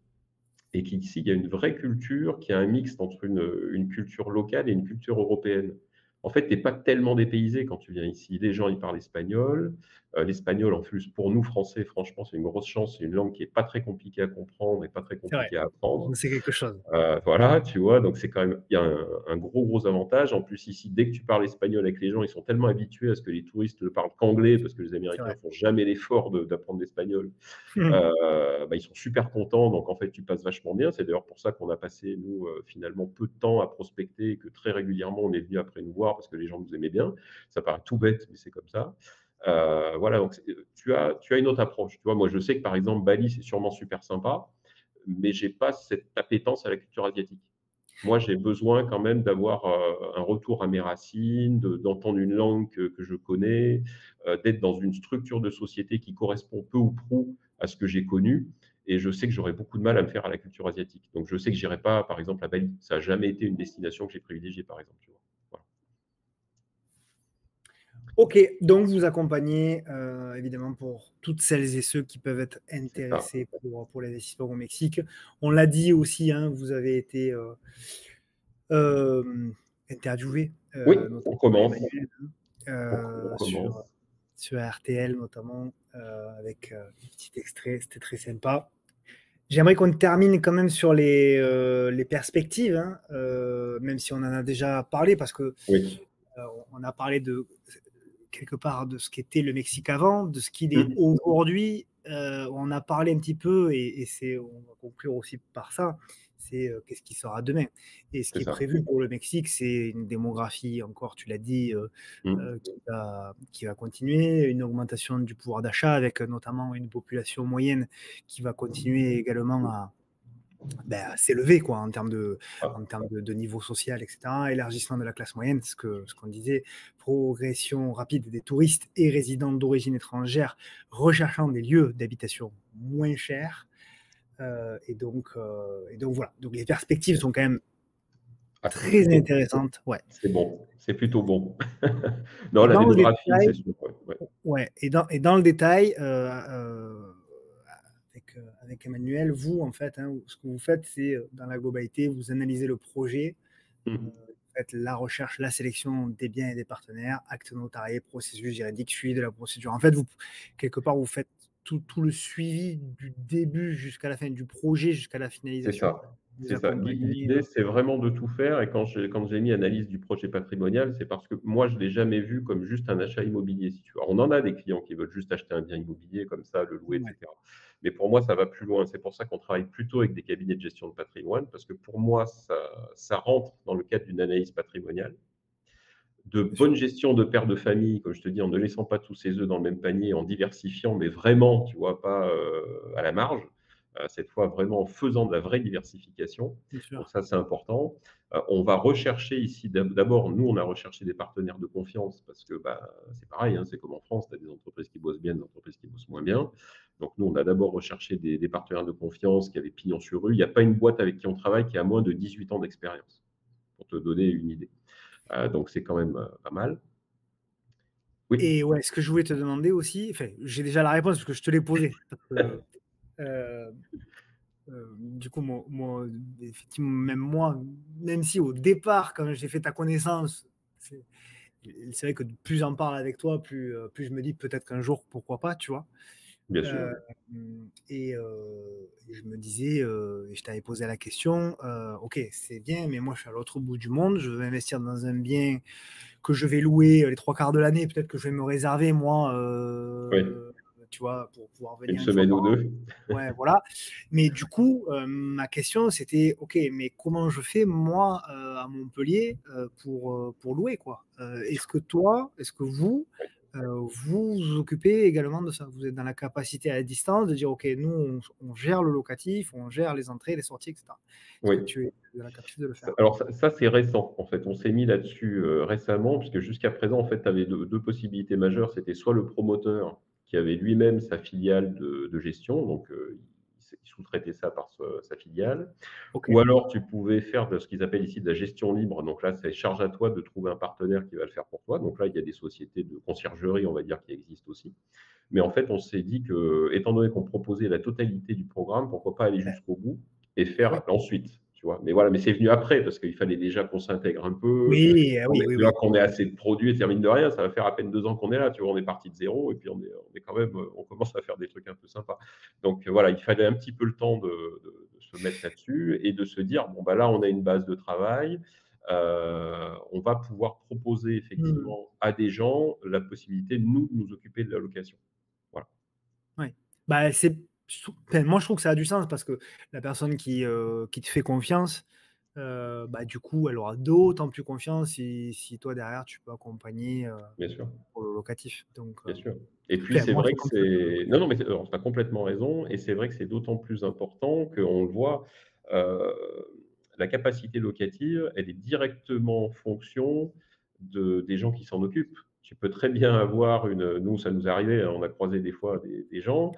Et qu'ici, il y a une vraie culture qui a un mix entre une culture locale et une culture européenne. En fait, tu es pas tellement dépaysé quand tu viens ici. Les gens, ils parlent espagnol. L'espagnol, en plus, pour nous, Français, franchement, c'est une grosse chance. C'est une langue qui est pas très compliquée à comprendre et pas très C'est vrai. compliquée à apprendre. C'est quelque chose. Voilà, tu vois? Donc c'est quand même il y a un gros, gros avantage. En plus, ici, dès que tu parles espagnol avec les gens, ils sont tellement habitués à ce que les touristes ne parlent qu'anglais, parce que les C'est Américains vrai. font jamais l'effort d'apprendre l'espagnol. Bah, ils sont super contents, donc en fait, tu passes vachement bien. C'est d'ailleurs pour ça qu'on a passé, nous, finalement, peu de temps à prospecter et que très régulièrement, on est venu après nous voir parce que les gens nous aimaient bien. Ça paraît tout bête, mais c'est comme ça. Voilà, donc tu as une autre approche. Tu vois? Moi, je sais que, par exemple, Bali, c'est sûrement super sympa, mais j'ai pas cette appétence à la culture asiatique. Moi, j'ai besoin quand même d'avoir, un retour à mes racines, d'entendre une langue que je connais, d'être dans une structure de société qui correspond peu ou prou à ce que j'ai connu et je sais que j'aurais beaucoup de mal à me faire à la culture asiatique. Donc je sais que j'irai pas, par exemple, à Bali. Ça a jamais été une destination que j'ai privilégiée, par exemple, tu vois? Voilà. Ok, donc vous accompagnez évidemment pour toutes celles et ceux qui peuvent être C'est ça. intéressés pour l'investissement au Mexique. On l'a dit aussi, hein, vous avez été euh, interviewé, Oui, on notamment par commence, Emmanuel, hein, on sur, commence. sur RTL notamment, avec un petit extrait, c'était très sympa. J'aimerais qu'on termine quand même sur les perspectives, hein, même si on en a déjà parlé, parce que Oui. on a parlé de quelque part de ce qu'était le Mexique avant, de ce qu'il est Mmh. aujourd'hui. On a parlé un petit peu, on va conclure aussi par ça, c'est qu'est-ce qui sera demain. Et ce C'est qui est ça. prévu pour le Mexique, c'est une démographie, encore, tu l'as dit, Mmh. qui va continuer, une augmentation du pouvoir d'achat avec notamment une population moyenne qui va continuer également à s'élever quoi, Ah, en termes de niveau social, etc. Élargissement de la classe moyenne, ce qu'on disait, progression rapide des touristes et résidents d'origine étrangère recherchant des lieux d'habitation moins chers. Et donc voilà. Donc les perspectives sont quand même ah, c'est très plutôt intéressantes. Ouais. c'est bon, c'est plutôt bon. Non, Et la dans le démographie, c'est détail, sûr, ouais, ouais. ouais, et dans le détail, avec Emmanuel, vous, en fait, hein, ce que vous faites, c'est, dans la globalité, vous analysez le projet, Mmh. faites la recherche, la sélection des biens et des partenaires, actes notariés, processus juridique, suivi de la procédure. En fait, quelque part, vous faites tout le suivi du début jusqu'à la fin, du projet jusqu'à la C'est finalisation. ça. vous C'est ça. accompagner, L'idée, c'est vraiment de tout faire et quand j'ai mis analyse du projet patrimonial, c'est parce que moi, je ne l'ai jamais vu comme juste un achat immobilier, si tu veux. Alors, on en a des clients qui veulent juste acheter un bien immobilier comme ça, le louer, et ouais, cetera. Mais pour moi, ça va plus loin. C'est pour ça qu'on travaille plutôt avec des cabinets de gestion de patrimoine, parce que pour moi, ça rentre dans le cadre d'une analyse patrimoniale, de bien sûr. bonne gestion de père de famille, comme je te dis, en ne laissant pas tous ses œufs dans le même panier, en diversifiant, mais vraiment, tu vois, pas, à la marge. Cette fois, vraiment en faisant de la vraie diversification. Bien Donc sûr. ça, c'est important. On va rechercher ici d'abord, nous, on a recherché des partenaires de confiance parce que, bah, c'est pareil, hein, c'est comme en France, tu as des entreprises qui bossent bien, des entreprises qui bossent moins bien. Donc nous, on a d'abord recherché des partenaires de confiance qui avaient pignon sur rue. Il n'y a pas une boîte avec qui on travaille qui a moins de 18 ans d'expérience, pour te donner une idée. Donc c'est quand même, pas mal. Oui, Et ouais, ce que je voulais te demander aussi, enfin, j'ai déjà la réponse parce que je te l'ai posée. Parce que, heu du coup, effectivement, même moi, même si au départ, quand j'ai fait ta connaissance, c'est c'est vrai que plus j'en parle avec toi, plus je me dis peut-être qu'un jour, pourquoi pas, tu vois? bien sûr. Hem et je me disais, et je t'avais posé la question, OK, c'est bien, mais moi, je suis à l'autre bout du monde, je veux investir dans un bien que je vais louer, les 3 quarts de l'année, peut-être que je vais me réserver moi, Oui, tu vois, pour pouvoir une venir une fois semaine par ou an. 2. Ouais, voilà. Mais du coup, ma question c'était: «OK, mais comment je fais moi, à Montpellier, pour louer quoi?» Est-ce que vous, vous vous occupez également de ça? Vous êtes dans la capacité à distance de dire: «OK, nous on gère le locatif, on gère les entrées, les sorties et cetera». Est-ce que Oui. tu es dans la capacité de le Ça faire? alors ça, c'est récent, en fait. On s'est mis là-dessus, récemment, puisque jusqu'à présent, en fait, tu avais 2 possibilités majeures. C'était soit le promoteur qui avait lui-même sa filiale de gestion, donc il sous-traitait ça par sa filiale. OK, Ou alors tu pouvais faire de ce qu'ils appellent ici de la gestion libre. Donc là, c'est charge à toi de trouver un partenaire qui va le faire pour toi. Donc là, il y a des sociétés de conciergerie, on va dire, qui existent aussi. Mais en fait, on s'est dit que, étant donné qu'on proposait la totalité du programme, pourquoi pas aller jusqu'au bout et bah, faire oui. ensuite, tu vois? Mais voilà, mais c'est venu après parce qu'il fallait déjà qu'on s'intègre un peu, Oui, qu'on oui, ait oui, tu vois, oui. qu'on ait assez de produits et termine de rien, ça va faire à peine 2 ans qu'on est là, tu vois? On est parti de zéro et puis on est quand même, on commence à faire des trucs un peu sympas. Donc voilà, il fallait un petit peu le temps de se mettre là-dessus et de se dire: «Bon, bah, là, on a une base de travail, on va pouvoir proposer Mmh. effectivement à des gens la possibilité, nous, de nous occuper de la location». Voilà. Ouais. Bah, c'est enfin, moi, je trouve que ça a du sens parce que la personne qui te fait confiance, bah, du coup, elle aura d'autant plus confiance si toi, derrière, tu peux accompagner, Bien sûr, pour le locatif. Donc, bien sûr. Et puis enfin, c'est moi, vrai c'est que comme ça que c'est non, non, mais alors tu as complètement raison et c'est vrai que c'est d'autant plus important qu'on le voit, heu, la capacité locative, elle est directement en fonction des gens qui s'en occupent. Tu peux très bien avoir nous, ça nous est arrivé, hein, on a croisé des fois des gens,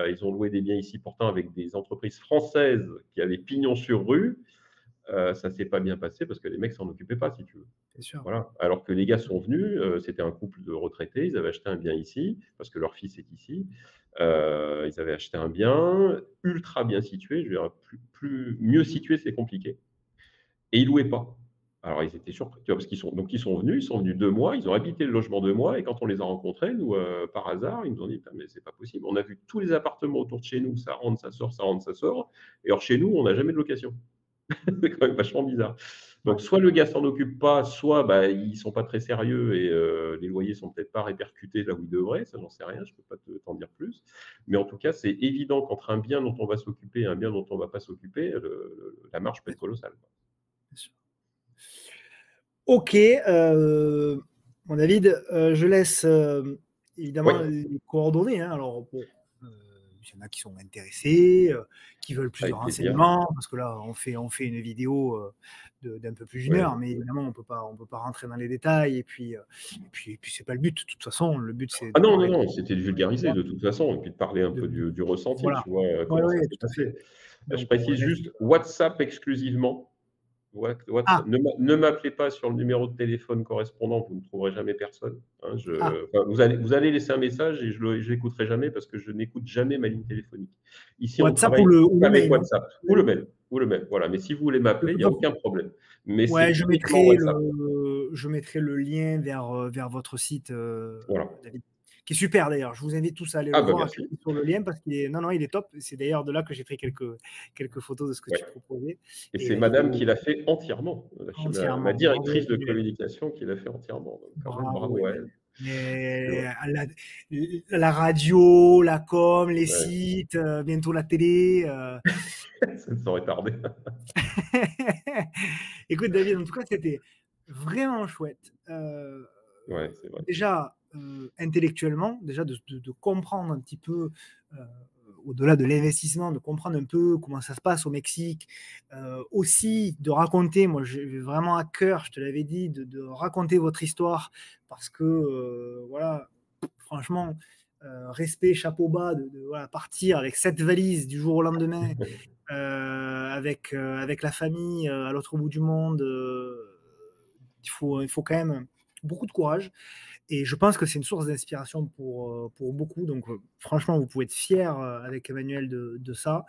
ils ont loué des biens ici pourtant avec des entreprises françaises qui avaient pignon sur rue, ça s'est pas bien passé parce que les mecs s'en occupaient pas, si tu veux. c'est sûr. Voilà, alors que les gars sont venus, c'était un couple de retraités, ils avaient acheté un bien ici, parce que leur fils est ici. Ils avaient acheté un bien ultra bien situé, je veux dire mieux situé, c'est compliqué et ils louaient pas. Alors ils étaient surpris, tu vois? Parce ils sont venus 2 mois, ils ont habité le logement 2 mois et quand on les a rencontrés, nous, par hasard, ils nous ont dit: «Putain, mais c'est pas possible, on a vu tous les appartements autour de chez nous, ça rentre, ça sort, ça rentre, ça sort et alors chez nous, on n'a jamais de location». C'est quand même vachement bizarre. Ouais, Donc soit le gars s'en occupe pas, soit, bah, ils sont pas très sérieux et les loyers sont peut-être pas répercutés là où ils devraient, ça j'en sais rien, je peux pas t'en dire plus. Mais en tout cas, c'est évident qu'entre un bien dont on va s'occuper et un bien dont on va pas s'occuper, la marge peut bien être colossale, quoi. sûr. OK, bon David, je laisse, Oui, évidemment les coordonnées, hein. Alors bon, il y en a qui sont intéressés, qui veulent plus de avec plaisir. renseignements parce que là, on fait une vidéo, d'un peu plus d'une Oui. heure, mais évidemment, on peut pas rentrer dans les détails et puis c'est pas le but. De toute façon, le but, c'est Ah de non, non, parler non, c'était de vulgariser de toute façon et puis de parler un de peu du ressenti, voilà. tu vois, Ouais, comment ça ouais, s'est tout à fait. passé. Je Donc on précise laisse juste WhatsApp exclusivement. WhatsApp, ah! ne m'appelez pas sur le numéro de téléphone correspondant, vous ne trouverez jamais personne, hein. Ah! Enfin, vous allez laisser un message et je l'écouterai jamais parce que je n'écoute jamais ma ligne téléphonique. Ici, on WhatsApp travaille ou le avec mail, hein? WhatsApp ou le mail, voilà. Mais si vous voulez De m'appeler, il toute y a façon aucun problème. Mais c'est ouais, uniquement WhatsApp. je mettrai le lien vers, vers votre site, Voilà. David. qui est super d'ailleurs. Je vous invite tous à aller Ah le bah, voir, à merci. cliquer sur le lien parce qu'il est, non, non, il est top. C'est d'ailleurs de là que j'ai fait quelques photos de ce que tu Ouais. proposais. Et Et c'est la madame vidéo qui l'a fait entièrement, ma entièrement. Bravo, directrice de Emmanuel. communication qui l'a fait entièrement, donc quand même Bravo, bravo à Emmanuel. elle. Et Mais ouais, la radio, la com, les ouais, sites, bientôt la télé. ça ne saurait tarder. Écoute, David, en tout cas, c'était vraiment chouette. Ouais, c'est vrai. Déjà, intellectuellement, déjà de comprendre un petit peu, euh, au-delà de l'investissement, de comprendre un peu comment ça se passe au Mexique. Aussi, de raconter, moi j'ai vraiment à cœur, je te l'avais dit, de raconter votre histoire, parce que, voilà, franchement, respect, chapeau bas, voilà, partir avec 7 valises du jour au lendemain, avec la famille à l'autre bout du monde. Il faut quand même beaucoup de courage. Et je pense que c'est une source d'inspiration pour beaucoup. Donc, franchement, vous pouvez être fiers avec Emmanuel de ça.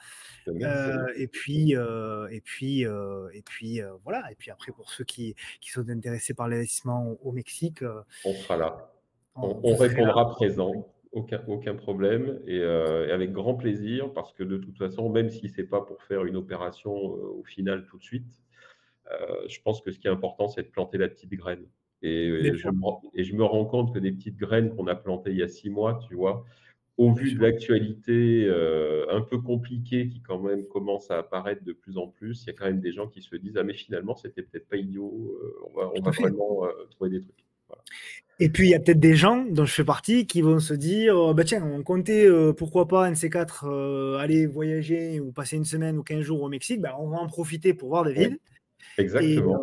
Merci, Voilà. Et puis après, pour ceux qui sont intéressés par l'investissement au Mexique, on sera là. On vous serez là. répondra présent, aucun problème et avec grand plaisir parce que de toute façon, même si c'est pas pour faire une opération, au final tout de suite, je pense que ce qui est important, c'est de planter la petite graine Bien et sûr, je me rends compte que des petites graines qu'on a plantées il y a 6 mois, tu vois? Au bien vu de sûr. l'actualité, un peu compliquée qui quand même commence à apparaître de plus en plus, il y a quand même des gens qui se disent: «Ah mais finalement, c'était peut-être pas idiot, on Tout va à fait. vraiment, trouver des trucs». Voilà. Et puis, il y a peut-être des gens dont je fais partie qui vont se dire, bah tiens, on comptait, pourquoi pas, un de ces quatre, aller voyager ou passer une semaine ou 15 jours au Mexique. Ben, on va en profiter pour voir Ouais, David. exactement.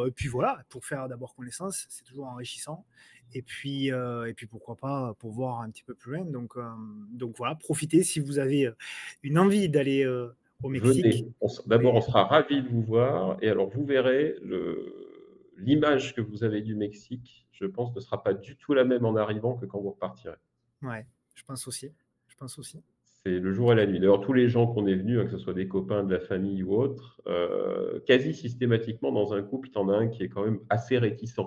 Et puis voilà, pour faire d'abord connaissance, c'est toujours enrichissant. Et puis pourquoi pas pour voir un petit peu plus loin. Donc voilà, profitez si vous avez une envie d'aller au Mexique. Venez, d'abord, Et, on sera ravis de vous voir et alors vous verrez l'image que vous avez du Mexique, je pense, ne sera pas du tout la même en arrivant que quand vous repartirez. ouais, je pense aussi. Je pense aussi. C'est le jour et la nuit. D'ailleurs, tous les gens qu'on est venus, hein, que ce soit des copains, de la famille ou autres, quasi systématiquement dans un couple, tu en as un qui est quand même assez réticent,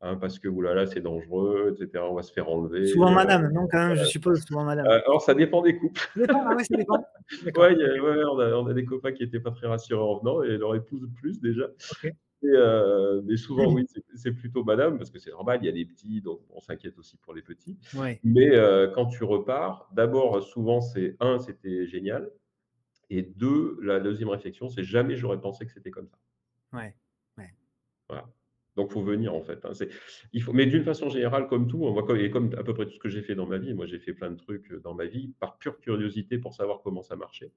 hein, parce que, ouh là là, c'est dangereux et cetera, on va se faire enlever, Souvent madame, non, quand même, je suppose, souvent madame. alors ça dépend des couples. Ça dépend, ah ouais, ça dépend. Ouais, D'accord, ok. on a des copains qui étaient pas très rassurés en venant et leur épouse plus déjà. Ok. Mais souvent, oui, c'est plutôt madame parce que c'est normal, il y a des petits, donc on s'inquiète aussi pour les petits. Ouais, Mais quand tu repars, d'abord, souvent, c'est un, c'était génial et 2, la deuxième réflexion, c'est jamais j'aurais pensé que c'était comme ça. ouais, ouais. Voilà. Donc faut venir en fait, hein. Il faut mais d'une façon générale, comme tout, hein, moi, comme à peu près tout ce que j'ai fait dans ma vie, moi j'ai fait plein de trucs, dans ma vie par pure curiosité pour savoir comment ça marchait.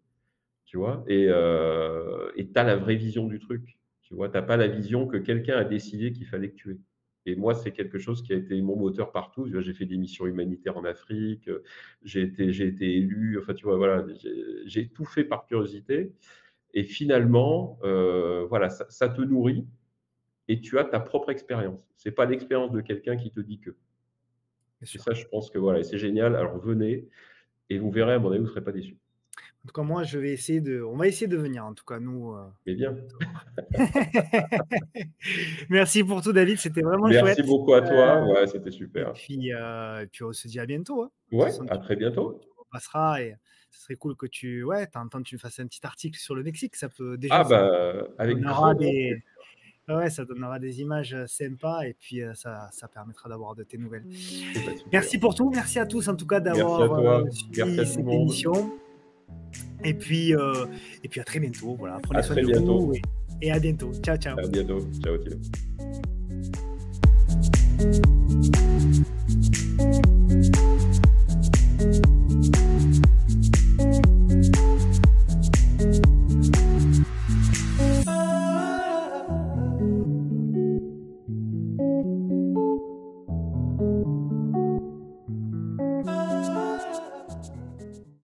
Tu vois? Et tu as la vraie vision du truc, tu vois? Tu as pas la vision que quelqu'un a décidé qu'il fallait que tu aies. Et moi, c'est quelque chose qui a été mon moteur partout. Tu vois? J'ai fait des missions humanitaires en Afrique, j'ai été élu, enfin, tu vois? Voilà, j'ai tout fait par curiosité et finalement, voilà, ça te nourrit et tu as ta propre expérience. C'est pas l'expérience de quelqu'un qui te dit que. Bien Et sûr. ça, je pense que voilà et c'est génial. Alors venez et vous verrez, à mon avis, vous ne serez pas déçus. En tout cas, moi, on va essayer de venir, en tout cas, nous, Mais bien. te voir. Merci pour tout, David, c'était vraiment Merci chouette. beaucoup à toi. Heu, Ouais, c'était et super. puis, heu, et puis on se dit à bientôt, hein. De toute Ouais, façon, à très bientôt. tu repasseras et ce serait cool que tu me fasses un petit article sur le Mexique. Ça peut Ah déjà, ça bah, avec donnera grand des plaisir. ouais, ça donnera des images, sympas et puis, ça permettra d'avoir de tes nouvelles. Eh bah, super. Merci pour tout, merci à tous en tout cas Merci à d'avoir, toi. Merci suivi à tout le cette monde. émission et puis à très bientôt, voilà. Prenez À soin très de vous bientôt. et à bientôt. Ciao, ciao. À bientôt. Ciao, Thilo.